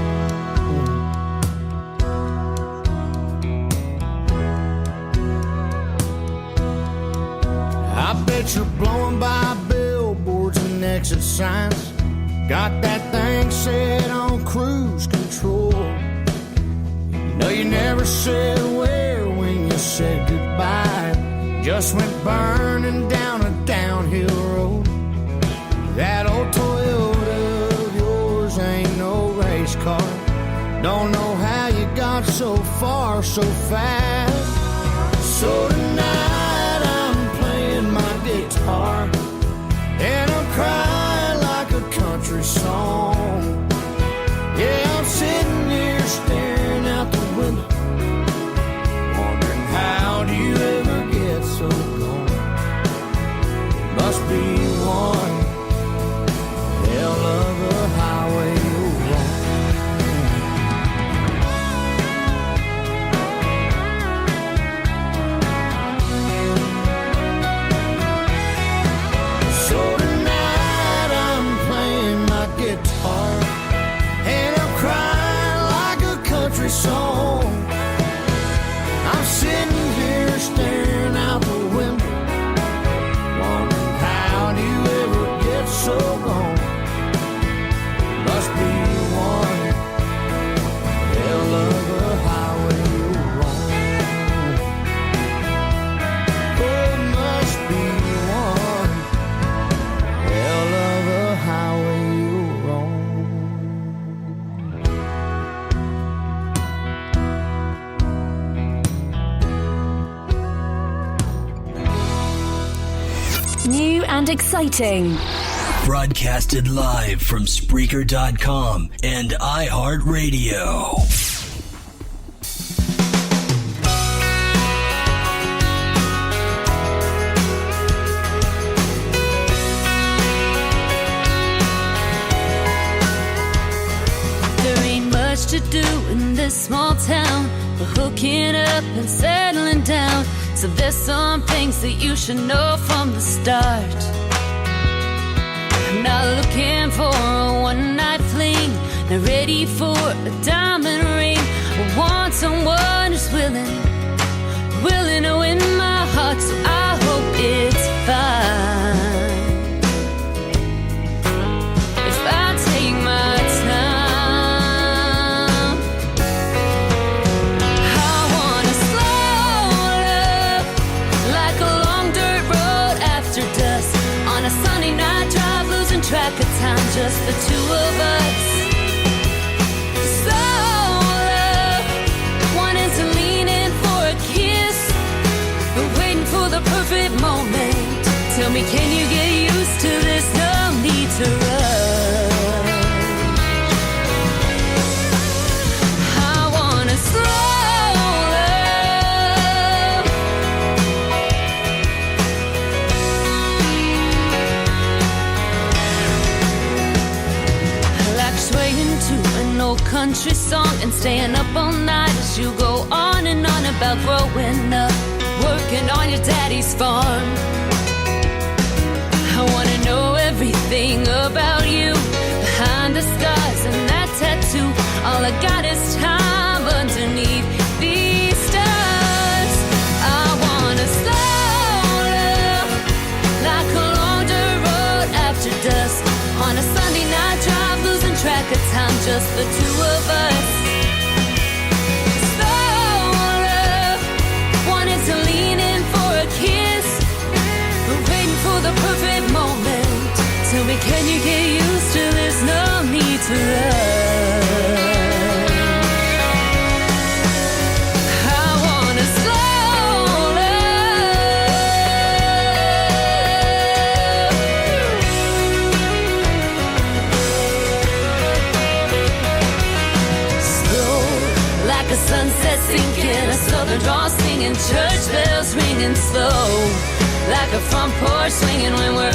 I bet you're blowing by billboards and exit signs. Got that thing set on cruise control. You know you never said where when you said goodbye. Just went burning down a downhill road. That old Toyota of yours ain't no race car. Don't know how you got so far so fast. So tonight I'm playing my guitar and I'm crying like a country song. Yeah, I'm sitting here staring out the window, wondering how do you ever get so gone? Must be one hell of a highway you're on. So tonight I'm playing my guitar and I'm crying like a country song. I'm sitting here staring out the window, wondering how do you ever get so gone? Must be one hell of a highway you're on. Oh, must be one hell of a highway you're on. New and exciting. Broadcasted live from Spreaker.com and iHeartRadio. There ain't much to do in this small town, but hooking up and settling down. So there's some things that you should know from the start. I'm not looking for a one-night fling, not ready for a diamond ring. I want someone who's willing to win my heart, so I hope it's fine if I take my time. I wanna slow love like a long dirt road after dusk on a sunny night drive, losing track of time, just the two of us. Slow love, wanting to lean in for a kiss, but waiting for the perfect moment. Tell me, can you get used to this? No need to rush. I wanna slow love, like swaying to an old country song and staying up all night as you go on and on about growing up, working on your daddy's farm. I wanna know everything about you, behind the scars and that tattoo. All I got is time underneath these stars. I wanna slow love like a long dirt road after dusk on a Sunday night drive, losing track of time, just the two of us. Slow love, wanted to lean in for a kiss, but waiting for the perfect moment. Tell me, can you get used to this? No need to rush. I wanna slow love, sunset sinking, a southern drawl singing, church bells ringing slow, like a front porch swinging when we're old.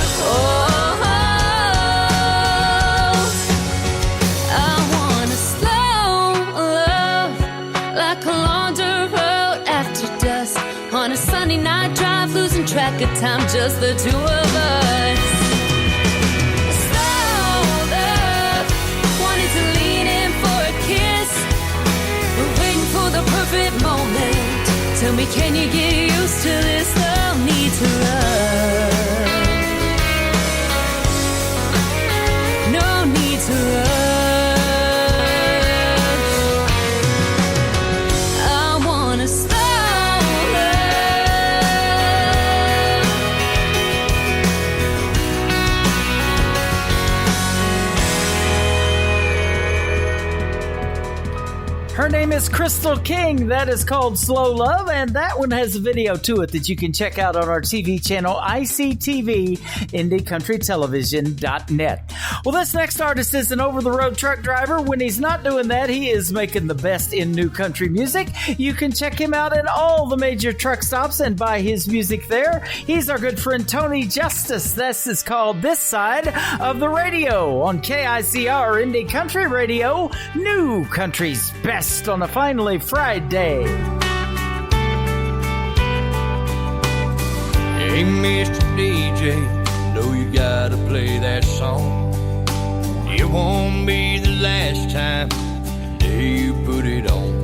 I want a slow love, like a long dirt road after dusk, on a Sunday night drive, losing track of time, just the two of us. Slow love, wanting to lean in for a kiss, we're waiting for the perfect moment. Tell me, can you get used to this? No need to rush. No need to rush. I wanna slow Her name is Crystal King. That is called Slow Love, and that one has a video to it that you can check out on our TV channel, ICTV, IndieCountryTelevision.net. Well, this next artist is an over-the-road truck driver. When he's not doing that, he is making the best in new country music. You can check him out at all the major truck stops and buy his music there. He's our good friend Tony Justice. This is called This Side of the Radio on KICR Indie Country Radio, New Country's Best on a finally Friday. Hey, Mr. DJ, know you gotta play that song. It won't be the last time today you put it on.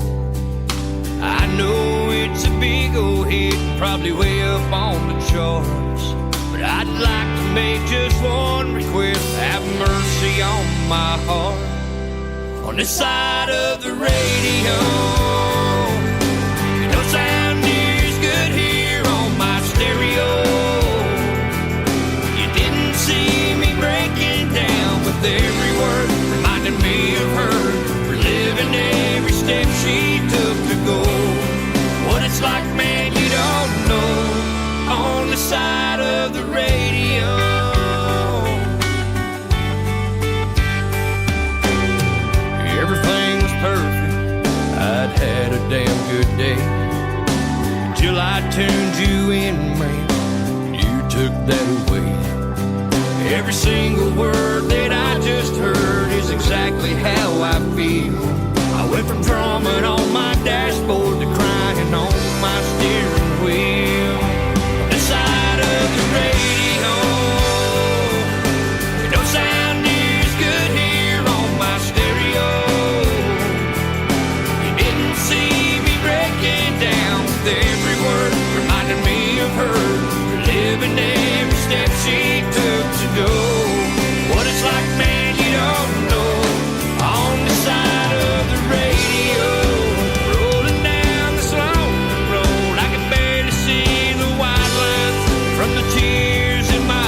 I know it's a big old hit, probably way up on the charts, but I'd like to make just one request. Have mercy on my heart. On this side of the radio, it don't sound near as good here on my stereo. You didn't see me breaking down with every word, reminding me of her, reliving every step she took to go. What it's like, man, you don't know, on the side of the radio. Everything was perfect, I'd had a damn good day, until I turned you in, man, you took that away. Every single word that I just heard is exactly how I feel. I went from drumming on my dashboard to crying on my steering wheel. The side of the radio, it don't sound near as good here on my stereo. Every word reminded me of her, reliving every step she took to go. What it's like, man, you don't know, on the side of the radio, rolling down the slow road. I can barely see the white lines from the tears in my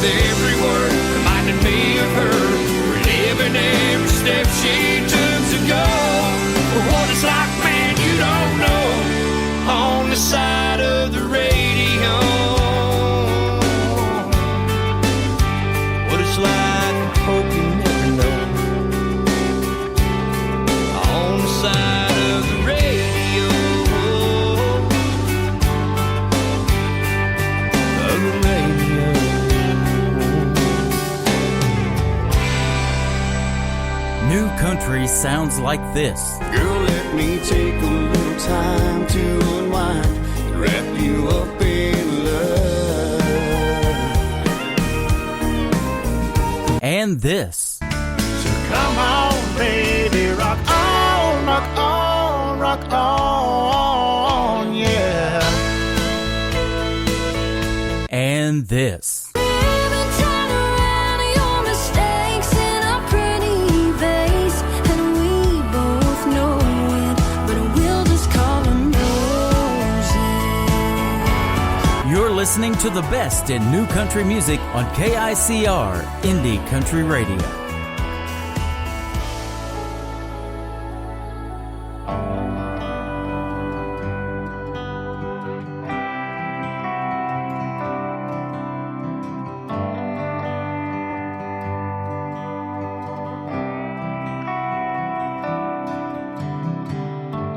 every word reminded me of her, reliving every step she took to go. What it's like, man, you don't know, on the side of the radio. What it's like, I hope you never know, on the side of the radio. Of the radio. New country sounds like this. Girl, let me take a little time to unwind, wrap you up in love. And this. So come on, baby, rock on, rock on, rock on, yeah. And this. You're listening to the best in new country music on KICR Indie Country Radio.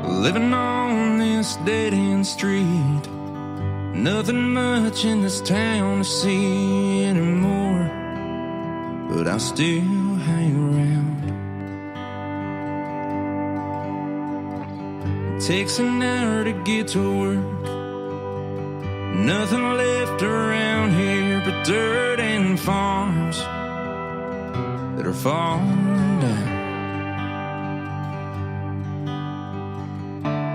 Living on this dead-end street, nothing much in this town to see anymore, but I still hang around. It takes an hour to get to work, nothing left around here but dirt and farms that are falling down.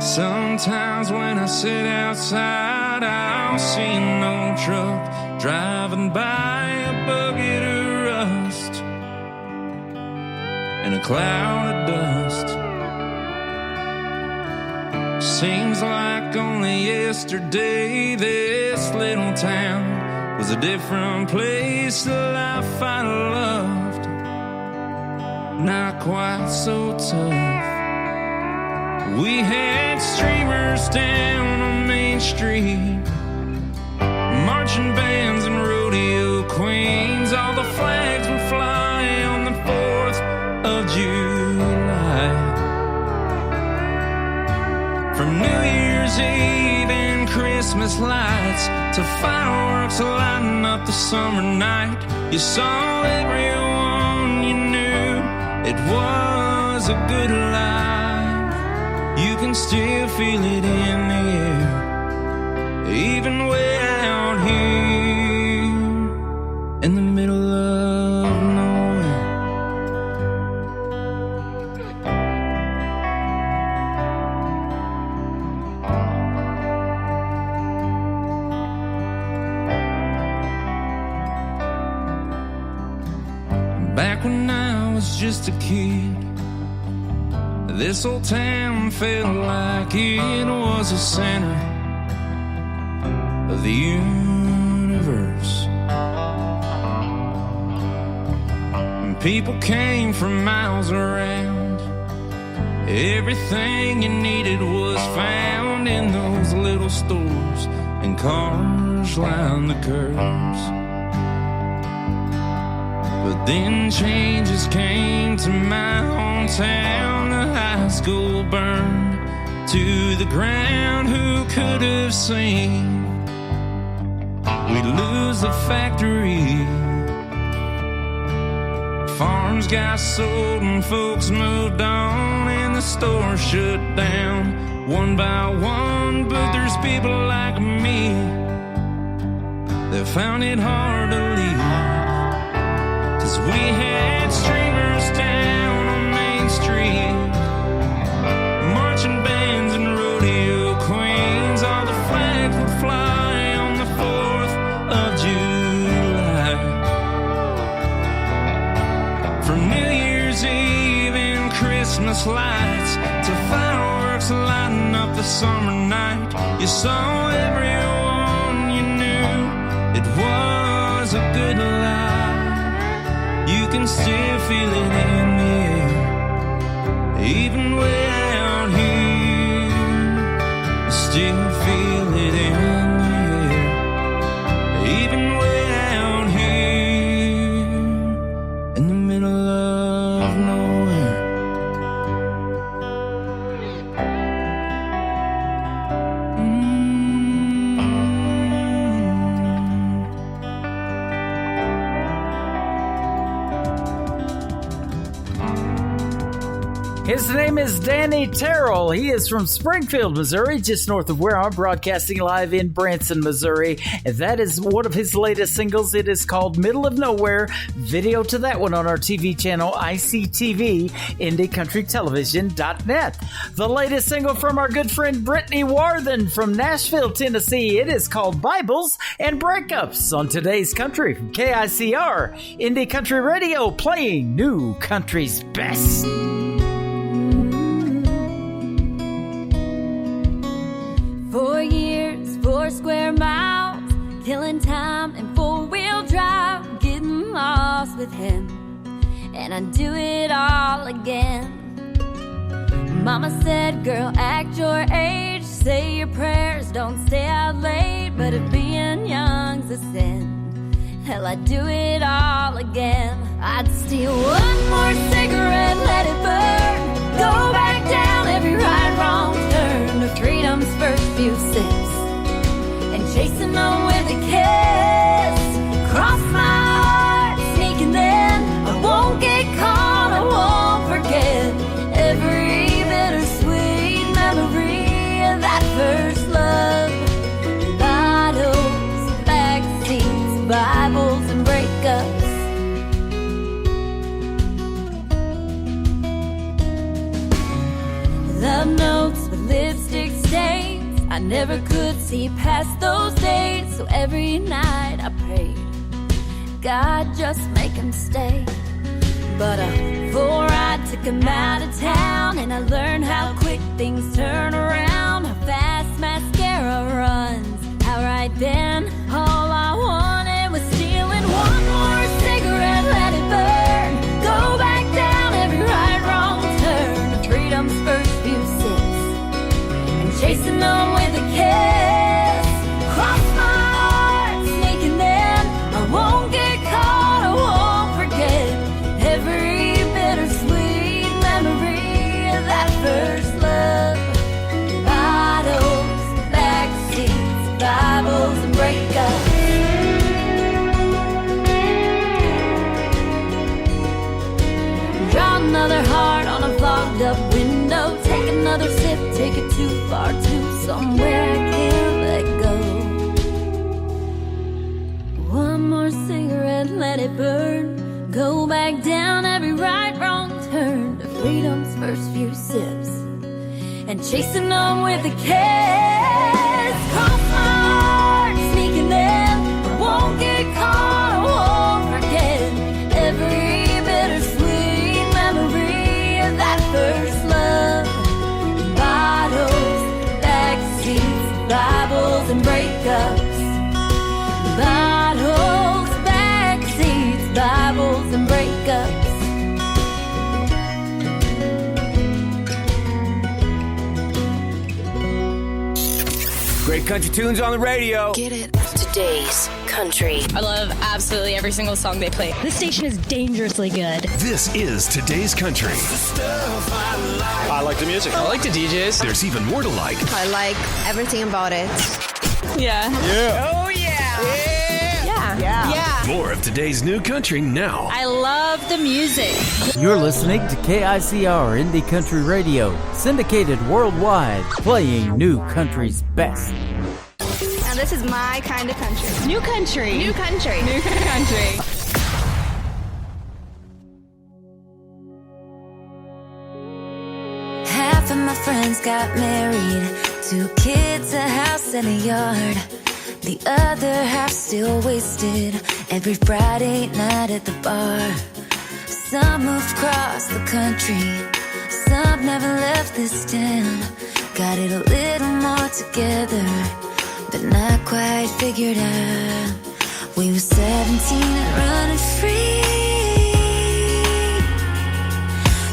Sometimes when I sit outside, I'll see an old truck driving by, a bucket of rust and a cloud of dust. Seems like only yesterday this little town was a different place, the life I loved, not quite so tough. We had streamers down on Main Street, marching bands and rodeo queens. All the flags would fly on the 4th of July. From New Year's Eve and Christmas lights to fireworks lighting up the summer night, you saw everyone you knew. It was a good life. You can still feel it in the air, even way out here in the middle of nowhere. Back when I was just a kid, this old town felt like it was the center of the universe. And people came from miles around. Everything you needed was found in those little stores, and cars lined the curbs. But then changes came to my hometown. The high school burned to the ground. Who could have seen we'd lose the factory? Farms got sold and folks moved on, and the stores shut down one by one. But there's people like me that found it hard to leave. 'Cause we had streamers down on Main Street, marching bands and rodeo queens. All the flags would fly on the 4th of July. From New Year's Eve and Christmas lights to fireworks lighting up the summer night, you saw everyone you knew. It was a good life. You can still feel it in the air, even way out here. Still feel it in the air, even way out here in the middle of nowhere. His name is Danny Terrell. He is from Springfield, Missouri, just north of where I'm broadcasting live in Branson, Missouri. And that is one of his latest singles. It is called Middle of Nowhere. Video to that one on our TV channel, ICTV, IndieCountryTelevision.net. The latest single from our good friend Brittany Warthen from Nashville, Tennessee. It is called Bibles and Breakups on today's country from KICR, Indie Country Radio, playing new country's best. 4 years, 4 square miles, killing time in four-wheel drive, getting lost with him, and I'd do it all again. Mama said, girl, act your age, say your prayers, don't stay out late, but if being young's a sin, hell, I'd do it all again. I'd steal one more cigarette, let it burn, go back down every right, wrong turn to freedom's first few sips, and chasing on with a kiss. Cross my heart, sneaking in, I won't get caught, I won't forget every bittersweet memory of that first love. Bottles, backseats, Bibles, and breakups. Love notes with lipstick stains, I never could see past those days, so every night I prayed, God, just make him stay. But before I took him out of town, and I learned how quick things turn around, how fast mascara runs, how right then all I wanted was stealing one more cigarette, let it burn, go back down every right, wrong turn to freedom's first few sips, and chasing on with a kiss. Cross my heart, sneaking in, I won't get caught, I won't forget every bittersweet memory of that first love. Bottles, backseats, Bibles, and breakups. Draw another heart on a fogged up window, take another sip, take it too far to somewhere I can't let go. One more cigarette, let it burn, go back down every right, wrong turn to freedom's first few sips, and chasing on with a kiss. Cross my heart, sneaking in, I won't get caught, I won't forget every bittersweet memory of that first love. Bottles, backseats, Bibles, and breakups. Bottles, backseats, Bibles, and breakups. Great country tunes on the radio. Get it? Today's country. I love absolutely every single song they play. This station is dangerously good. This is Today's Country. I like the music. I like the DJs. There's even more to like. I like everything about it. Yeah. Yeah. Oh, yeah. Yeah. More of today's new country now. I love the music. You're listening to KICR Indie Country Radio, syndicated worldwide, playing new country's best. Now this is my kind of country. New country. New country. New country. Half of my friends got married, 2 kids, a house, and a yard. The other half still wasted every Friday night at the bar. Some moved across the country, some never left this town. Got it a little more together, but not quite figured out. We were 17 and running free.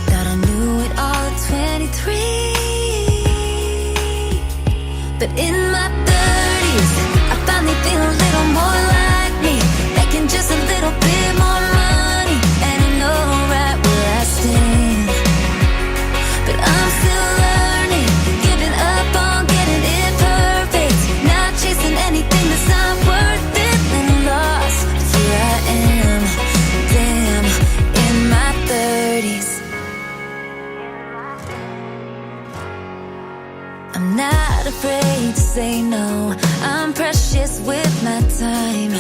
Thought I knew it all at 23. But in my 30s, I finally feel a little more like me, making just a little bit more money, and I know right where I stand. But I'm still learning, giving up on getting it perfect, not chasing anything that's not worth it, and lost. Here I am, damn, in my 30s. I'm not afraid to say no, I'm precious with my time.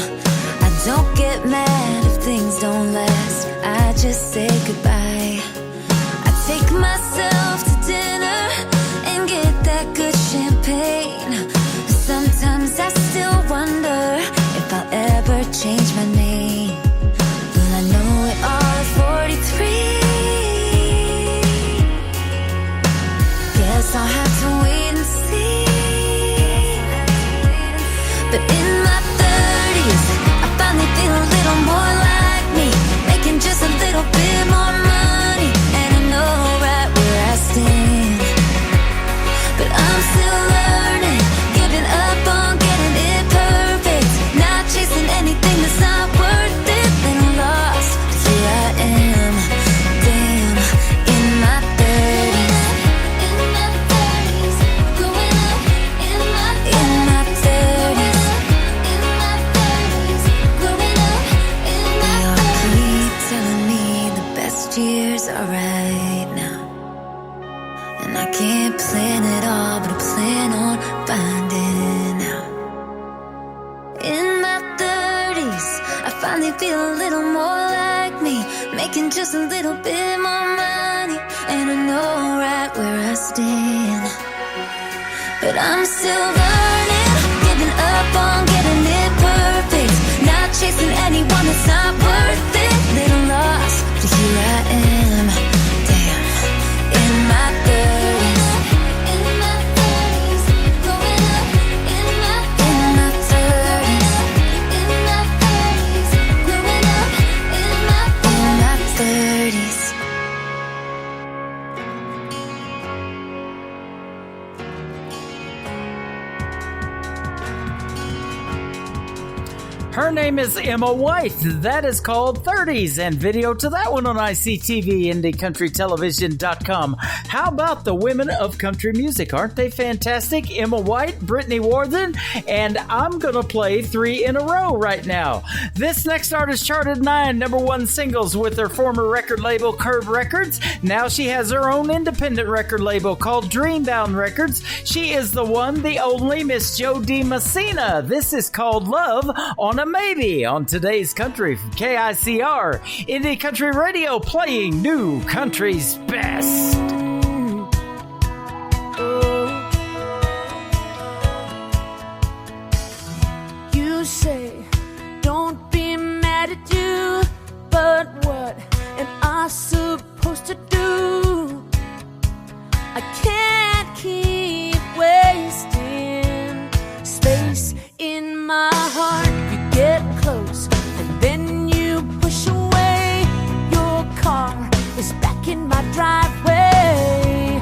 I don't get mad if things don't last, I just say goodbye. I take myself to dinner and get that good champagne. Sometimes I still wonder if I'll ever change my name. Will I know it all at 43? Guess I'll have to wait and see. But in my 30s, 30s, I finally feel a little more like me, making just a little bit more money, and I know right where I stand. But I'm still learning, giving up on getting it perfect, not chasing anyone that's not worth it. Little lost, but here I am. Damn, in my 30s. In my 30s, growing up. In my 30s. In my 30s, growing up. In my 30s. Her name is Emma White. That is called 30s, and video to that one on ICTV, IndieCountryTelevision.com. How about the women of country music? Aren't they fantastic? Emma White, Brittany Worthen, and I'm going to play 3 in a row right now. This next artist charted 9 #1 singles with her former record label, Curb Records. Now she has her own independent record label called Dreambound Records. She is the one, the only Miss Jo Dee Messina. This is called Love on a Maybe on today's country from KICR, Indie Country Radio, playing new country's best. You say, don't be mad at you, but what am I supposed to do? I can't keep wasting space in my heart. Get close and then you push away. Your car is back in my driveway.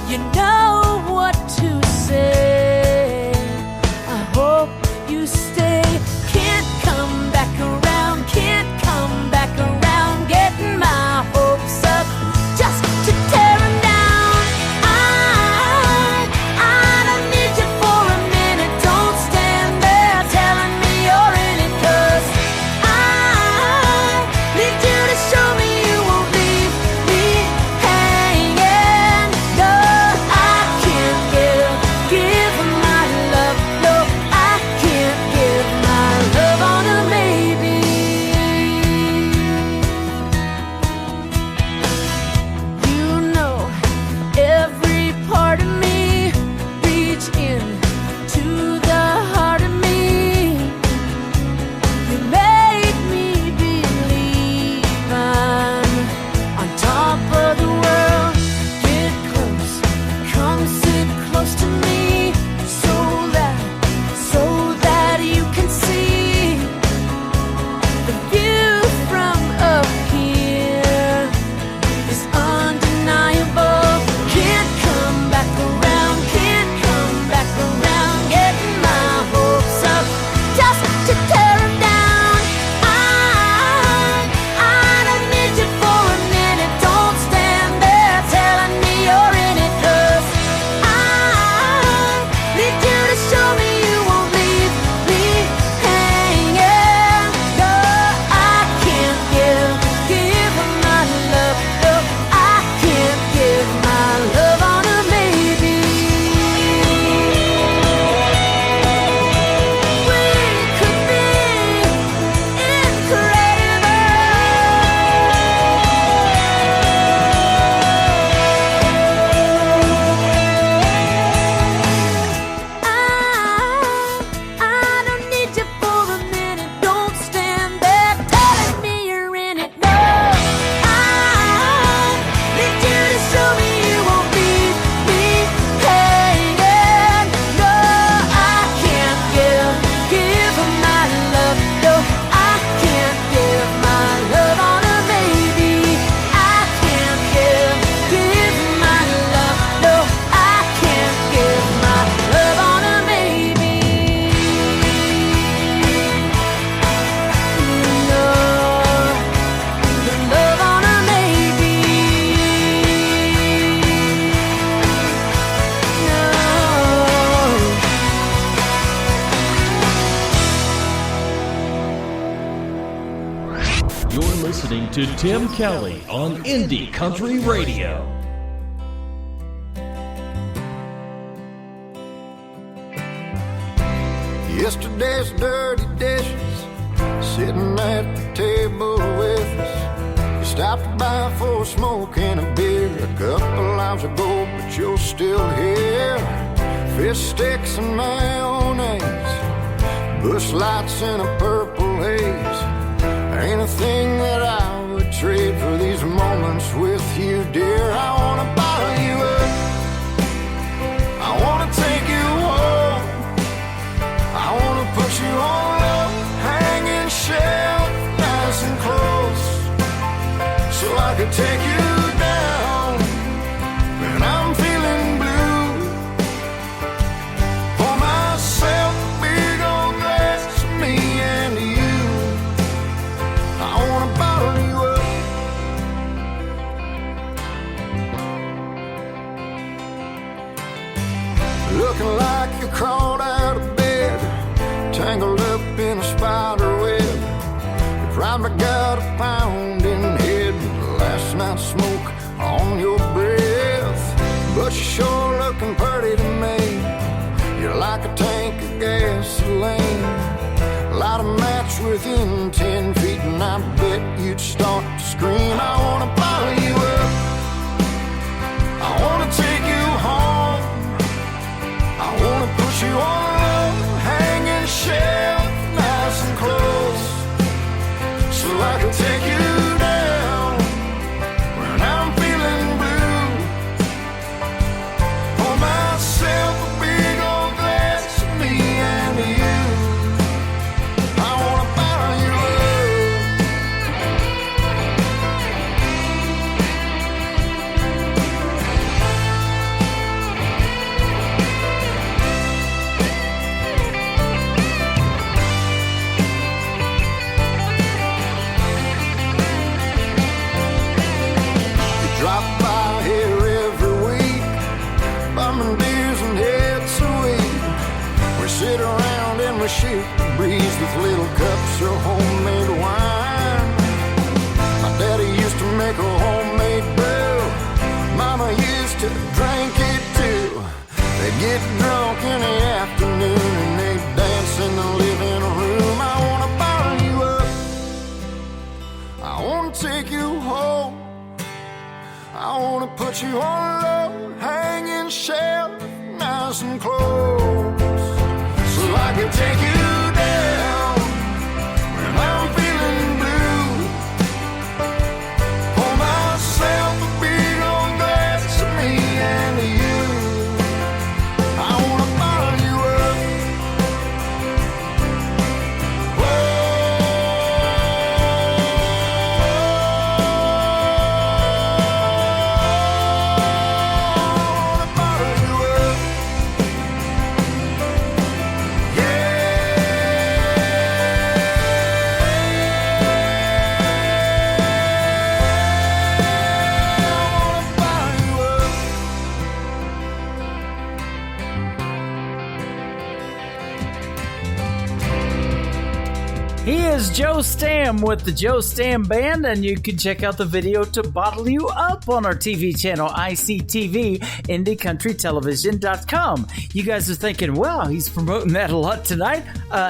You know what to say. I hope you stay. Can't come back around, can't come back around. Getting my hopes up just to tear them down. I don't need you for a minute. Don't stand there telling me you're in it, 'cause I need you to show me you won't leave me hanging. No, I can't give my love. No, I can't give my love on a maybe. You know every part of me, reach in to the heart of me. You make me believe I'm on top of the world. Get close, come sit close to me, so that you can see the view from up here is undeniable. Can't come back around, can't come back around. Getting my hopes up just to tear them down. I don't need you for a minute. Don't stand there telling me you're in it, 'cause I need you to show me you won't leave me hanging. No, I can't give my love. No, I can't give my love on a maybe. We could be incredible. I don't need you for a minute. Don't stand there telling me you're in it. No, I need you to show me you won't leave me hanging. No, I can't give my love. No, I can't give my love on a maybe. I can't give my love. No, I can't give my love on a maybe. No, the love on a maybe. You're listening to Tim Kelly on Indie Country Radio. Yesterday's dirty dishes sitting at the table with us. You stopped by for a smoke and a beer a couple hours ago, but you're still here. Fish sticks and mayonnaise, bush lights in a purple haze. Ain't a thing that I would trade for these moments with you, dear. I wanna bottle you up, I wanna take you home, I wanna put you on a hanging shelf, nice and close, so I could take you down when I'm feeling blue. Pour myself a big old glass of me and you. I wanna bottle you up. Looking like you crawled out of bed, tangled up in a spider web. You probably got a pounding head, last night's smoke on your breath. But you're sure looking pretty to me. You're like a tank of gasoline. Light a match within 10 feet and I bet you'd start to scream. I wanna bottle you up, I wanna take you home, I wanna put you on a hanging shelf, nice and close, so I can take you down when I'm feeling blue. Pour myself a big old glass of me and you. I wanna bottle you up. Drop by here every week, bumming beers and heads of weed. We sit around and we shoot the breeze with little cups of homemade wine. My daddy used to make a homemade brew, Mama used to drink it too. They get drunk in the afternoon and they dance in the living room. I wanna bottle you up, I wanna take you home, I wanna put you on a low hanging shelf, nice and close, so I can take you down when I'm feeling blue. Pour myself a big old glass of me and you. I wanna bottle you up. He is Joe Stam with the Joe Stam Band, and you can check out the video to Bottle You Up on our TV channel, ICTV, IndieCountryTelevision.com. You guys are thinking, wow, he's promoting that a lot tonight.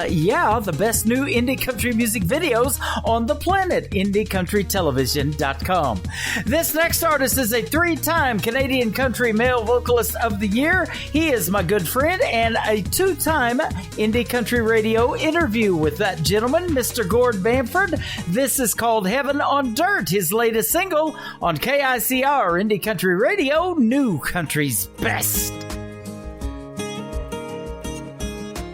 Yeah, the best new indie country music videos on the planet, IndieCountryTelevision.com. This next artist is a 3-time Canadian Country Male Vocalist of the Year. He is my good friend and a 2-time Indie Country Radio interview with that gentleman, Mr. Gord Bamford. This is called Heaven on Dirt, his latest single on KICR Indie Country Radio, New Country's Best.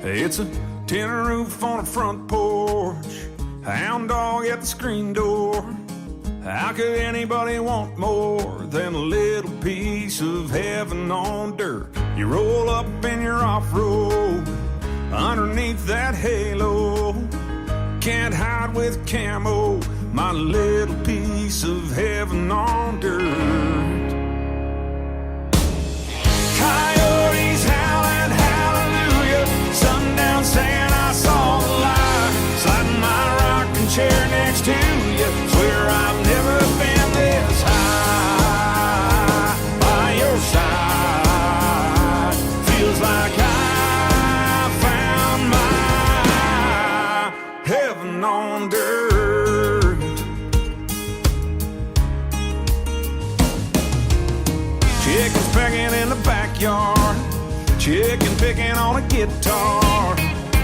It's a tin roof on a front porch, hound dog at the screen door. How could anybody want more than a little piece of heaven on dirt? You roll up in your off-road underneath that halo, can't hide with camo, my little piece of heaven on dirt. Coyotes howling hallelujah, sundown saying I saw the light, sliding my rocking chair next to you, swear I've never been this high by your side, feels like I found my heaven on picking on a guitar,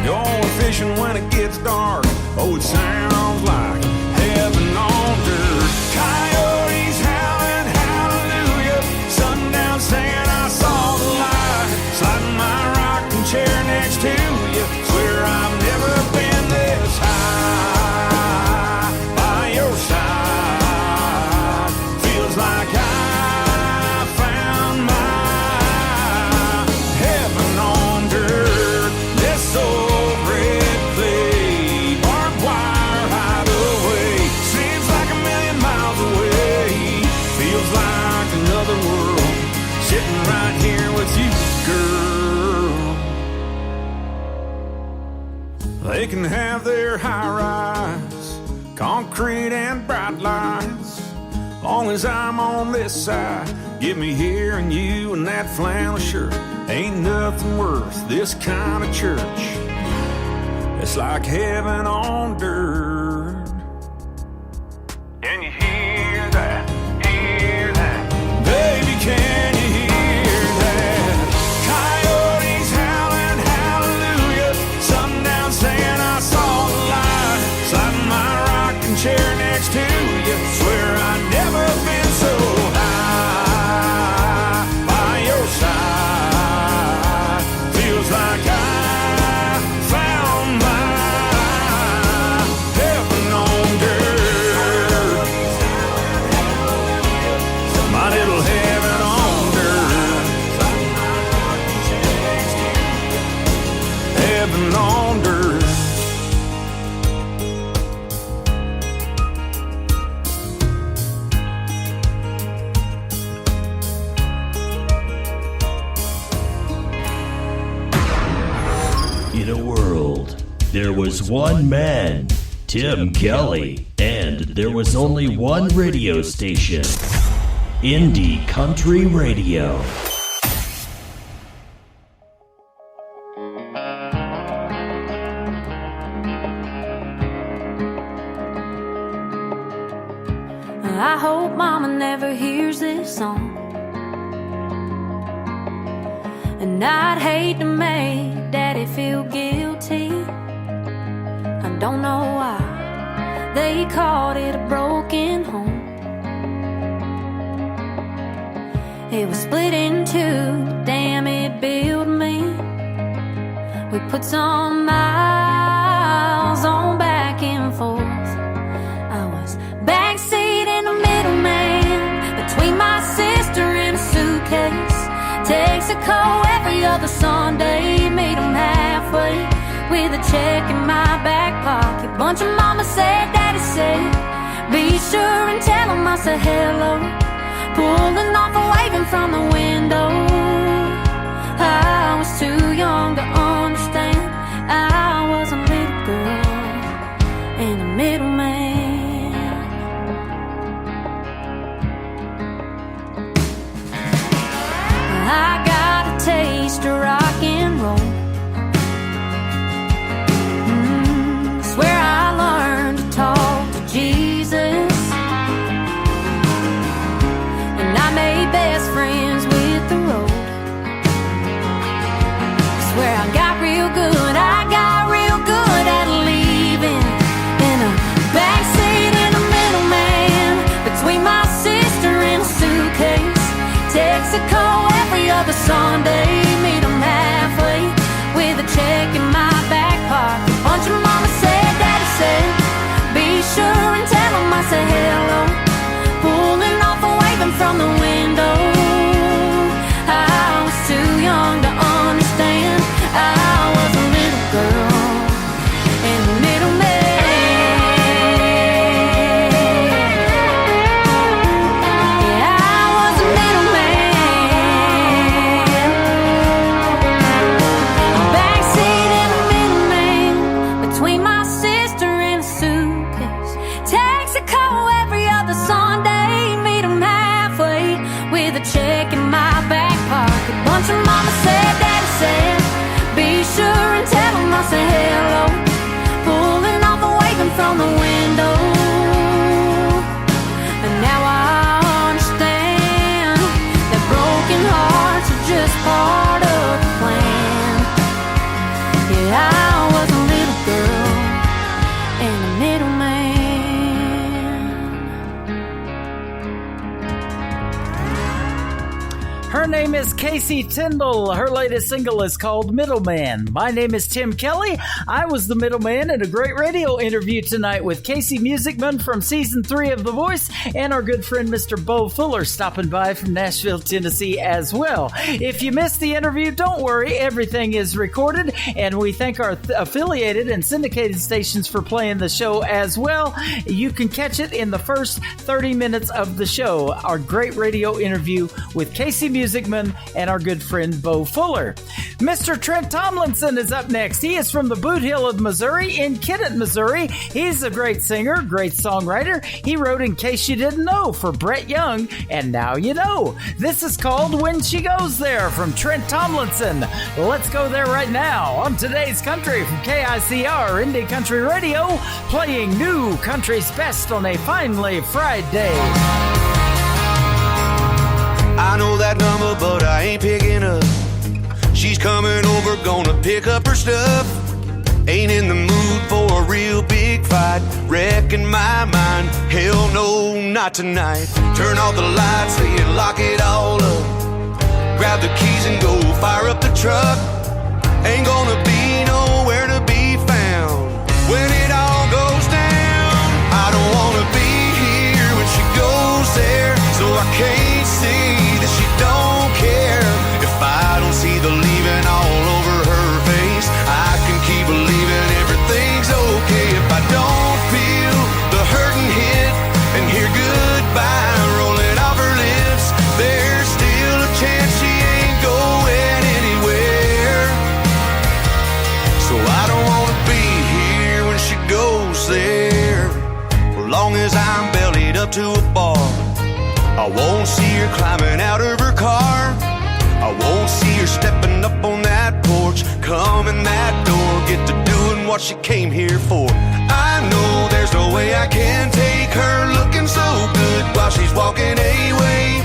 going fishing when it gets dark. Oh, it sounds like heaven on dirt. Coyotes howling hallelujah, sundown singing I saw the light, sliding my rocking chair next to you. Swear I've never been this high by your side. Feels like I found my heaven on dirt. This old red clay barbed wire hideaway seems like a million miles away. Feels like another world sitting right here with you, girl. They can have their high-rise, concrete and bright lights. Long as I'm on this side, give me hearing you and that flannel shirt. Ain't nothing worth this kind of church. It's like heaven on dirt. Can you hear that? Hear that? Baby, can you hear that? Coyotes howling hallelujah, sundown singing I saw the light, sliding my rocking chair next to you. Swear I've never been so high by your side. Feels like I found my heaven on dirt. My little heaven on dirt. Heaven on dirt. In a world, there was one man, Tim Kelly, and there was only one radio station, Indie Country Radio. I hope Mama never hears this song. And I'd hate to make Daddy feel guilty. I don't know why they called it a broken home. It was split in two, damn it built me. We put some miles on back and forth. I was backseat in the middle man, between my sister and a suitcase. Texaco every other Sunday, meet 'em halfway with a check in my back pocket. Bunch of mama said, daddy said, be sure and tell 'em I said hello. Pulling off and waving from the window. I was too young to understand. I was a little girl and a middleman. I got a taste of rock and roll. Swear I learned to talk to Jesus, and I made best friends with the road. Swear I got real good is Casey Tyndall. Her latest single is called Middleman. My name is Tim Kelly. I was the middleman in a great radio interview tonight with Casey Musicman from Season 3 of The Voice and our good friend Mr. Bo Fuller stopping by from Nashville, Tennessee as well. If you missed the interview, don't worry. Everything is recorded, and we thank our affiliated and syndicated stations for playing the show as well. You can catch it in the first 30 minutes of the show. Our great radio interview with Casey Musicman and our good friend Bo Fuller. Mr. Trent Tomlinson is up next. He is from the Boot Hill of Missouri in Kennett, Missouri. He's a great singer, great songwriter. He wrote In Case You Didn't Know for Brett Young, and now you know. This is called When She Goes There from Trent Tomlinson. Let's go there right now on Today's Country from KICR Indie Country Radio, playing new country's best on a finally Friday. I know that number, but I ain't picking up. She's coming over, gonna pick up her stuff. Ain't in the mood for a real big fight, wrecking my mind. Hell no, not tonight. Turn off the lights, say and lock it all up. Grab the keys and go fire up the truck. Ain't gonna be nowhere to be found when it all goes down. I don't wanna be here when she goes there, so I can't see that she don't care. If I don't see the leaving all over her face, I can keep believing everything's okay. If I don't feel the hurting hit and hear goodbye rolling off her lips, there's still a chance she ain't going anywhere. So I don't wanna be here when she goes there. As long as I'm bellied up to a bar, I won't see her climbing out of her car. I won't see her stepping up on that porch, coming that door, get to doing what she came here for. I know there's no way I can take her looking so good while she's walking away.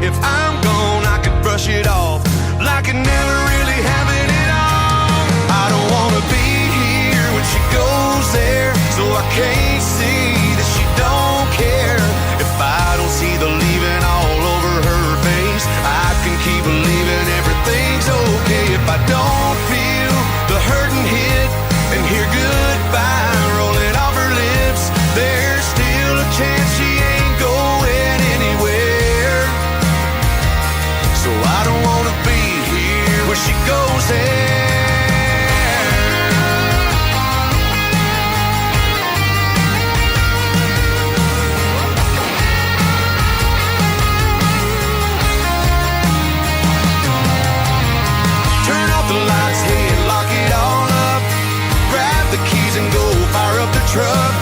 If I'm gone, I could brush it off like it never really happened at all. I don't wanna be here when she goes there, so I can't see that she don't care. If I don't see the leaving all over her face, I can keep believing everything's okay. If I don't feel the hurting hit and hear goodbye rolling off her lips, there's still a chance she ain't going anywhere. So I don't wanna be here when she goes there. Truck.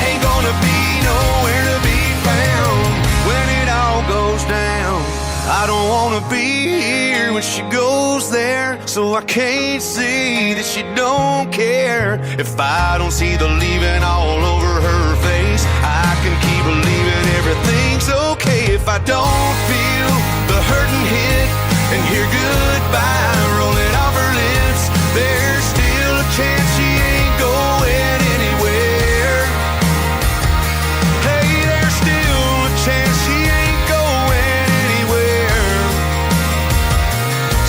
Ain't gonna be nowhere to be found when it all goes down. I don't wanna be here when she goes there, so I can't see that she don't care. If I don't see the leaving all over her face, I can keep believing everything's okay. If I don't feel the hurting hit and hear goodbye rolling off her lips, there's still a chance she ain't going anywhere. Hey, there's still a chance she ain't going anywhere.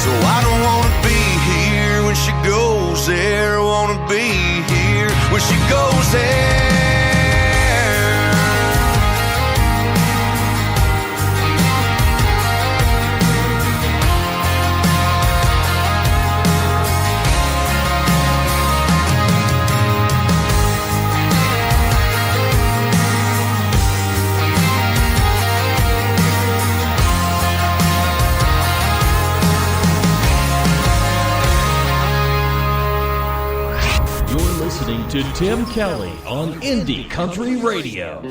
So I don't wanna be here when she goes there. Wanna be here when she goes there. Listening to Tim Kelly on Indie Country Radio.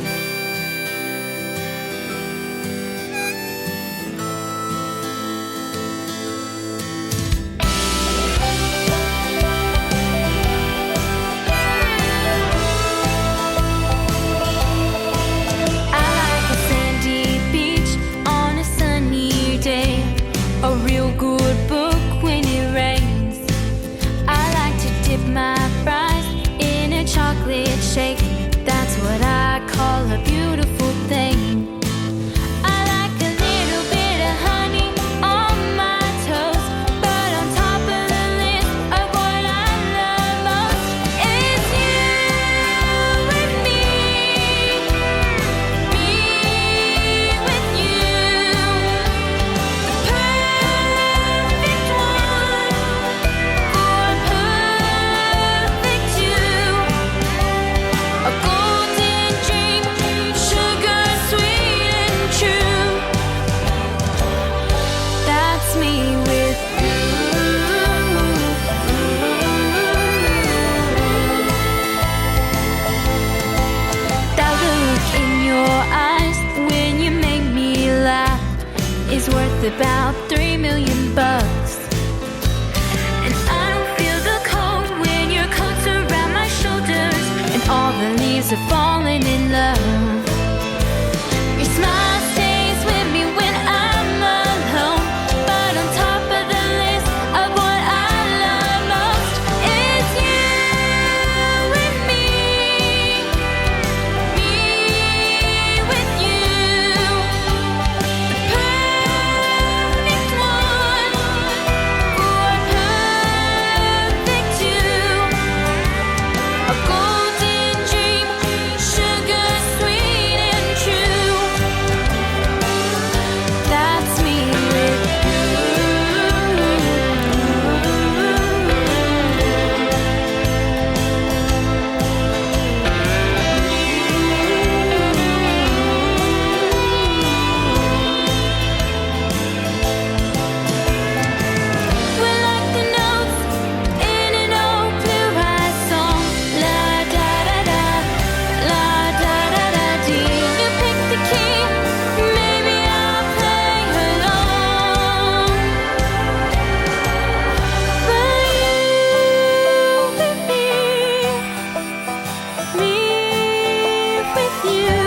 Shake, that's what I call a beauty. He's worth about $3 million. And I don't feel the cold when your coat's around my shoulders, and all the leaves are falling in love. Your smile stays with me when I'm alone, but on top of the list of what I love most is you and me with you. The perfect one for perfect two. A golden dream, sugar sweet and true. That's me with we're like the notes in an old blue eyed song. La da da da, la da da da dee. You pick the key, maybe I'll play along. But you and me with you.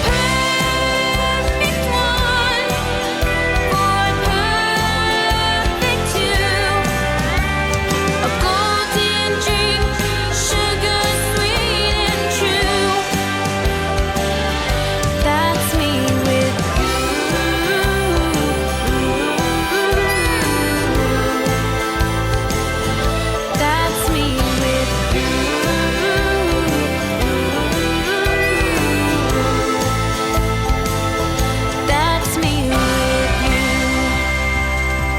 Perfect one for perfect two. A golden dream, sugar sweet and true. That's me with you. That's me with you. That's me with you.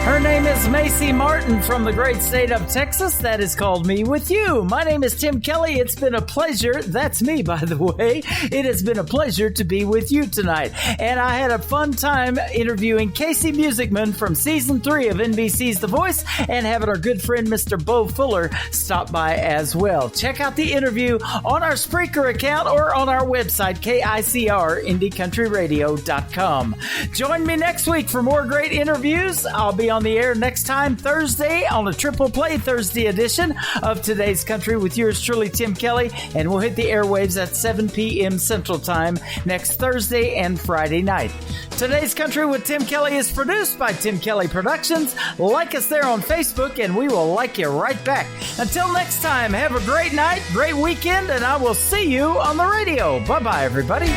Her name is Macy Martin from the great state of Texas. That is called Me With You. My name is Tim Kelly. It's been a pleasure. That's me, by the way. It has been a pleasure to be with you tonight. And I had a fun time interviewing Casey Musicman from season 3 of NBC's The Voice, and having our good friend Mr. Bo Fuller stop by as well. Check out the interview on our Spreaker account or on our website, KICR, IndieCountryRadio.com. Join me next week for more great interviews. I'll be on the air next time Thursday on a Triple Play Thursday edition of Today's Country with yours truly, Tim Kelly, and we'll hit the airwaves at 7 p.m. Central Time next Thursday and Friday night. Today's Country with Tim Kelly is produced by Tim Kelly Productions. Like us there on Facebook, and we will like you right back. Until next time, have a great night, great weekend, and I will see you on the radio. Bye-bye, everybody.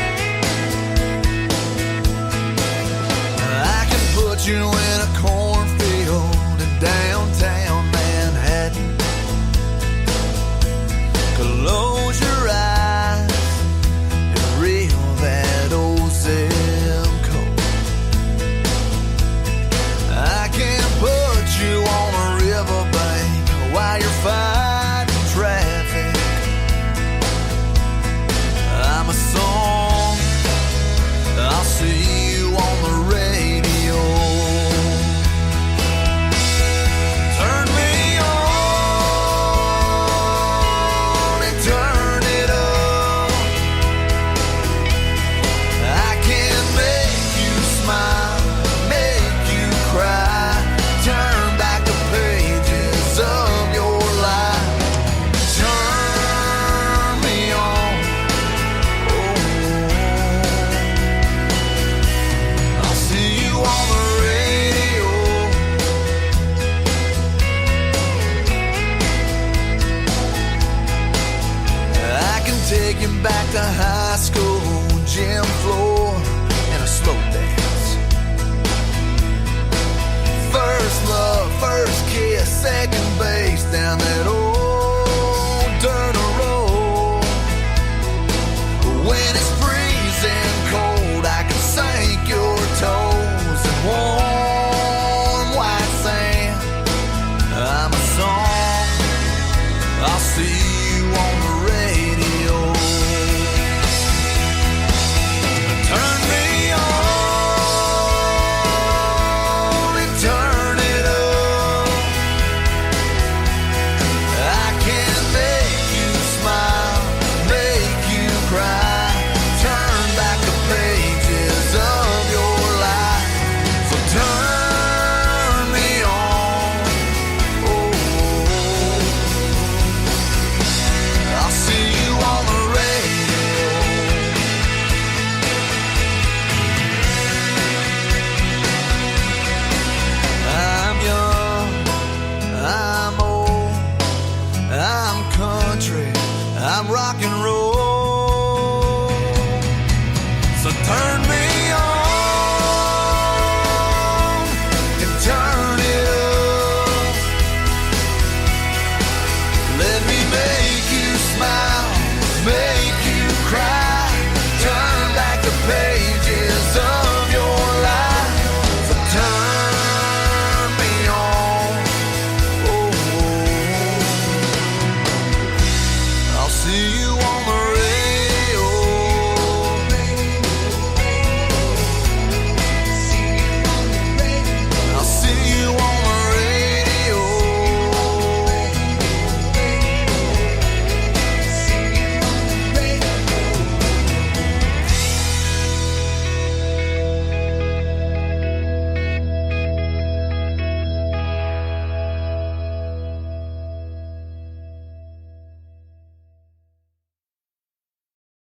I can put you in a cornfield in downtown Manhattan. Close your eyes and reel that old zip code. I can put you on a riverbank while you're fighting traffic. I'm a song, I'll see you on the radio. Turn me on and turn it up. I can make you smile, make you cry, turn back the pages of your life. Turn me on. I'll see you on the radio. I can take you back to high school, gym floor, and a slow dance. First love, first kiss, second base down that old dirt road. When it's freezing cold, I can sink your toes in warm white sand. I'm a song, I'll see you on the radio. Turn me on and turn it up. I can make you smile, make you cry, turn back the pages of your life. I'm country, I'm rock and roll. So turn